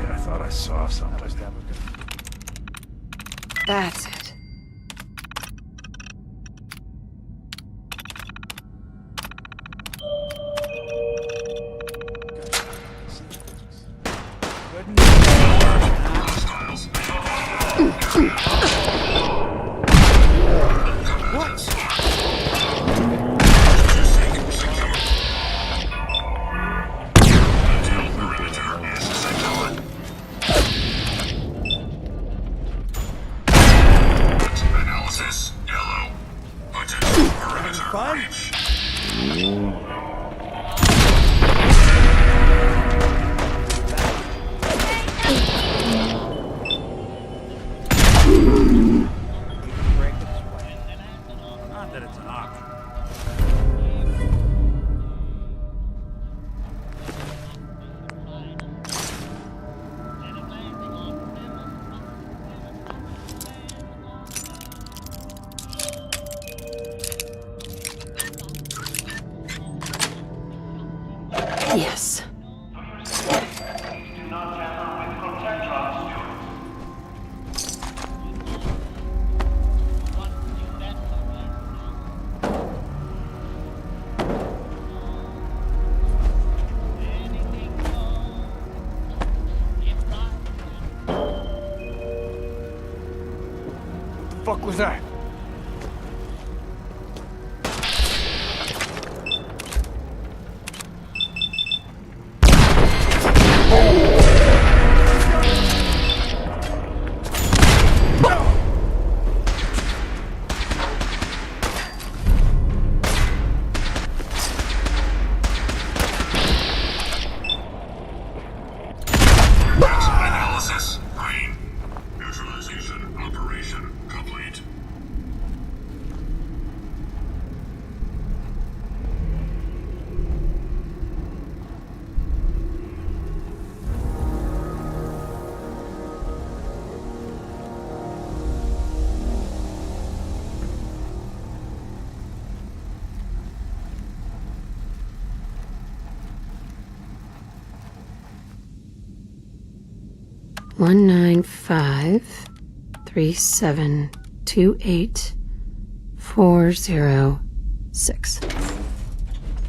I thought I saw something. That's it. Analysis. Yellow. Potential perimeter breach. Not that it's an option. Yes. Do not tamper with Protectron stewards. What the fuck was that? Analysis. Green. Neutralization operation complete. One 195372840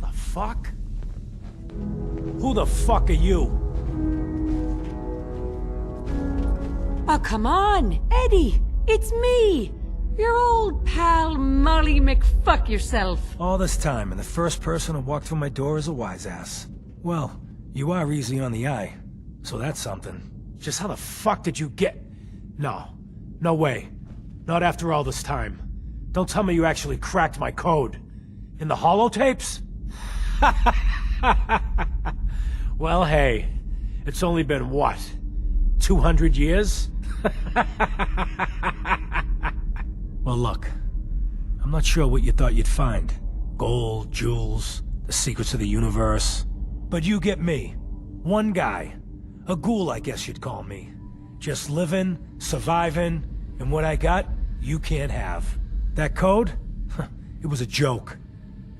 The fuck? Who the fuck are you? Oh, come on, Eddie! It's me! Your old pal Molly McFuck yourself. All this time, and the first person who walked through my door is a wise ass. Well, you are easy on the eye, so that's something. Just how the fuck did you get... No. No way. Not after all this time. Don't tell me you actually cracked my code. In the holotapes? Well, hey. It's only been, what? 200 years? Well, look. I'm not sure what you thought you'd find. Gold, jewels, the secrets of the universe. But you get me. One guy. A ghoul, I guess you'd call me. Just living, surviving, And what I got, you can't have. That code? It was a joke.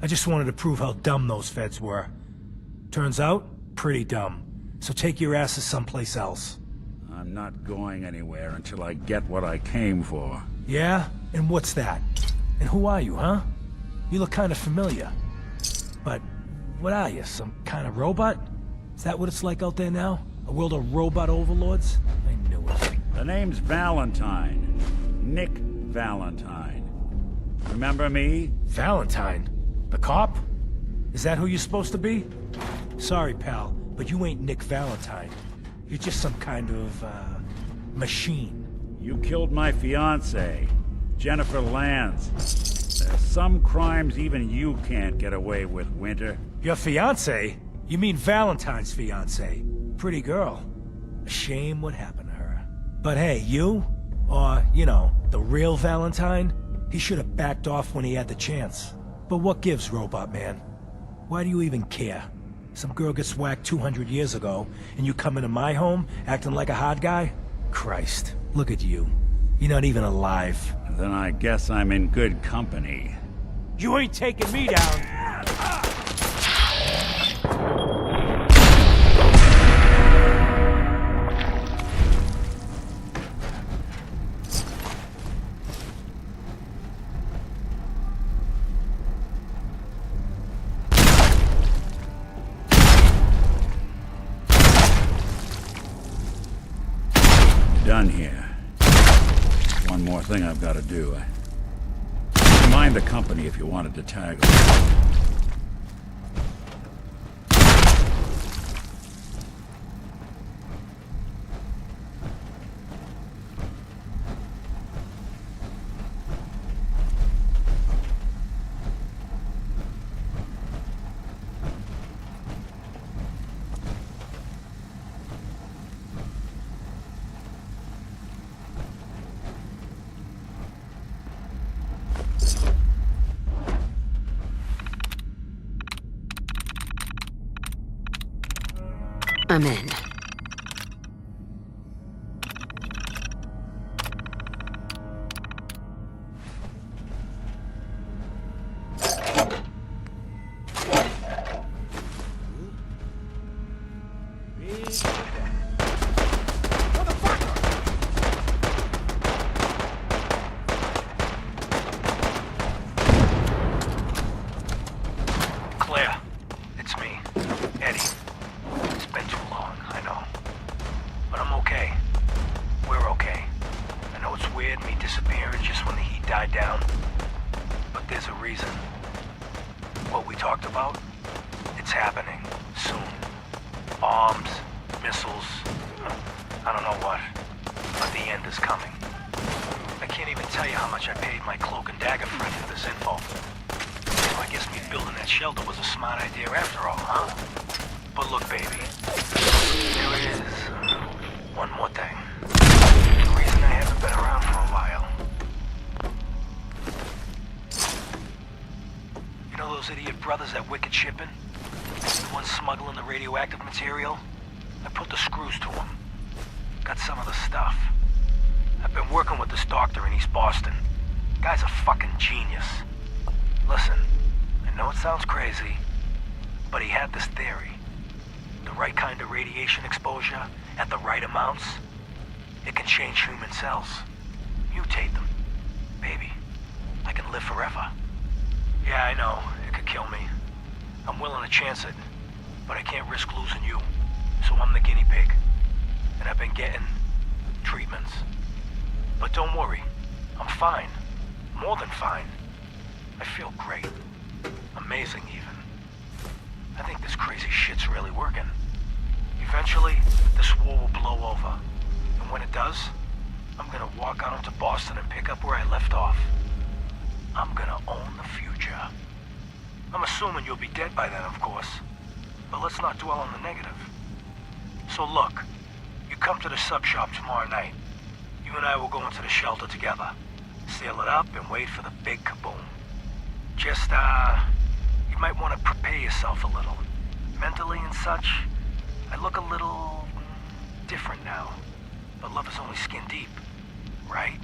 I just wanted to prove how dumb those feds were. Turns out, pretty dumb. So take your asses someplace else. I'm not going anywhere until I get what I came for. Yeah? And what's that? And who are you, huh? You look kind of familiar. But what are you, some kind of robot? Is that what it's like out there now? A world of robot overlords? I knew it. The name's Valentine. Nick Valentine. Remember me? Valentine? The cop? Is that who you're supposed to be? Sorry, pal, but you ain't Nick Valentine. You're just some kind of, machine. You killed my fiancée, Jennifer Lance. There's some crimes even you can't get away with, Winter. Your fiancée? You mean Valentine's fiancée? Pretty girl. A shame what happened to her. But hey, you? Or, you know, the real Valentine? He should have backed off when he had the chance. But what gives, Robot Man? Why do you even care? Some girl gets whacked 200 years ago, and you come into my home acting like a hot guy? Christ, look at you. You're not even alive. Then I guess I'm in good company. You ain't taking me down! Done here. One more thing I've got to do. Mind the company if you wanted to tag along. I'm in. Claire, it's me, Eddie. It's been too long, I know. But I'm okay. We're okay. I know it's weird me disappearing just when the heat died down. But there's a reason. What we talked about, it's happening. Soon. Bombs, missiles, I don't know what. But the end is coming. I can't even tell you how much I paid my cloak and dagger friend for this info. So I guess me building that shelter was a smart idea after all, huh? But look, baby. There is one more thing. The reason I haven't been around for a while. You know those idiot brothers at Wicked Shipping? The ones smuggling the radioactive material? I put the screws to them. Got some of the stuff. I've been working with this doctor in East Boston. Guy's a fucking genius. Listen, I know it sounds crazy, but he had this theory. The right kind of radiation exposure at the right amounts, it can change human cells. Mutate them. Baby, I can live forever. Yeah, I know, it could kill me. I'm willing to chance it, but I can't risk losing you. So I'm the guinea pig. And I've been getting treatments. But don't worry, I'm fine. More than fine. I feel great. Amazing, even. I think this crazy shit's really working. Eventually, this war will blow over. And when it does, I'm gonna walk out into Boston and pick up where I left off. I'm gonna own the future. I'm assuming you'll be dead by then, of course. But let's not dwell on the negative. So look, you come to the sub shop tomorrow night. You and I will go into the shelter together. Seal it up and wait for the big kaboom. Just, you might want to prepare yourself a little. Mentally and such, I look a little different now. But love is only skin deep, right?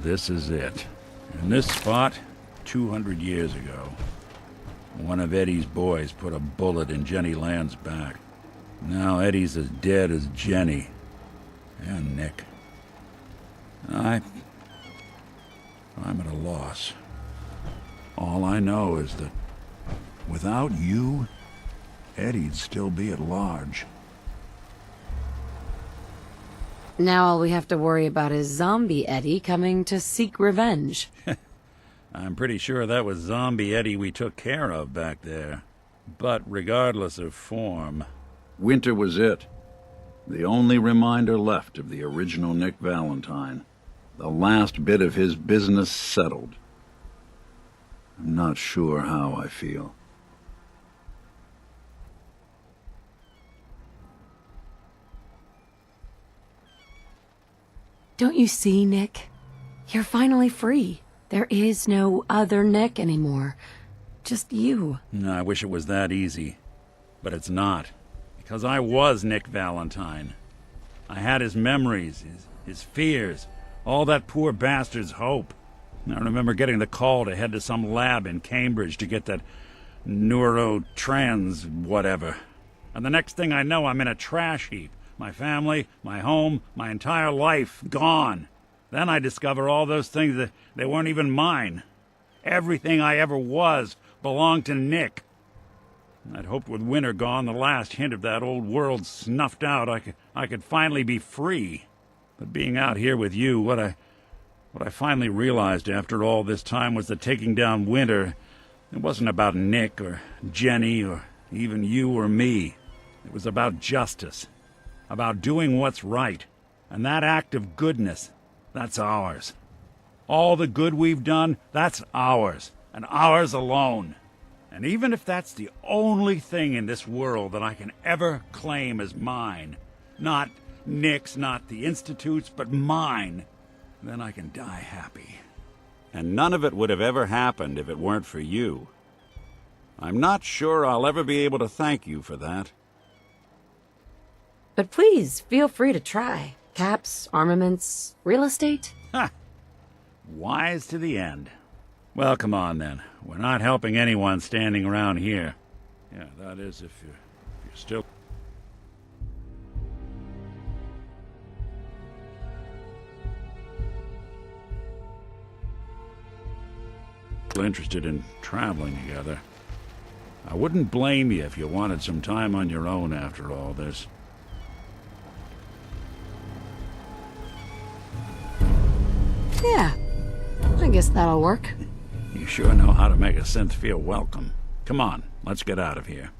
this is it. In this spot, 200 years ago, one of Eddie's boys put a bullet in Jenny Land's back. Now Eddie's as dead as Jenny. And Nick. I'm at a loss. All I know is that without you, Eddie'd still be at large. Now all we have to worry about is Zombie Eddie coming to seek revenge. I'm pretty sure that was Zombie Eddie we took care of back there. But regardless of form, Winter was it. The only reminder left of the original Nick Valentine. The last bit of his business settled. I'm not sure how I feel. Don't you see, Nick? You're finally free. There is no other Nick anymore. Just you. I wish it was that easy. But it's not. Because I was Nick Valentine. I had his memories, his fears, all that poor bastard's hope. I remember getting the call to head to some lab in Cambridge to get that neurotrans whatever. And the next thing I know, I'm in a trash heap. My family, my home, my entire life gone. Then I discover all those things that they weren't even mine. Everything I ever was belonged to Nick. I'd hoped with Winter gone, the last hint of that old world snuffed out, I could finally be free. But being out here with you, what I finally realized after all this time was that taking down Winter, it wasn't about Nick or Jenny or even you or me. It was about justice. About doing what's right. And that act of goodness, that's ours. All the good we've done, that's ours. And ours alone. And even if that's the only thing in this world that I can ever claim as mine, not Nick's, not the Institute's, but mine, then I can die happy. And none of it would have ever happened if it weren't for you. I'm not sure I'll ever be able to thank you for that. But please, feel free to try. Caps, armaments, real estate? Ha! Wise to the end. Well, come on then. We're not helping anyone standing around here. Yeah, that is if you're still interested in traveling together. I wouldn't blame you if you wanted some time on your own after all this. Yeah, I guess that'll work. You sure know how to make a synth feel welcome. Come on, let's get out of here.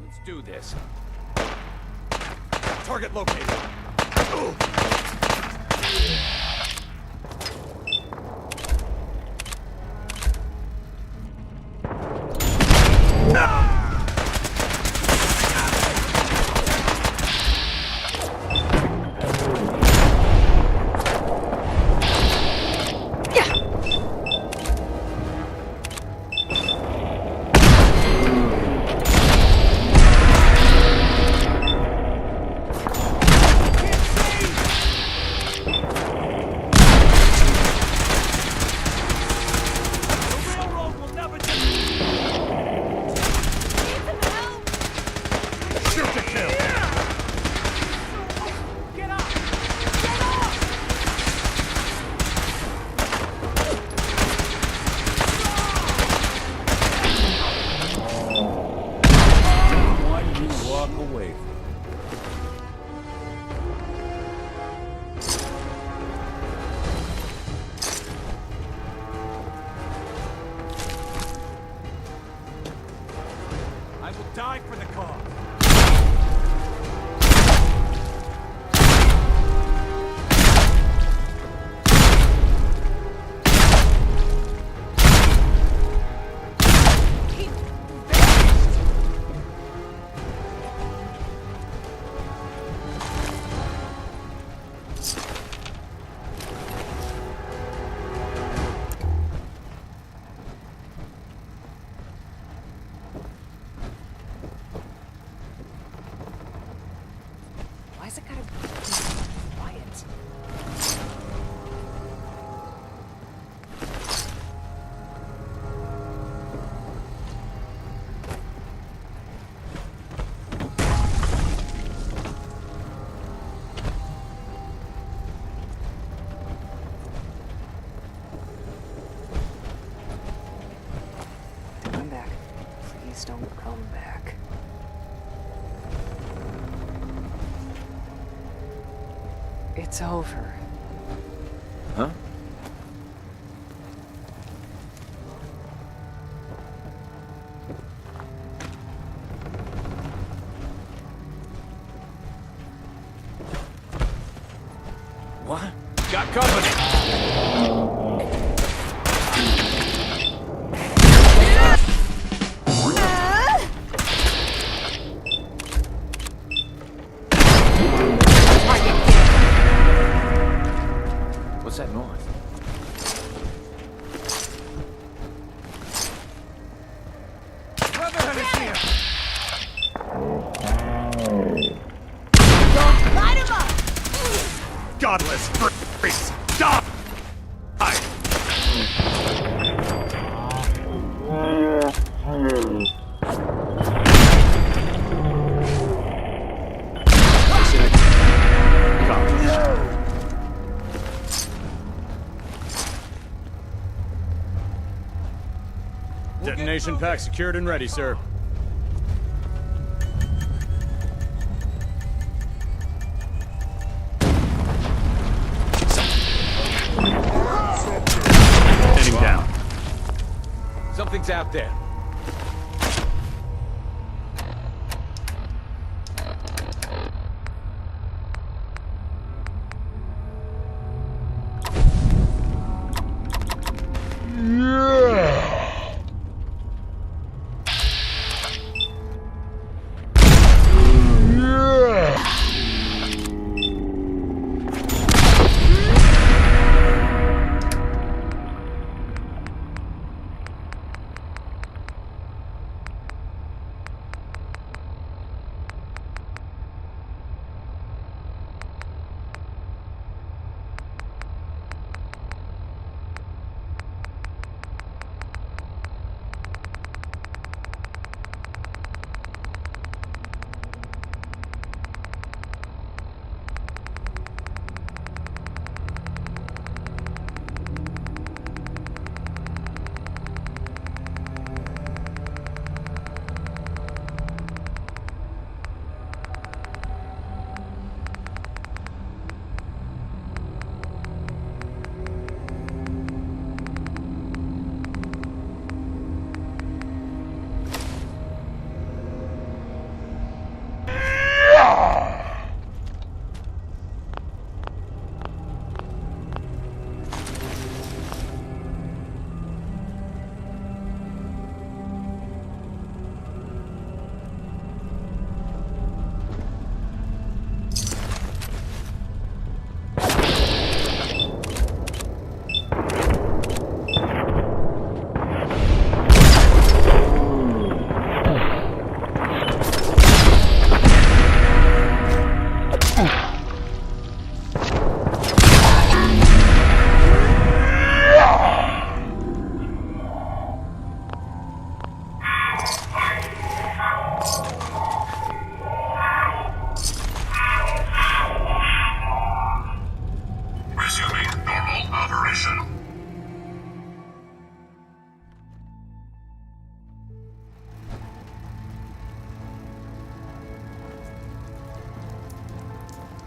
Let's do this. Target located. I will die for the cause. Why's it gotta be quiet? Come back. Please don't come back. It's over. Huh? What? Got company! What's that noise? Brotherhood is here! Light him up! Godless freaks! Die! Detonation pack secured and ready, sir. Heading down. Something's out there.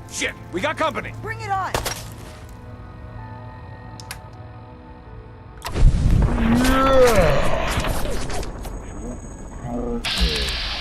Shit, we got company! Bring it on! Yeah.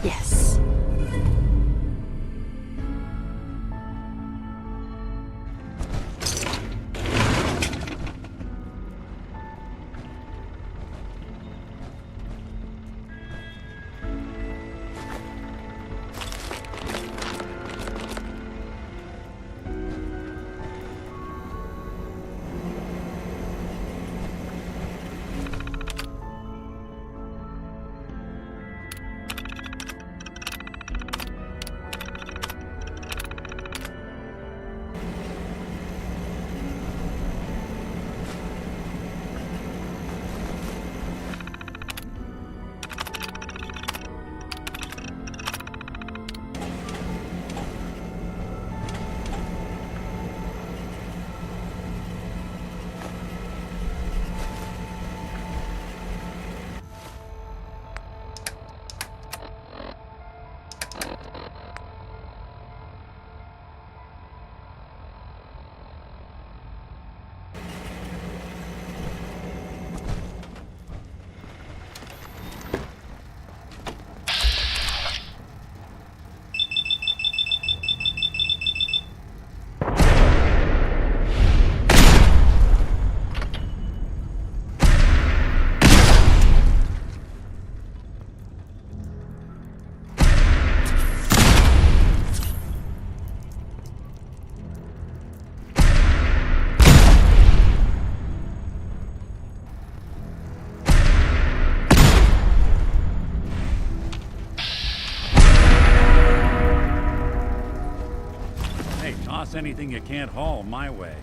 Yes. Toss anything you can't haul my way.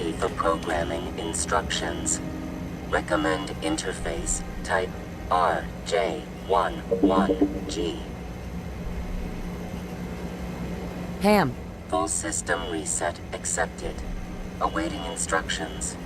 ready for programming instructions. Recommend interface type RJ11G. Pam. Full system reset accepted. Awaiting instructions.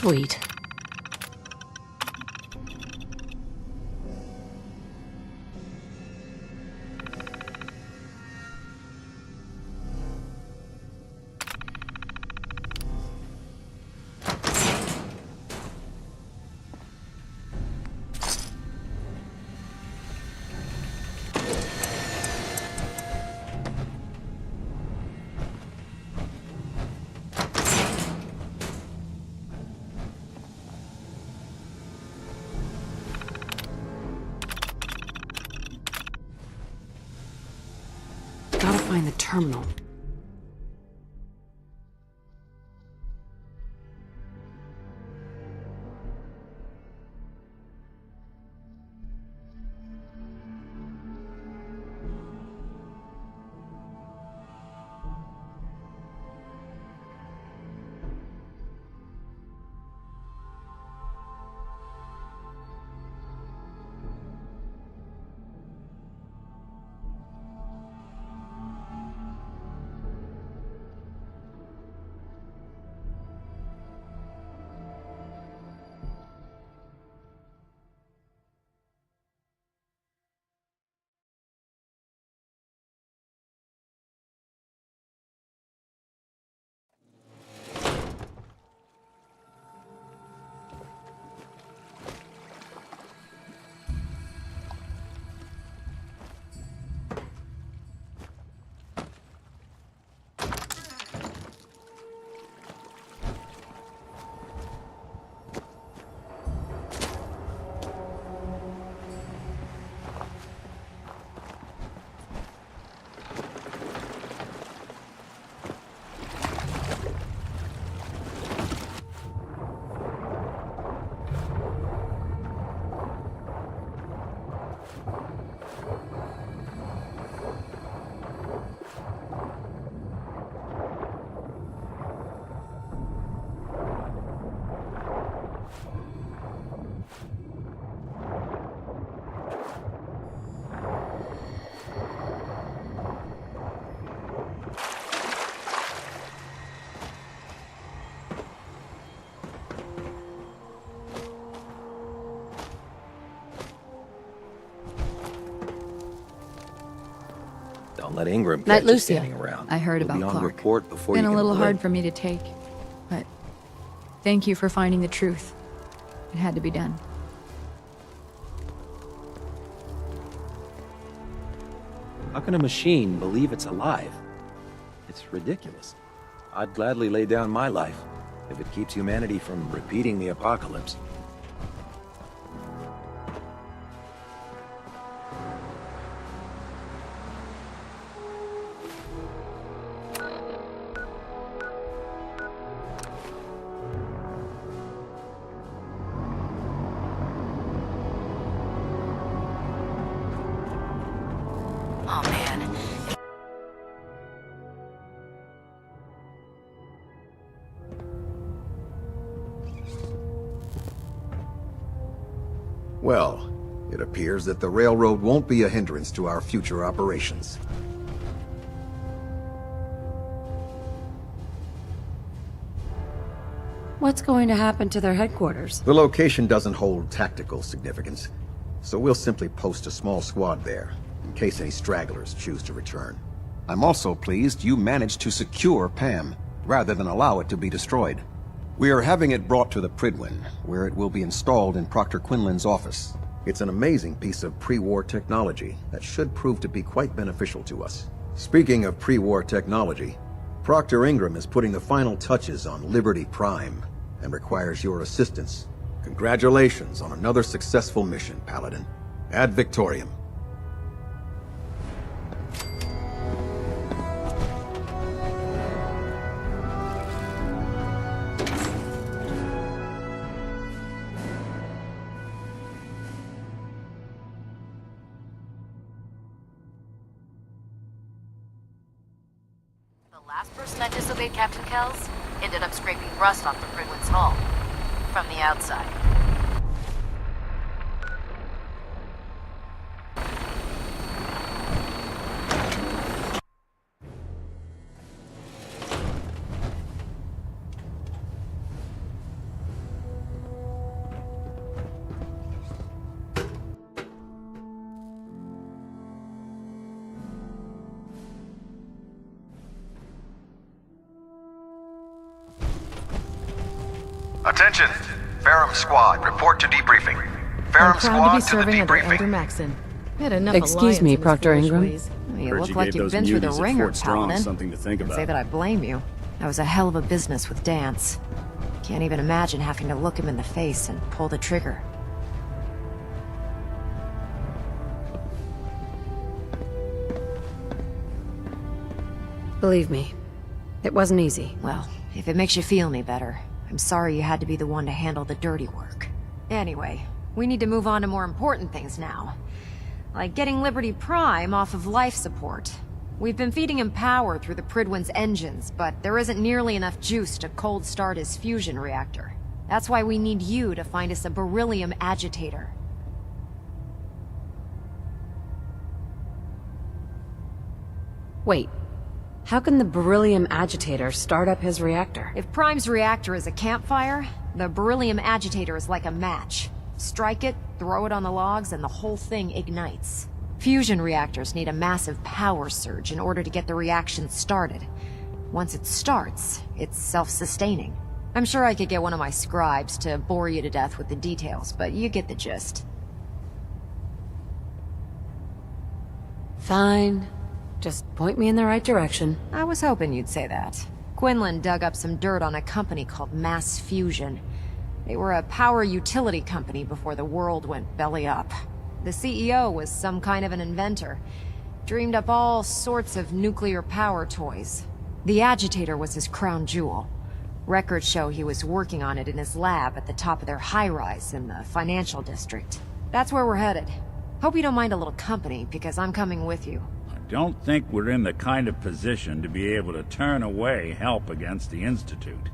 Sweet. Gotta find the terminal. Don't let Ingram Night, catch you Lucia. standing around. I heard We'll about be on Clark. report before Been you a can little blink. hard for me to take, but thank you for finding the truth. It had to be done. How can a machine believe it's alive? It's ridiculous. I'd gladly lay down my life if it keeps humanity from repeating the apocalypse. Well, it appears that the railroad won't be a hindrance to our future operations. What's going to happen to their headquarters? The location doesn't hold tactical significance, so we'll simply post a small squad there, in case any stragglers choose to return. I'm also pleased you managed to secure Pam, rather than allow it to be destroyed. We are having it brought to the Pridwin, where it will be installed in Proctor Quinlan's office. It's an amazing piece of pre-war technology that should prove to be quite beneficial to us. Speaking of pre-war technology, Proctor Ingram is putting the final touches on Liberty Prime, and requires your assistance. Congratulations on another successful mission, Paladin. Ad Victoriam. The last person that disobeyed Captain Kells ended up scraping rust off the Pridwin's hull from the outside. Attention! Ferrum Squad, report to debriefing. I'm proud to be serving under Elder Maxon. We had enough Excuse me, Proctor Ingram. You look like you've been through the ringer, Paladin. Something to think Can't about. say that I blame you. That was a hell of a business with Dance. Can't even imagine having to look him in the face and pull the trigger. Believe me, it wasn't easy. Well, if it makes you feel any better, I'm sorry you had to be the one to handle the dirty work. Anyway, we need to move on to more important things now. Like getting Liberty Prime off of life support. We've been feeding him power through the Pridwin's engines, but there isn't nearly enough juice to cold start his fusion reactor. That's why we need you to find us a beryllium agitator. Wait, how can the beryllium agitator start up his reactor? If Prime's reactor is a campfire, the beryllium agitator is like a match. Strike it, throw it on the logs, and the whole thing ignites. Fusion reactors need a massive power surge in order to get the reaction started. Once it starts, it's self-sustaining. I'm sure I could get one of my scribes to bore you to death with the details, but you get the gist. Fine. Just point me in the right direction. I was hoping you'd say that. Quinlan dug up some dirt on a company called Mass Fusion. They were a power utility company before the world went belly up. The CEO was some kind of an inventor. Dreamed up all sorts of nuclear power toys. The agitator was his crown jewel. Records show he was working on it in his lab at the top of their high-rise in the financial district. That's where we're headed. Hope you don't mind a little company, because I'm coming with you. Don't think we're in the kind of position to be able to turn away help against the Institute.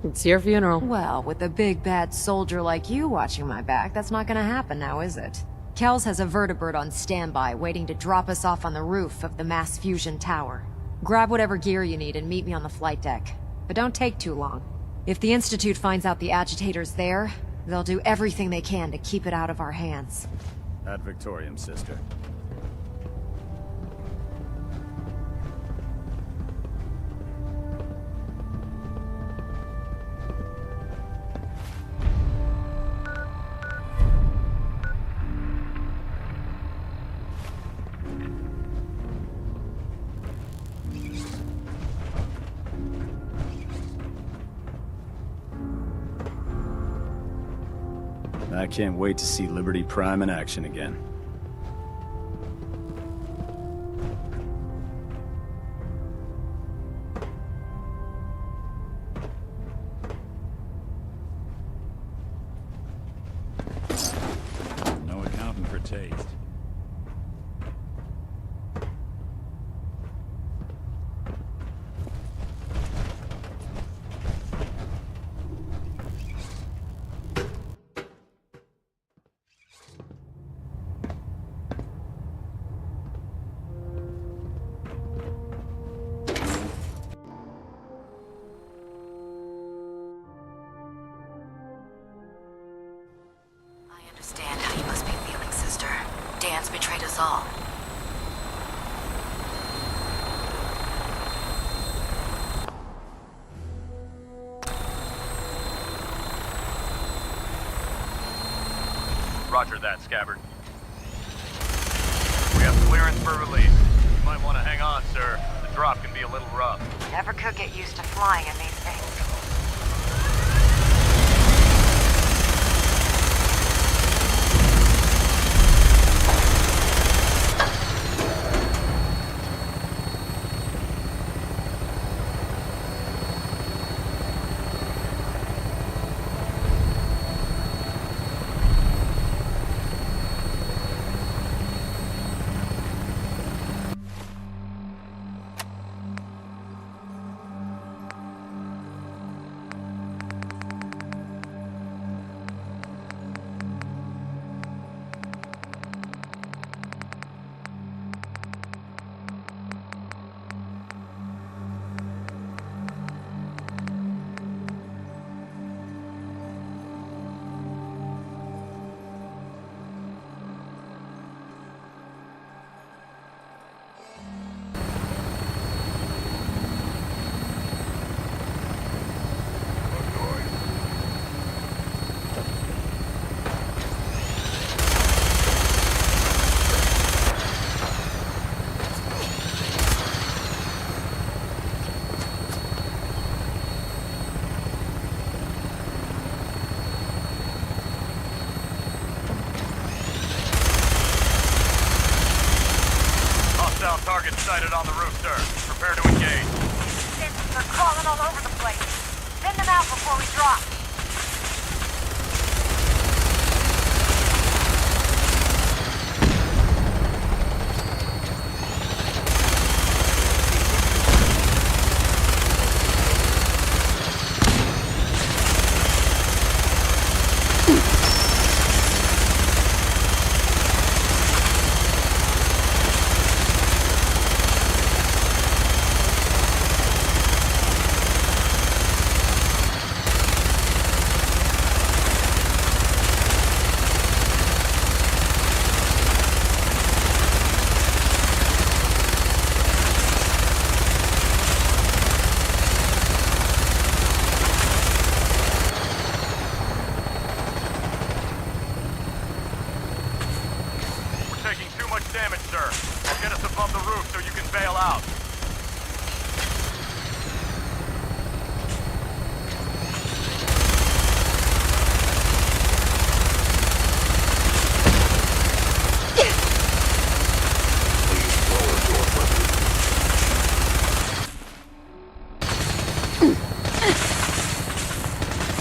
It's your funeral. Well, with a big bad soldier like you watching my back, that's not gonna happen now, is it? Kells has a vertibird on standby, waiting to drop us off on the roof of the Mass Fusion Tower. Grab whatever gear you need and meet me on the flight deck. But don't take too long. If the Institute finds out the agitator's there, they'll do everything they can to keep it out of our hands. Ad Victoriam, sister. I can't wait to see Liberty Prime in action again. No accounting for taste. Gans betrayed us all. Roger that, Scabbard. We have clearance for release. You might want to hang on, sir. The drop can be a little rough. Never could get used to flying in these things. Target sighted on the roof, sir. Prepare to engage. They're crawling all over the place. Thin them out before we drop. Damage, sir. I'll get us above the roof so you can bail out.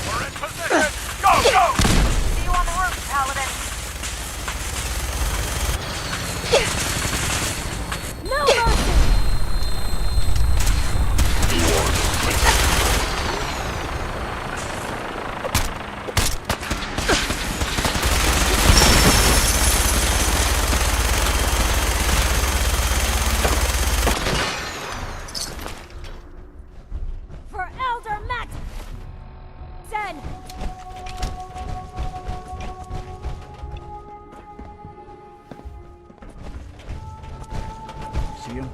We're in position. Go, go! See you on the roof, Paladin. No mercy! For Elder Matt! Zen! See him?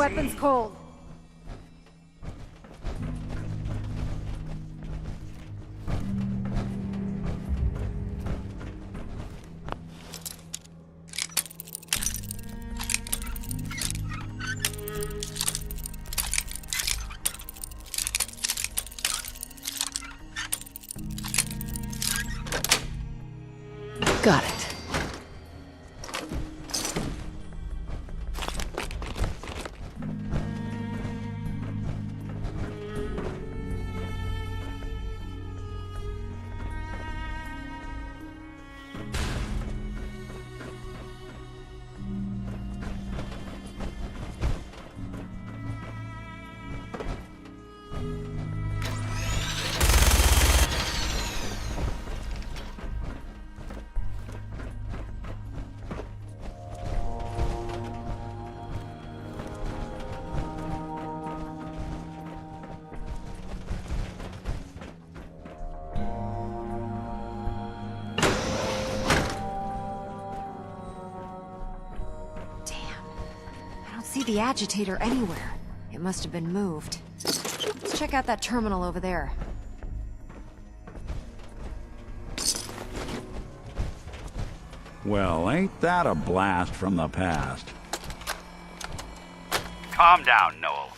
weapons cold. Got it. See the agitator anywhere. It must have been moved. Let's check out that terminal over there. Well, ain't that a blast from the past? Calm down, Noel.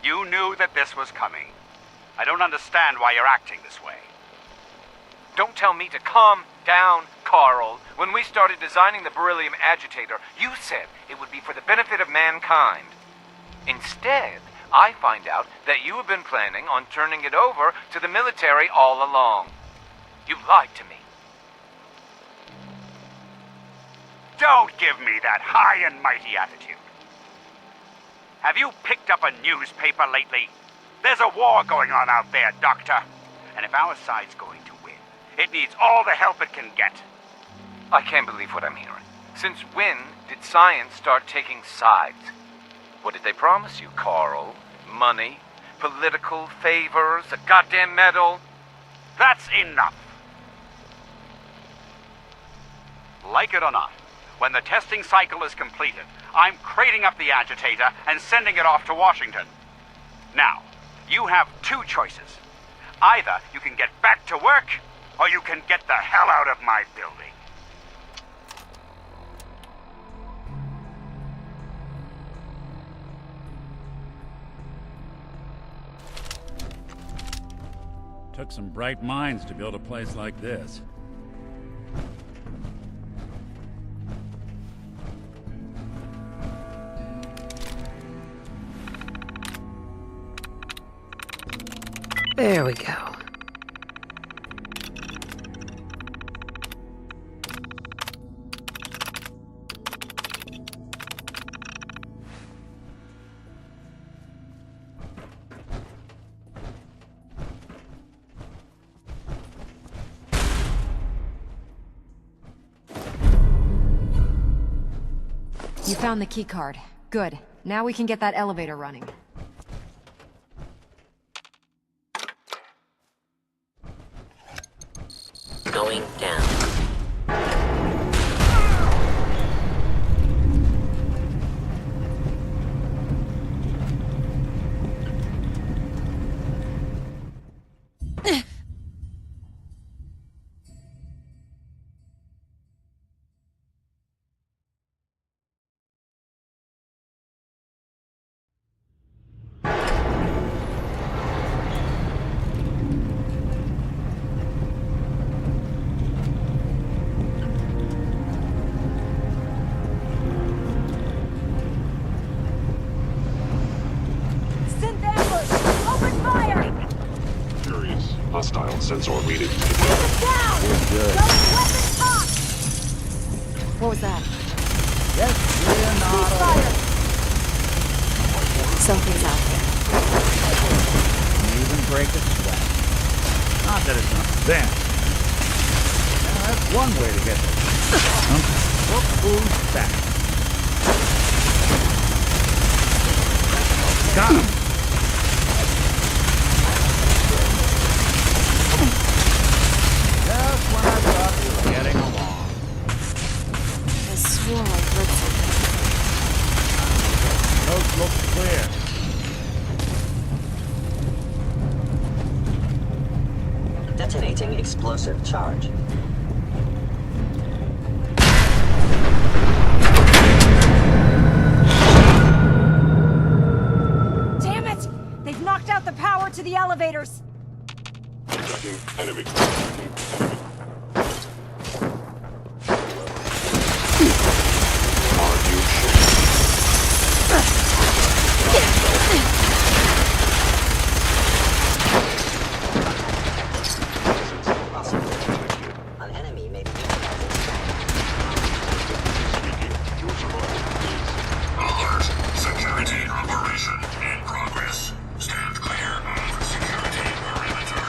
You knew that this was coming. I don't understand why you're acting this way. Don't tell me to calm down, Carl. When we started designing the beryllium agitator, you said it would be for the benefit of mankind. Instead, I find out that you have been planning on turning it over to the military all along. You lied to me. Don't give me that high and mighty attitude. Have you picked up a newspaper lately? There's a war going on out there, Doctor. And if our side's going to win, it needs all the help it can get. I can't believe what I'm hearing. Since when did science start taking sides? What did they promise you, Carl? Money? Political favors? A goddamn medal? That's enough. Like it or not, when the testing cycle is completed, I'm crating up the agitator and sending it off to Washington. Now, you have two choices. Either you can get back to work, or you can get the hell out of my building. Took some bright minds to build a place like this. There we go. You found the keycard. Good. Now we can get that elevator running. Going down. Hostile sensor reading. Down! Good. Weapon top! What was that? Ceasefire! Something's out there. Even break a sweat. Not that it's not them. Now, that's one way to get this. Look who's back. Got him. Just when I thought we were getting along. I swore I heard something. Coast looks clear. Detonating explosive charge. Damn it! They've knocked out the power to the elevators! Tracking enemy. An enemy may be Alert. Security operation in progress. Stand clear of security perimeter.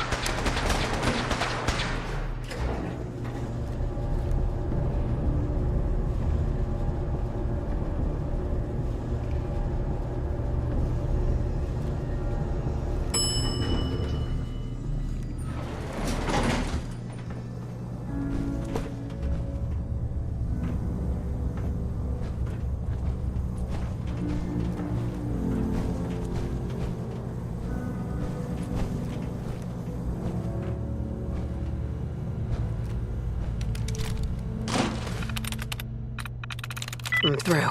I'm through.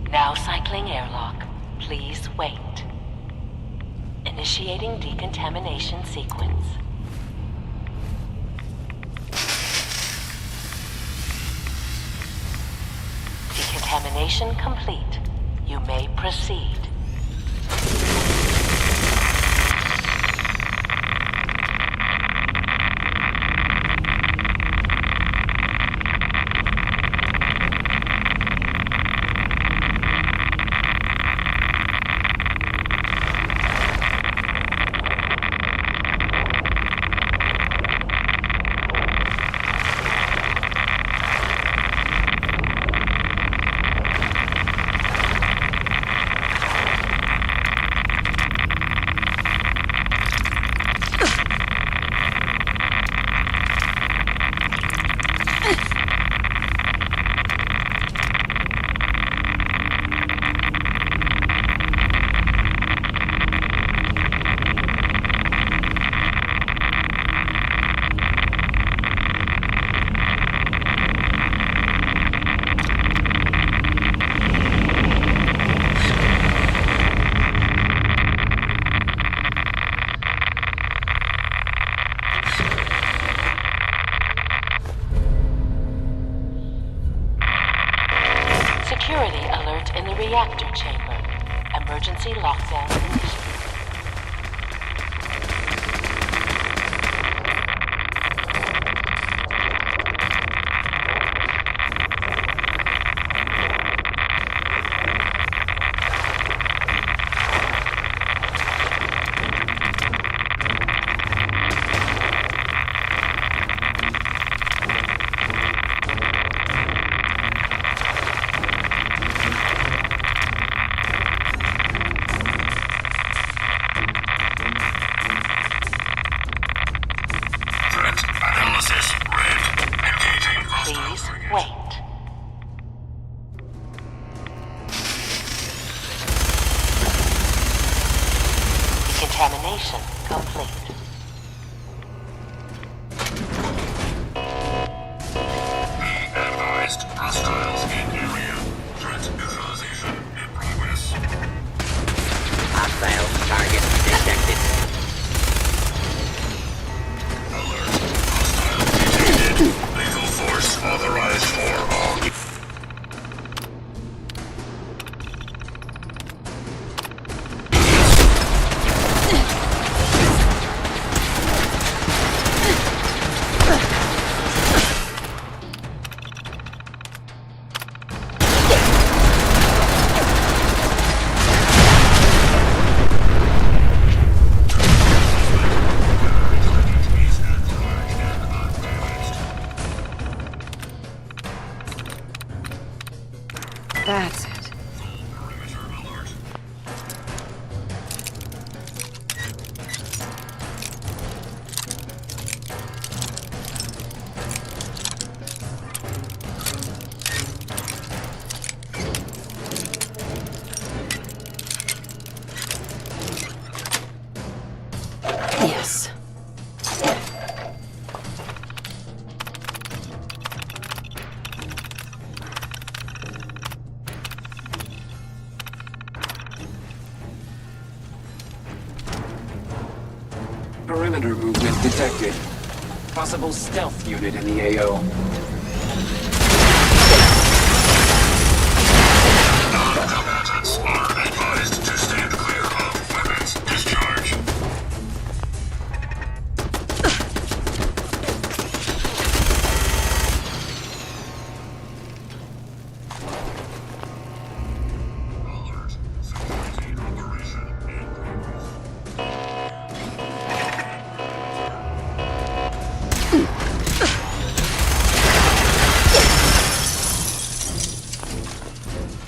Now cycling airlock. Please wait. Initiating decontamination sequence. Decontamination complete. You may proceed. Security alert in the reactor chamber. Emergency lockdown initiated. Please wait. Contamination complete. Be advised, hostiles in area. Threat visualization in progress. Hostile target detected. Alert. Hostile detected. Lethal force authorized for all. That's it. Yes. Perimeter movement detected. Possible stealth unit in the AO. Non-combatants are advised to stand clear of weapons discharge. Alert. Security operation in progress.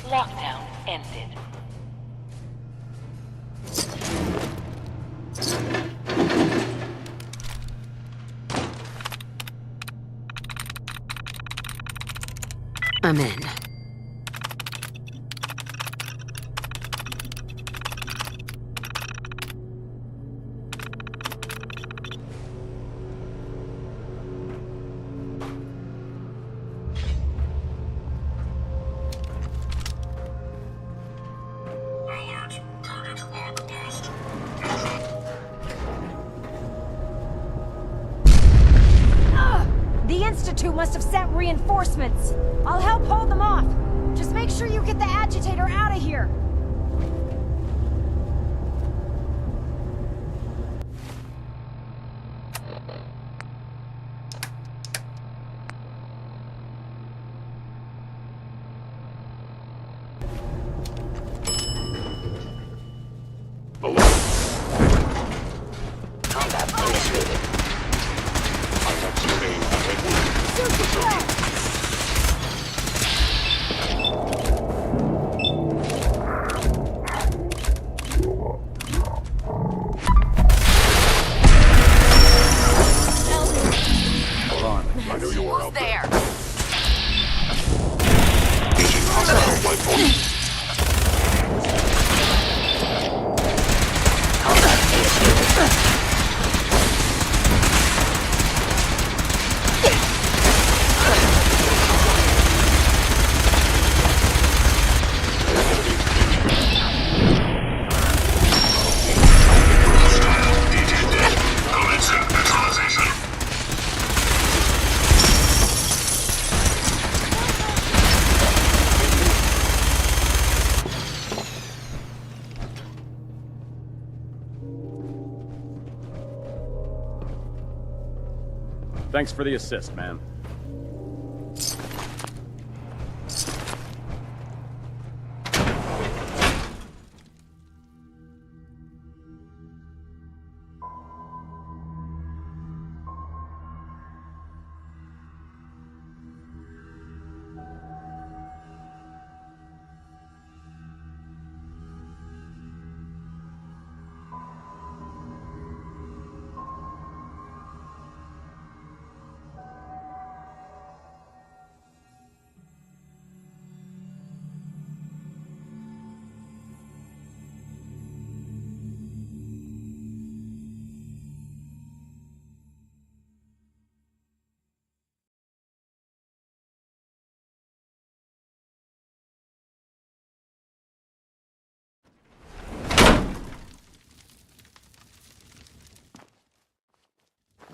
Lockdown ended. I'm in. Alert. Target lock lost. The Institute must have sent reinforcements. I'll help hold them off. Just make sure you get the agitator out of here. Combat initiated. Thanks for the assist, man.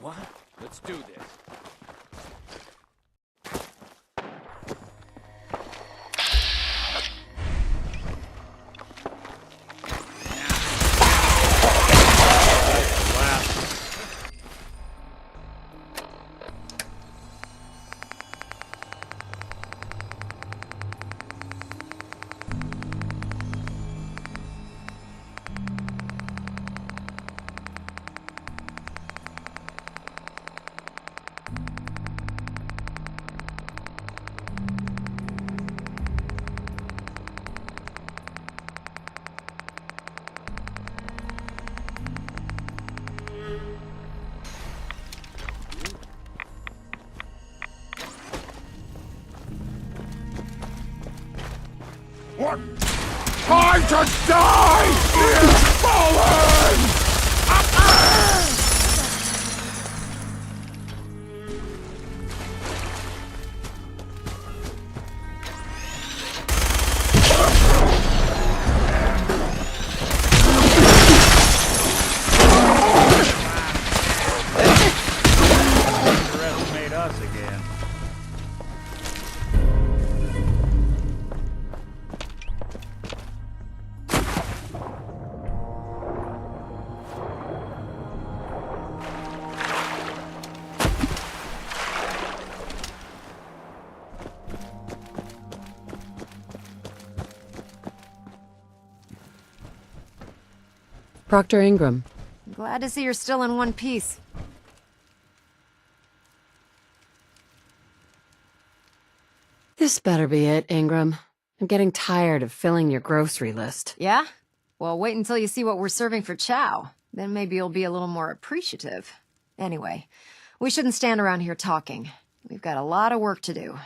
What? Let's do this. What? Time to die! Dear fallen! Underestimate us again. Proctor Ingram. Glad to see you're still in one piece. This better be it, Ingram. I'm getting tired of filling your grocery list. Yeah? Well, wait until you see what we're serving for chow. Then maybe you'll be a little more appreciative. Anyway, we shouldn't stand around here talking. We've got a lot of work to do.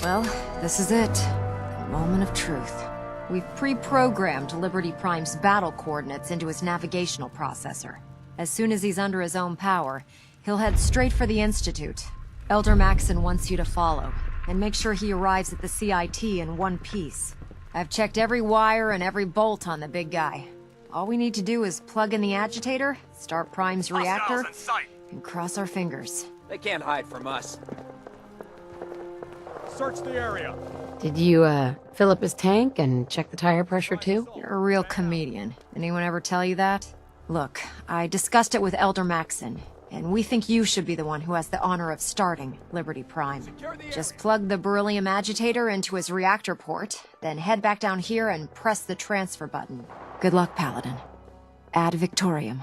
Well, this is it. The moment of truth. We've pre-programmed Liberty Prime's battle coordinates into his navigational processor. As soon as he's under his own power, he'll head straight for the Institute. Elder Maxon wants you to follow, and make sure he arrives at the CIT in one piece. I've checked every wire and every bolt on the big guy. All we need to do is plug in the agitator, start Prime's reactor, and cross our fingers. They can't hide from us. Search the area. Did you, fill up his tank and check the tire pressure too? You're a real comedian. Anyone ever tell you that? Look, I discussed it with Elder Maxon, and we think you should be the one who has the honor of starting Liberty Prime. Just plug the beryllium agitator into his reactor port, then head back down here and press the transfer button. Good luck, Paladin. Ad Victoriam.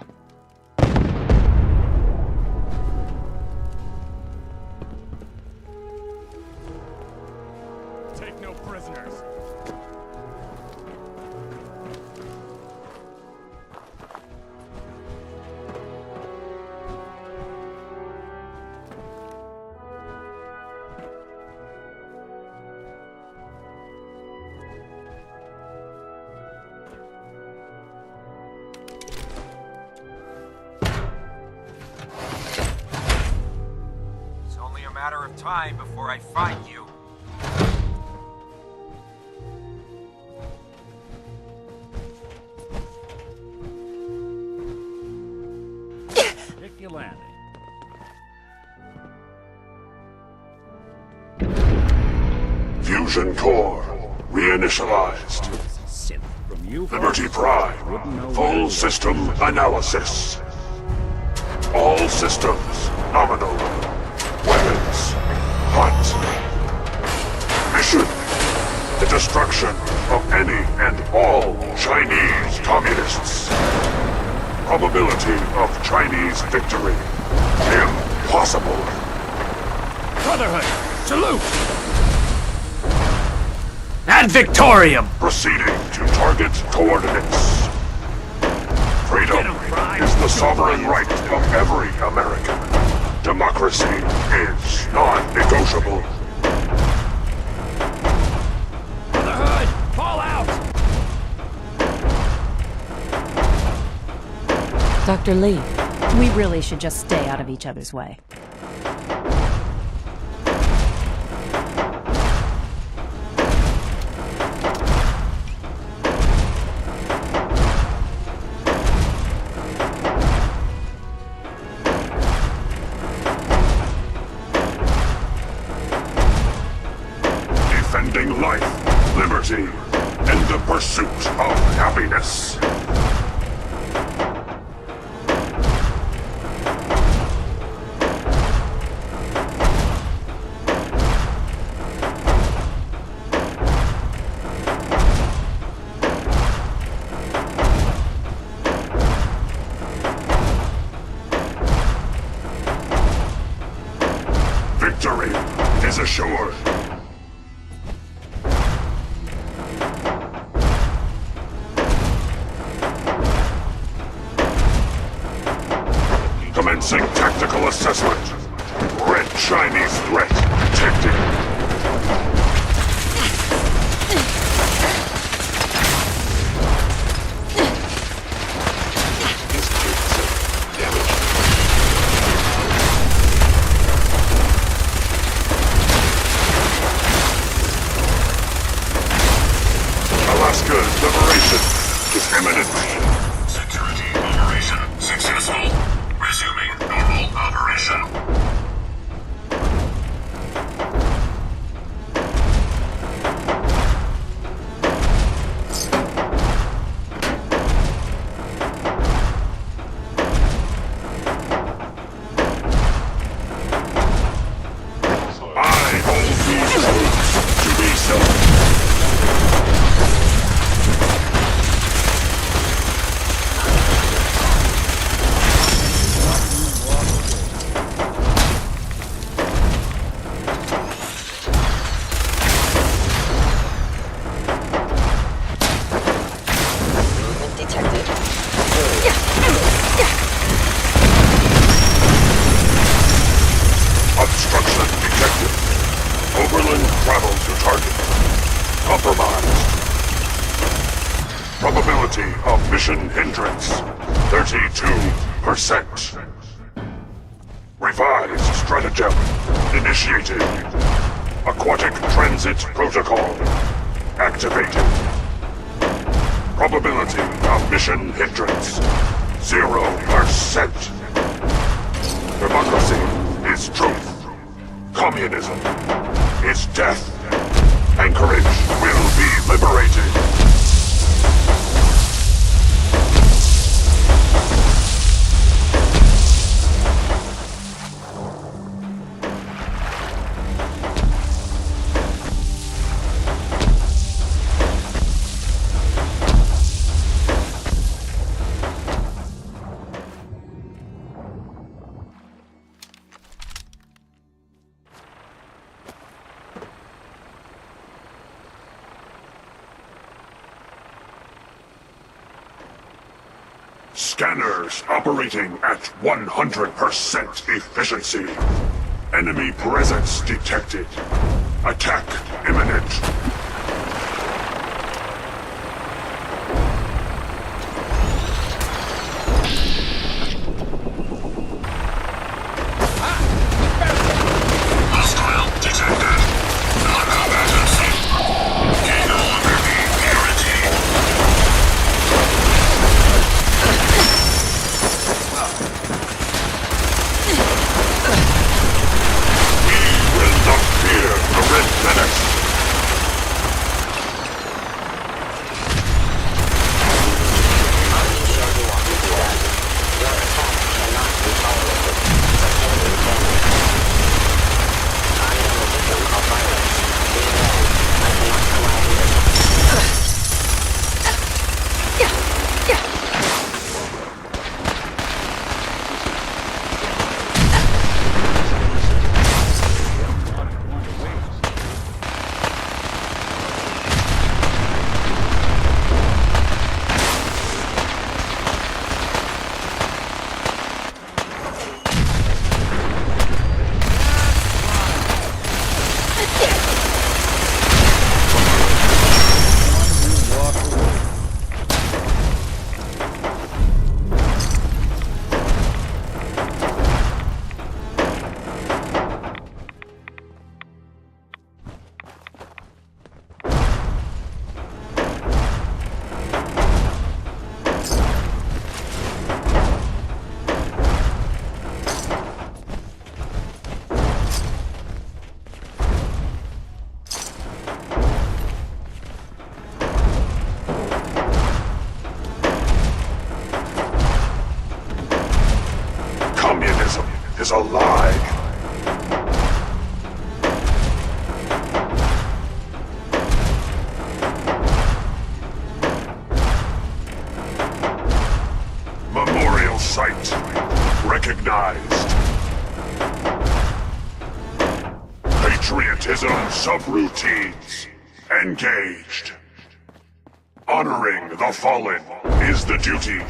Take no prisoners. It's only a matter of time before I find you. Stick your landing. Fusion core reinitialized. From you, Liberty Prime. Full system analysis. All systems nominal. Weapons hot. Mission: the destruction of any and all Chinese communists. Probability of Chinese victory: impossible. Brotherhood, salute! Ad Victorium! Proceeding to target coordinates. Freedom is the sovereign right of every American. Democracy is non-negotiable. Brotherhood, fall out! Dr. Lee, we really should just stay out of each other's way. Defending life, liberty, and the pursuit of happiness. Victory is assured. Commencing tactical assessment. Red Chinese threat detected. Alaska's liberation is imminent. Security operation successful. Resuming normal operation. I hold these truths to be so. Obstruction detected. Overland travel to target. Compromised. Probability of mission hindrance: 32%. Revised stratagem initiated. Aquatic transit protocol activated. Probability of mission hindrance: 0%. Democracy is truth. Communism is death. Anchorage will be liberated. Scanners operating at 100% efficiency. Enemy presence detected. Attack imminent. Hostile detected. Non-combatancy. Gain all liberty guaranteed. We will not fear the Red Menace. Patriotism subroutines. Engaged. Honoring the fallen is the duty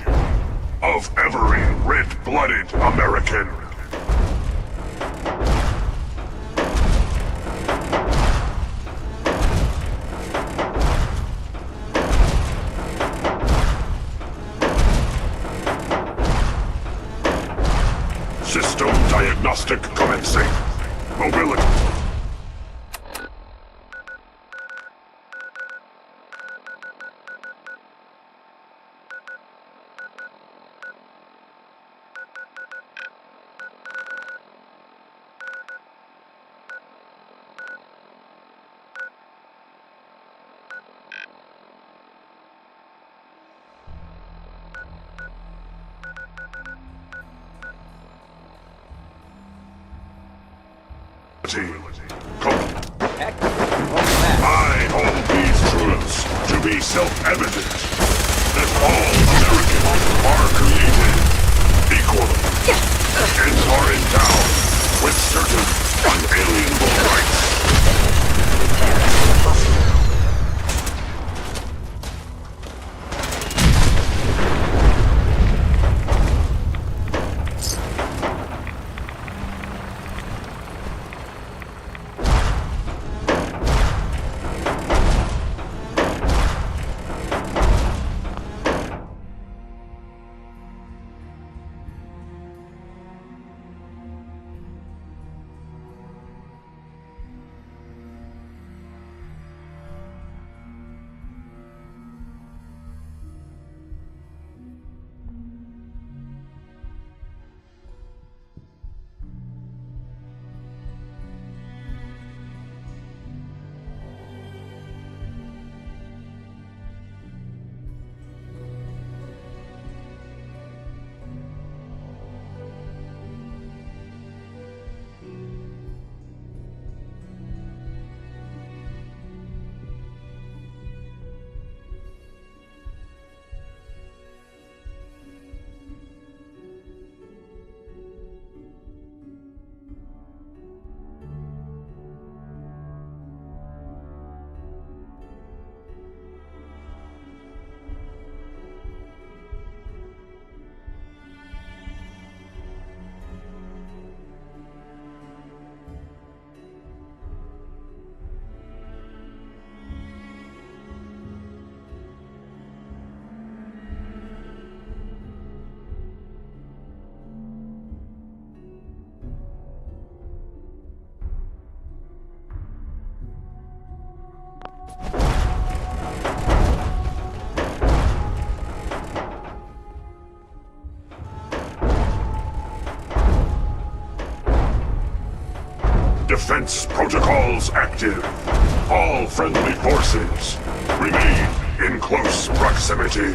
of every red-blooded American. System diagnostic commencing. Mobility. I hold these truths to be self-evident that all Americans are created equal and are endowed with certain unalienable rights. Defense protocols active. All friendly forces remain in close proximity.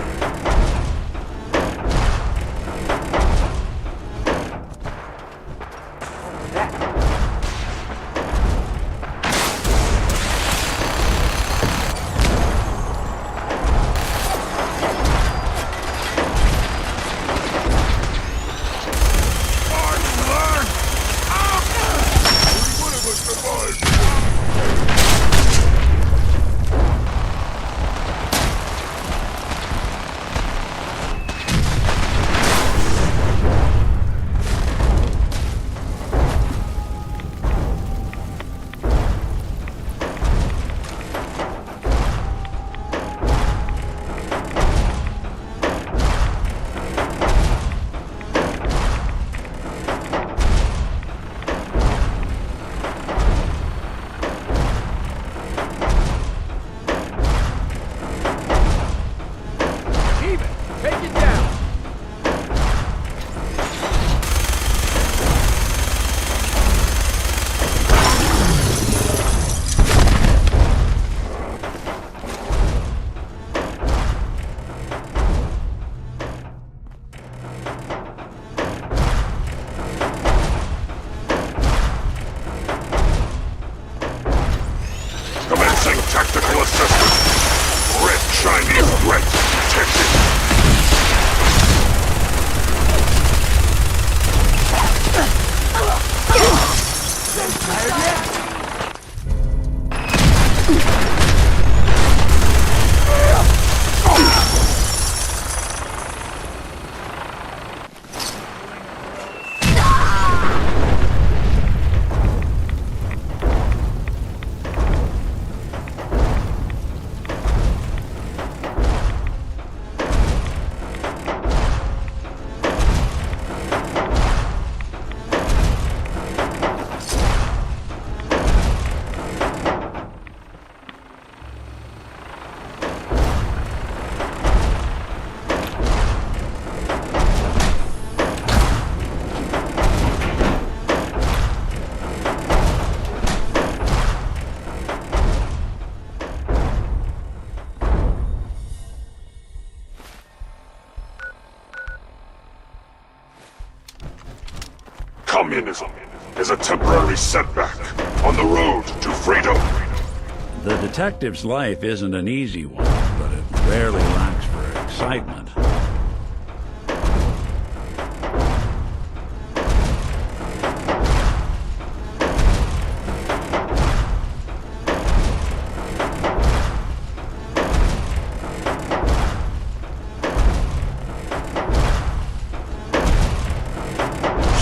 Tactical assessment. Red Chinese threat detected. communism is a temporary setback on the road to freedom. The detective's life isn't an easy one, but it rarely lacks for excitement.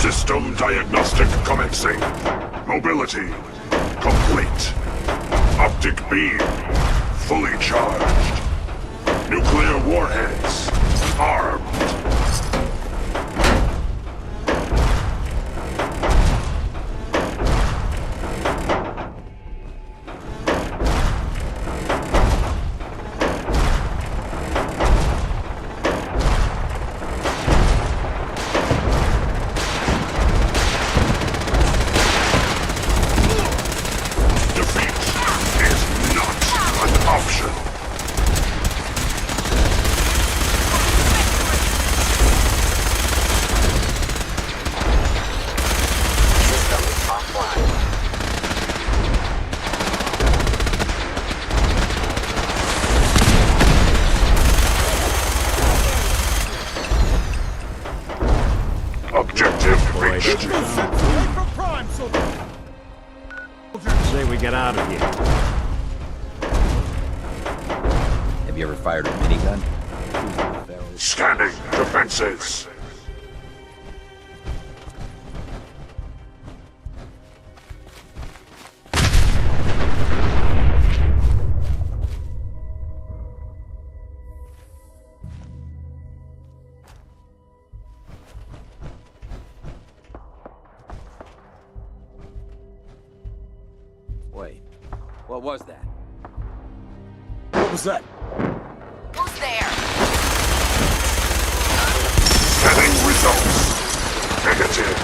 System diagnostic commencing. Mobility complete. Optic beam fully charged. Nuclear warheads armed. Objective reached. Say we get out of here. Have you ever fired a minigun? Scanning defenses. Wait, what was that? What was that? Who's there? Scanning results. Negative.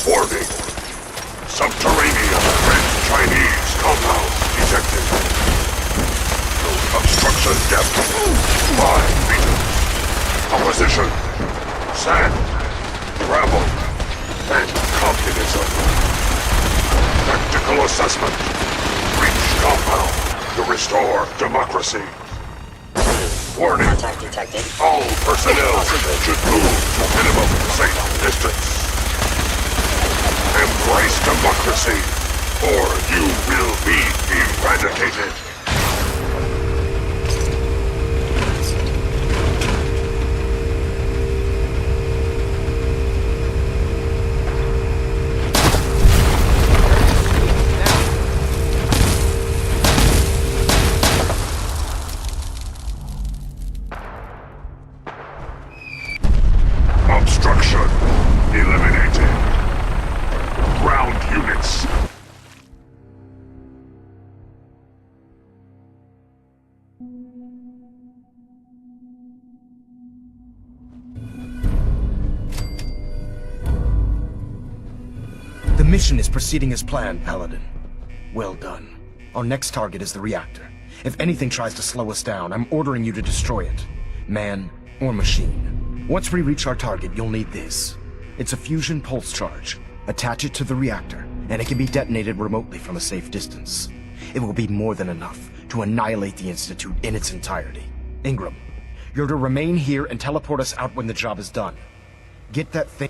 Warning. Subterranean Red Chinese compound detected. Obstruction depth 5 meters. Opposition, sand, gravel, and communism. Tactical assessment. Reach compound to restore democracy. Warning. Contact detected. All personnel should move to minimum safe distance. Embrace democracy, or you will be eradicated. Obstruction eliminated. Ground units. The mission is proceeding as planned, Paladin. Well done. Our next target is the reactor. If anything tries to slow us down, I'm ordering you to destroy it. Man or machine. Once we reach our target, you'll need this. It's a fusion pulse charge. Attach it to the reactor, and it can be detonated remotely from a safe distance. It will be more than enough to annihilate the Institute in its entirety. Ingram, you're to remain here and teleport us out when the job is done. Get that thing...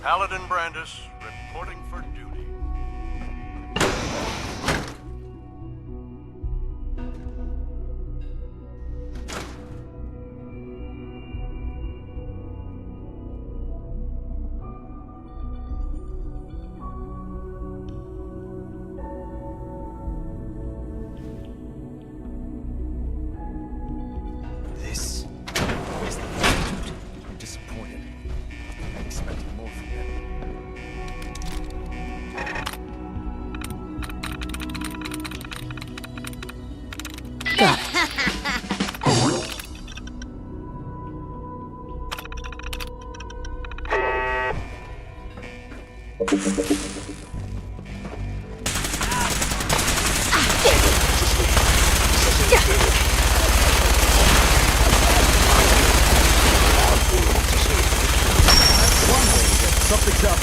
Paladin Brandis, reporting for duty. This is the Institute. I'm disappointed. I expected more from them. Got it. Something's up.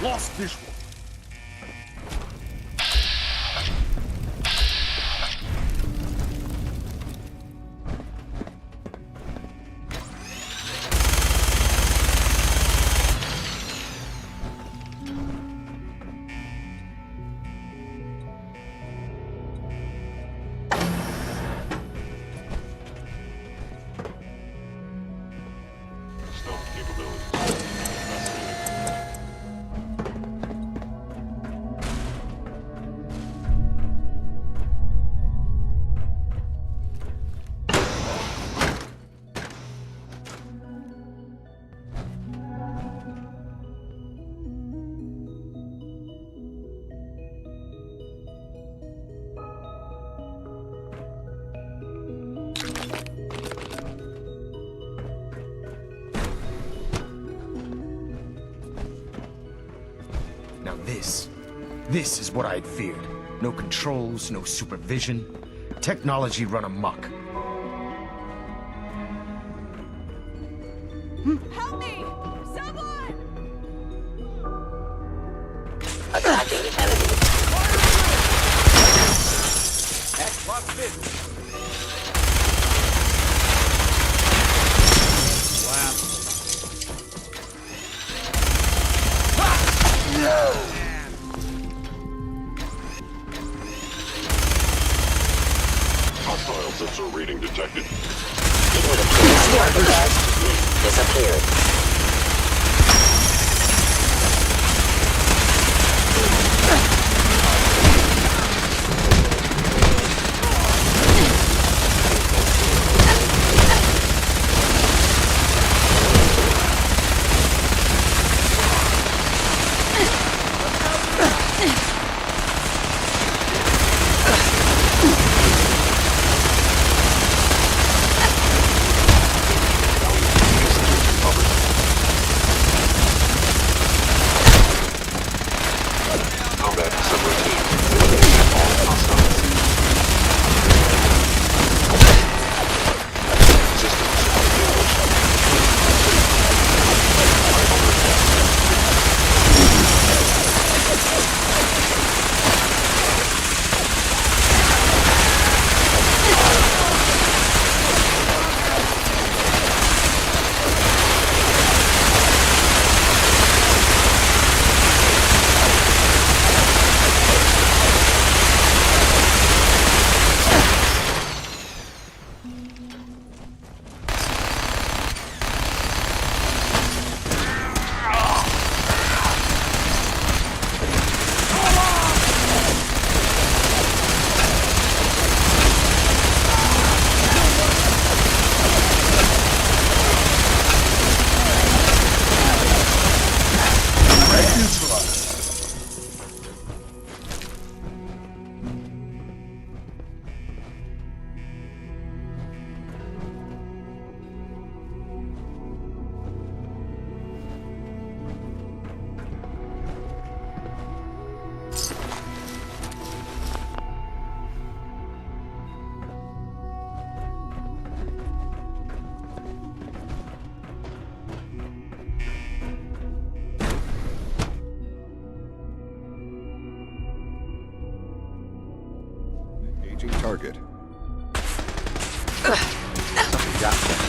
Lost this one. Now this is what I had feared. No controls, no supervision. Technology run amok. Help me! Someone! Attacking enemy. What's this? Hostile sensor reading detected. It would appear spark gas disappeared. Covered. target. Something got me.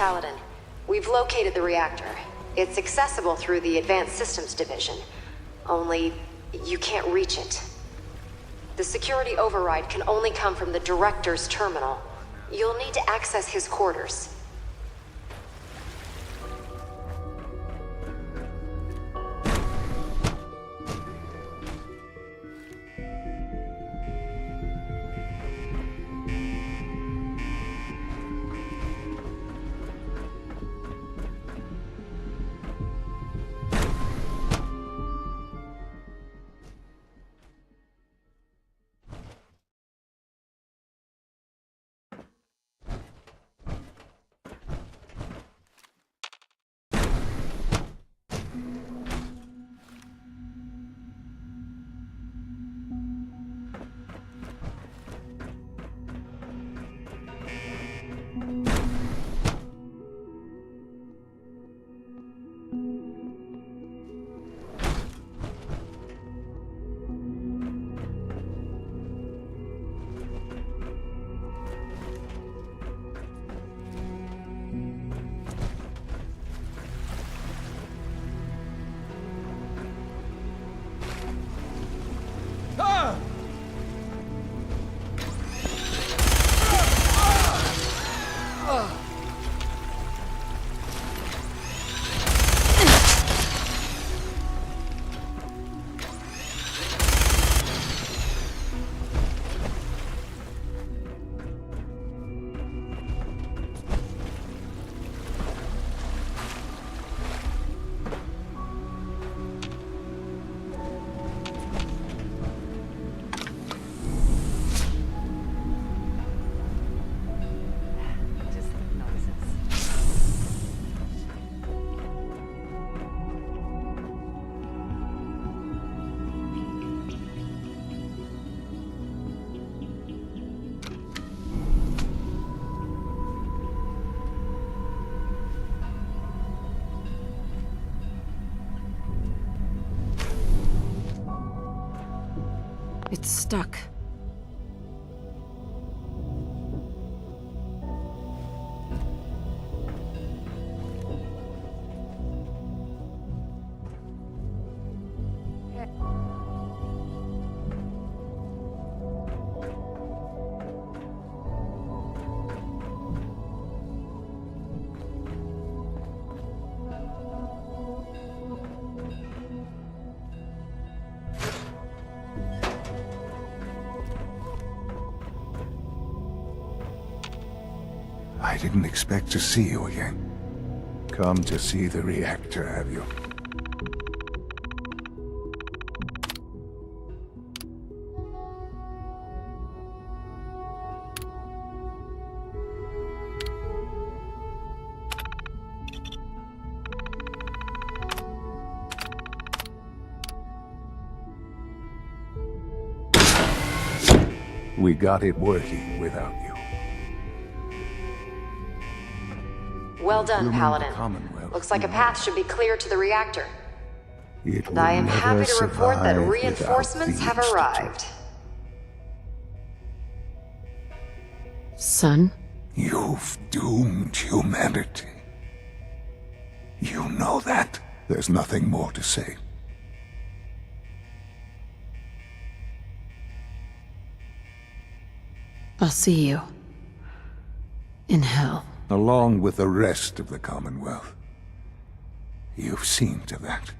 Paladin, we've located the reactor. It's accessible through the Advanced Systems Division. Only, you can't reach it. The security override can only come from the Director's terminal. You'll need to access his quarters. It's stuck. I didn't expect to see you again. Come to see the reactor, have you? We got it working without you. Well done, Human Paladin. Commonwealth. Looks like a path should be clear to the reactor. It And I am will happy never to report that survive reinforcements without have the arrived. Son? You've doomed humanity. You know that. There's nothing more to say. I'll see you. In hell. Along with the rest of the Commonwealth. You've seen to that.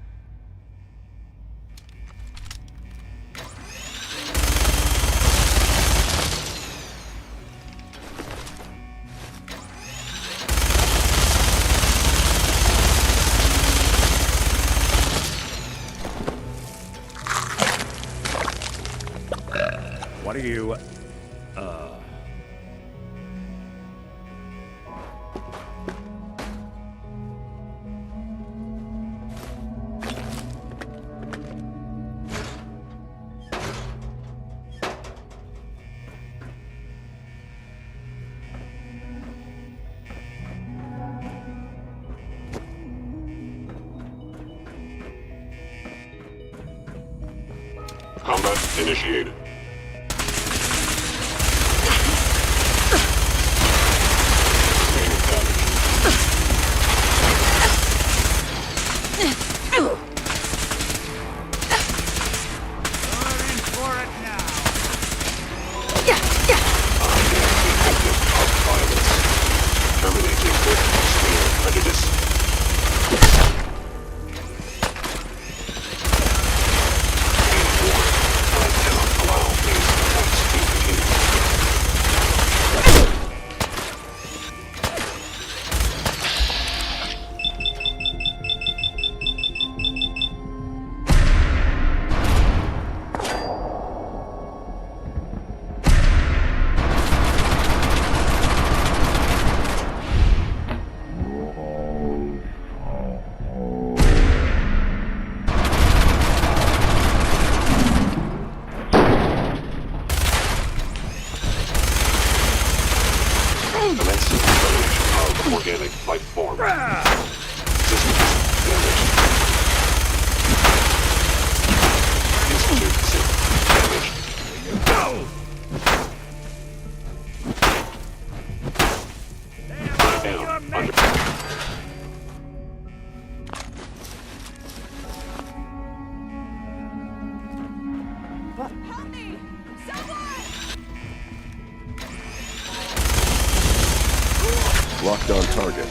What are you... Combat initiated. Organic life form. Systems damaged. Institute damaged. Go! Down. Under. Help me! Someone! Locked on target.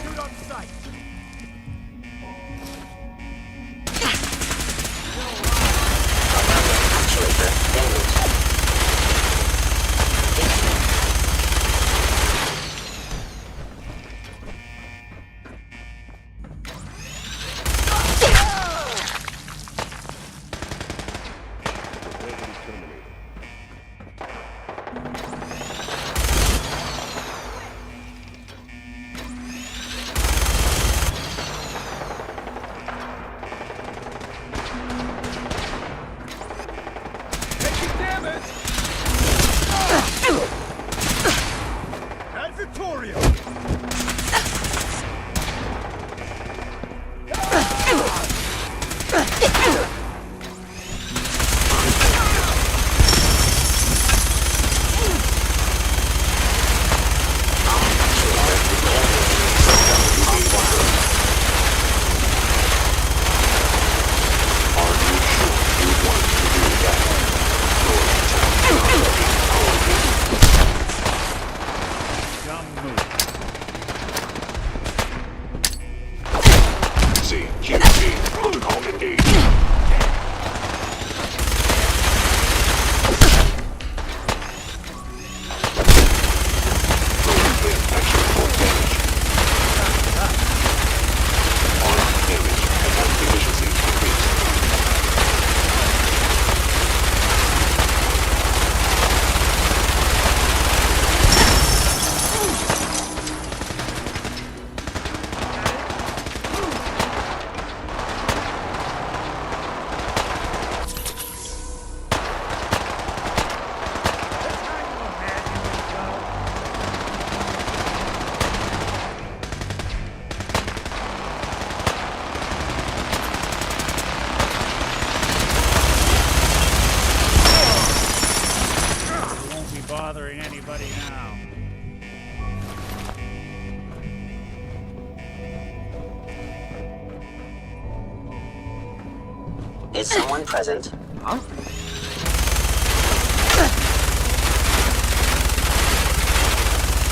Is someone present? Huh?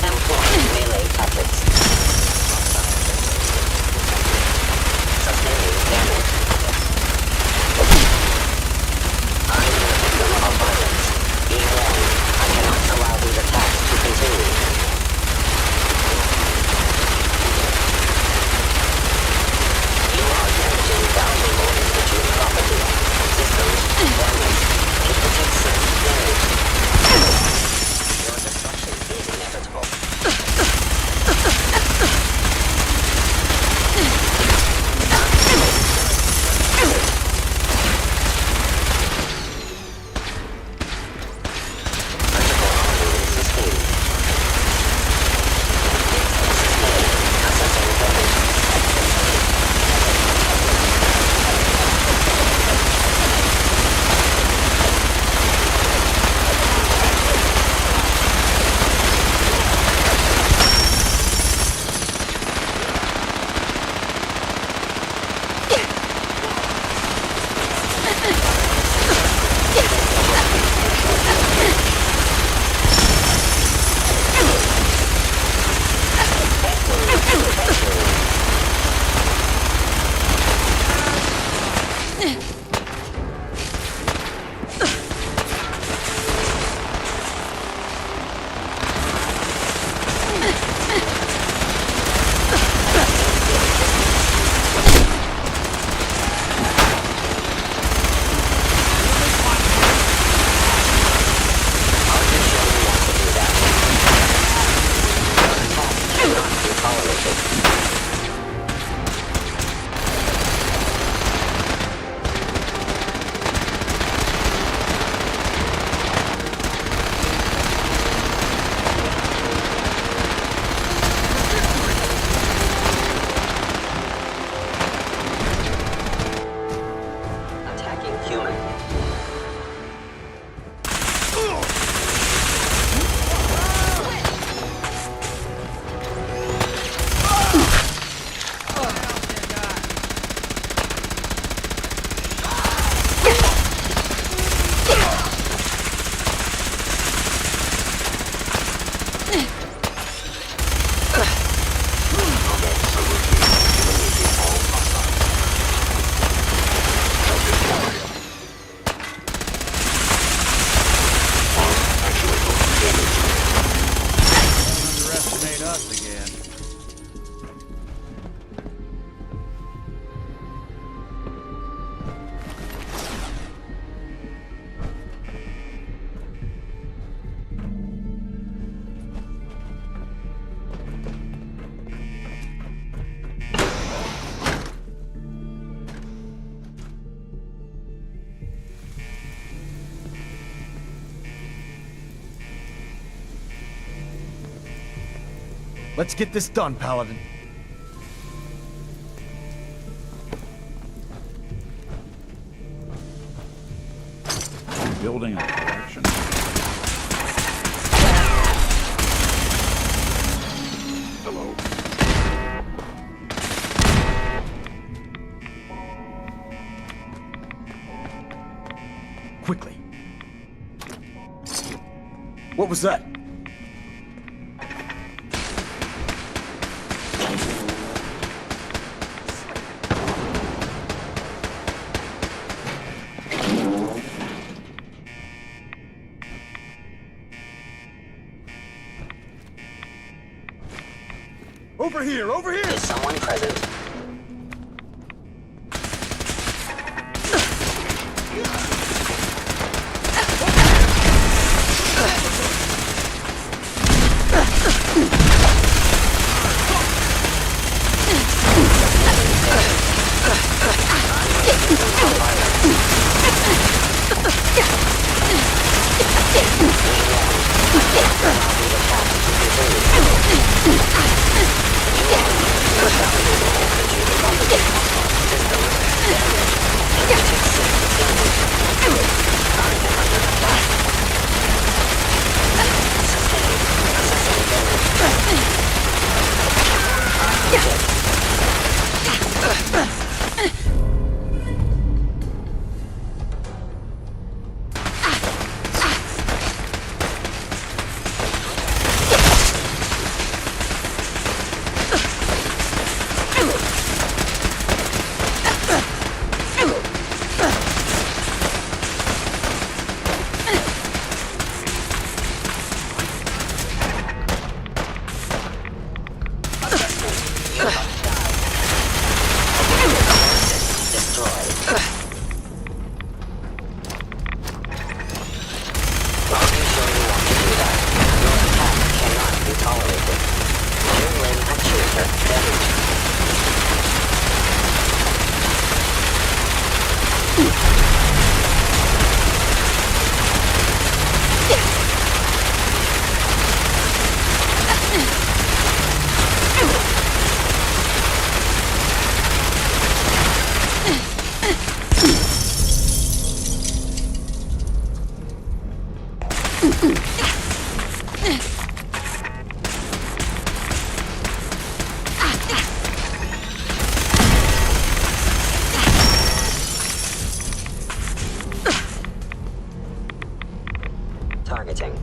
Employing melee tactics. Sustaining damage. I am a victim of violence. Be warned, I cannot allow these attacks to continue. You are damaging valuable Institute property. Systems damaged. Critical circuit damaged. Your destruction is inevitable. Let's get this done, Paladin. Building a collection. Hello. Quickly. What was that? Over here! Over here! Is someone present? targeting.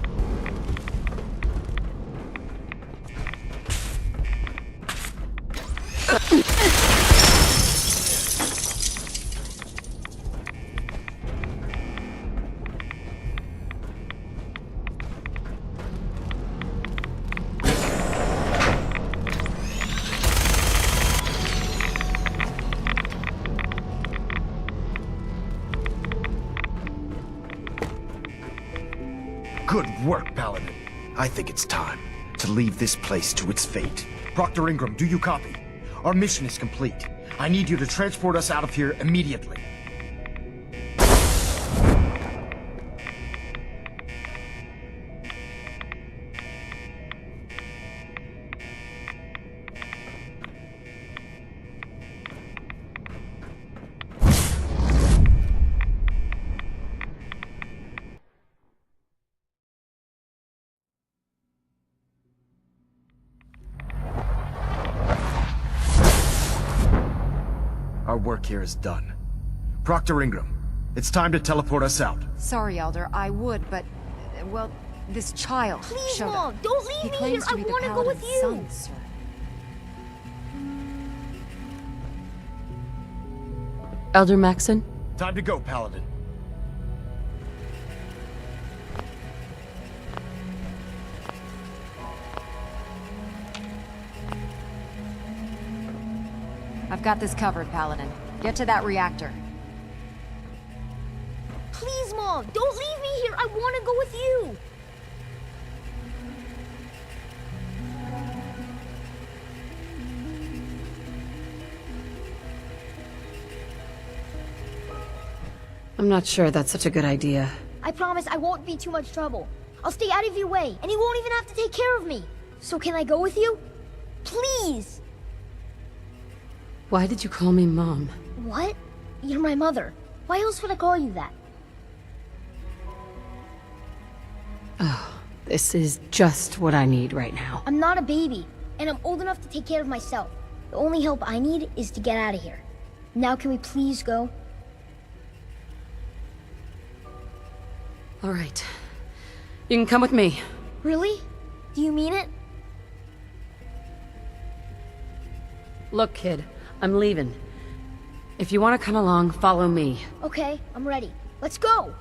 Good work, Paladin. I think it's time to leave this place to its fate. Proctor Ingram, do you copy? Our mission is complete. I need you to transport us out of here immediately. Our work here is done. Proctor Ingram, it's time to teleport us out. Sorry, Elder, I would, but... well, this child Please, showed Mom, up. don't leave He me claims here. to I be the want to go with Paladin's you. son, sir. Elder Maxon? Time to go, Paladin. I've got this covered, Paladin. Get to that reactor. Please, Mom, don't leave me here. I want to go with you. I'm not sure that's such a good idea. I promise I won't be too much trouble. I'll stay out of your way, and you won't even have to take care of me. So can I go with you? Please! Why did you call me Mom? What? You're my mother. Why else would I call you that? Oh, this is just what I need right now. I'm not a baby, and I'm old enough to take care of myself. The only help I need is to get out of here. Now can we please go? All right. You can come with me. Really? Do you mean it? Look, kid, I'm leaving. If you want to come along, follow me. Okay, I'm ready. Let's go!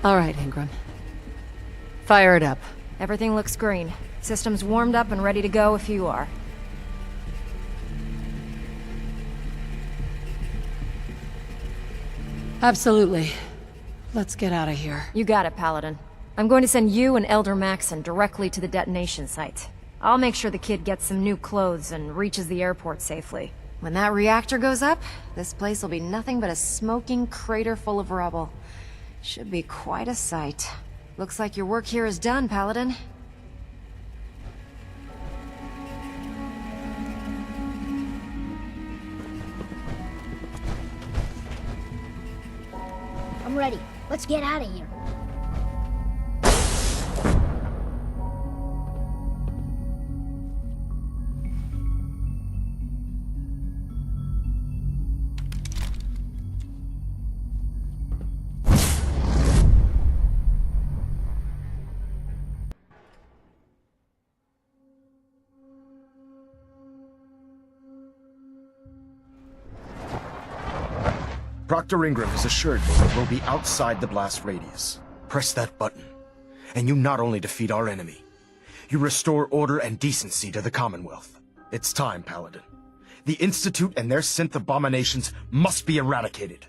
All right, Ingram. Fire it up. Everything looks green. System's warmed up and ready to go if you are. Absolutely. Let's get out of here. You got it, Paladin. I'm going to send you and Elder Maxon directly to the detonation site. I'll make sure the kid gets some new clothes and reaches the airport safely. When that reactor goes up, this place will be nothing but a smoking crater full of rubble. Should be quite a sight. Looks like your work here is done, Paladin. I'm ready. Let's get out of here. Proctor Ingram has assured me that we'll be outside the blast radius. Press that button, and you not only defeat our enemy, you restore order and decency to the Commonwealth. It's time, Paladin. The Institute and their synth abominations must be eradicated.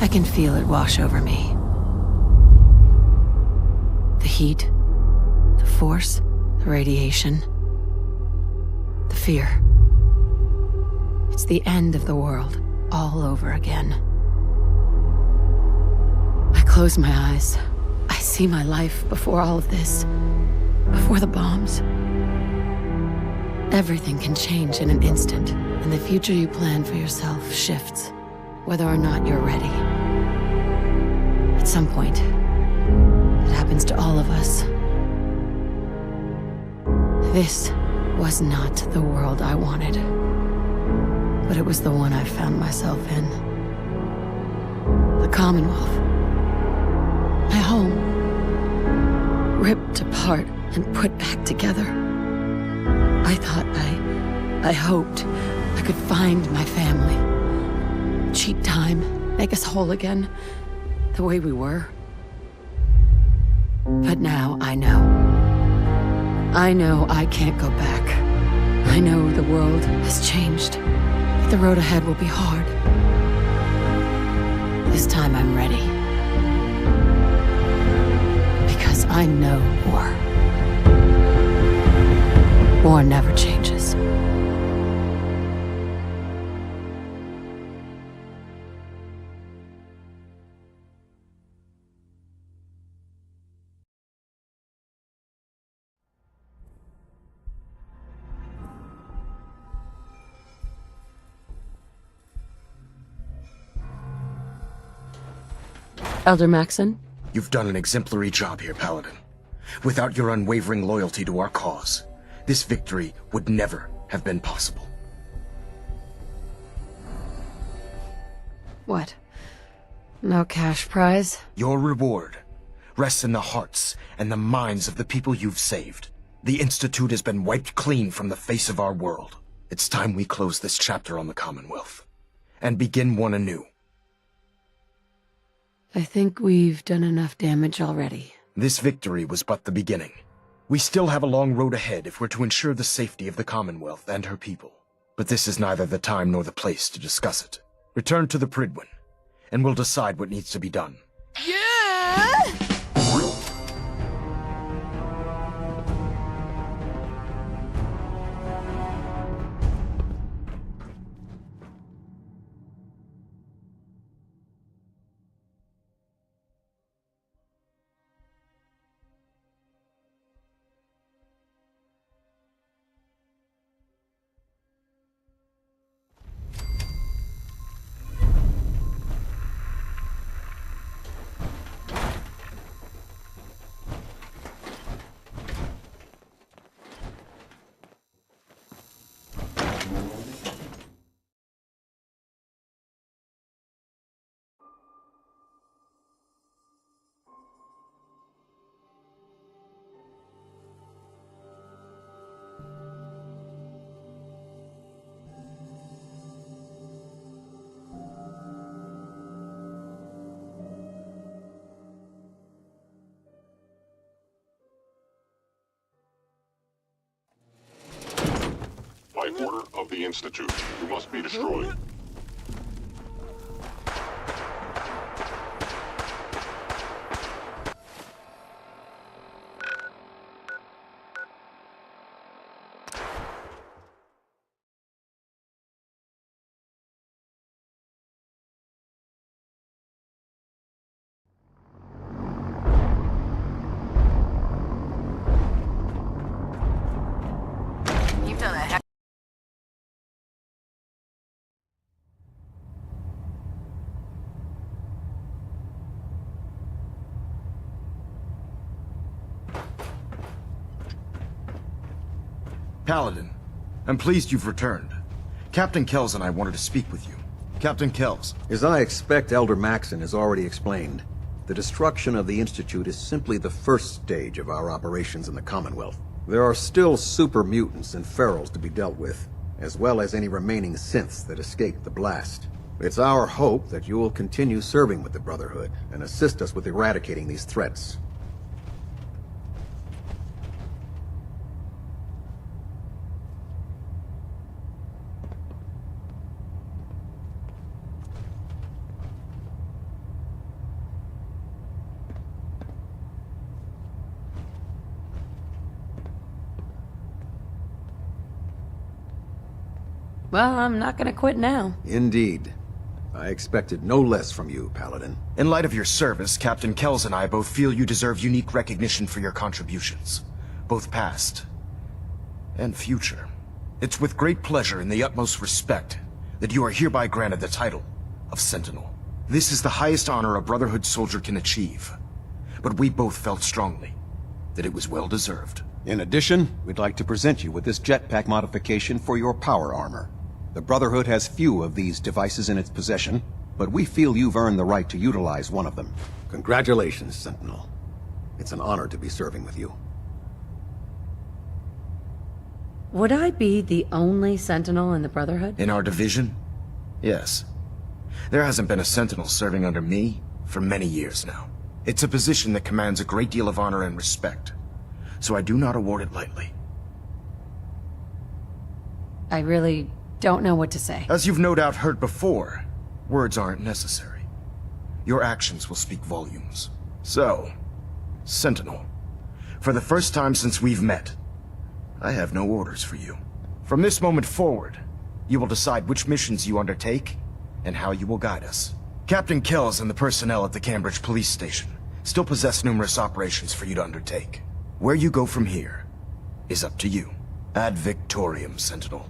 I can feel it wash over me. heat, the force, the radiation, the fear. It's the end of the world, all over again. I close my eyes. I see my life before all of this. Before the bombs. Everything can change in an instant, and the future you plan for yourself shifts, whether or not you're ready. At some point, it happens to all of us. This was not the world I wanted, but it was the one I found myself in. The Commonwealth. My home. Ripped apart and put back together. I thought I hoped I could find my family. Cheat time, make us whole again, the way we were. But now I know. I know I can't go back. I know the world has changed. But the road ahead will be hard. This time I'm ready. Because I know war. War never changes. Elder Maxon? You've done an exemplary job here, Paladin. Without your unwavering loyalty to our cause, this victory would never have been possible. What? No cash prize? Your reward rests in the hearts and the minds of the people you've saved. The Institute has been wiped clean from the face of our world. It's time we close this chapter on the Commonwealth and begin one anew. I think we've done enough damage already. This victory was but the beginning. We still have a long road ahead if we're to ensure the safety of the Commonwealth and her people. But this is neither the time nor the place to discuss it. Return to the Pridwin, and we'll decide what needs to be done. By order of the Institute, you must be destroyed. You've done a heck. Paladin, I'm pleased you've returned. Captain Kells and I wanted to speak with you. Captain Kells. As I expect Elder Maxon has already explained, the destruction of the Institute is simply the first stage of our operations in the Commonwealth. There are still super mutants and ferals to be dealt with, as well as any remaining synths that escaped the blast. It's our hope that you will continue serving with the Brotherhood and assist us with eradicating these threats. Well, I'm not gonna quit now. Indeed. I expected no less from you, Paladin. In light of your service, Captain Kells and I both feel you deserve unique recognition for your contributions, both past and future. It's with great pleasure and the utmost respect that you are hereby granted the title of Sentinel. This is the highest honor a Brotherhood soldier can achieve, but we both felt strongly that it was well-deserved. In addition, we'd like to present you with this jetpack modification for your power armor. The Brotherhood has few of these devices in its possession, but we feel you've earned the right to utilize one of them. Congratulations, Sentinel. It's an honor to be serving with you. Would I be the only Sentinel in the Brotherhood? In our division? Yes. There hasn't been a Sentinel serving under me for many years now. It's a position that commands a great deal of honor and respect, so I do not award it lightly. I really don't know what to say. As you've no doubt heard before, words aren't necessary. Your actions will speak volumes. So, Sentinel, for the first time since we've met, I have no orders for you. From this moment forward, you will decide which missions you undertake and how you will guide us. Captain Kells and the personnel at the Cambridge police station still possess numerous operations for you to undertake. Where you go from here is up to you. Ad Victoriam, Sentinel.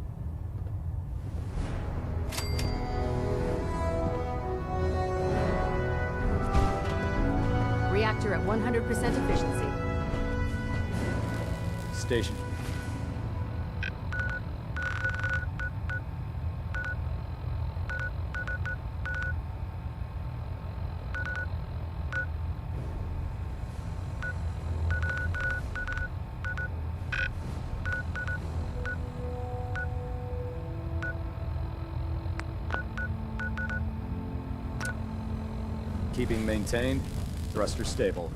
Reactor at 100% efficiency. Station. Keeping maintained. Thruster stable.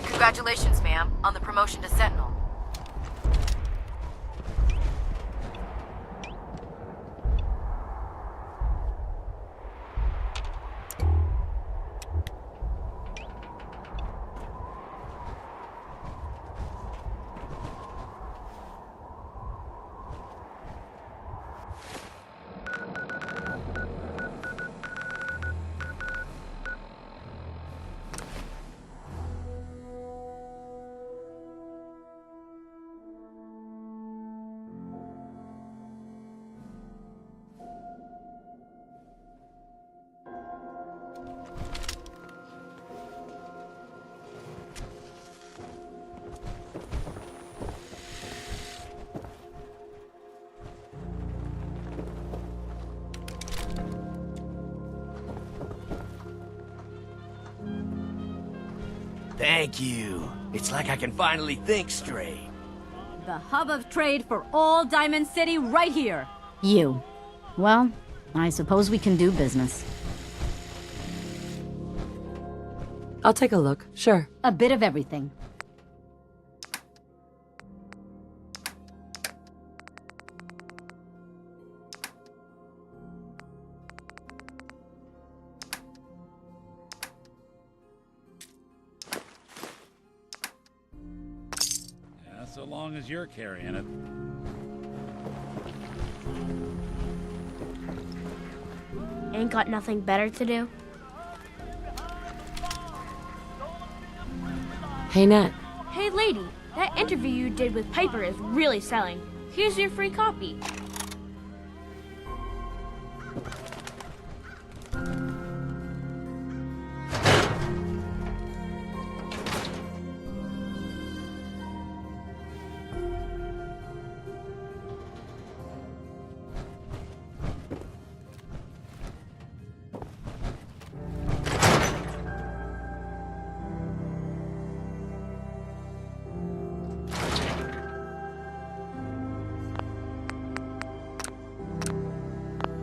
Congratulations, ma'am, on the promotion to Sentinel. Thank you. It's like I can finally think straight. The hub of trade for all Diamond City right here. You. Well, I suppose we can do business. I'll take a look, sure. A bit of everything. So long as you're carrying it. Ain't got nothing better to do? Hey, Nat. Hey, lady. That interview you did with Piper is really selling. Here's your free copy.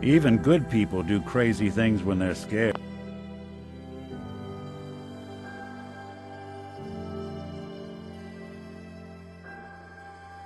Even good people do crazy things when they're scared.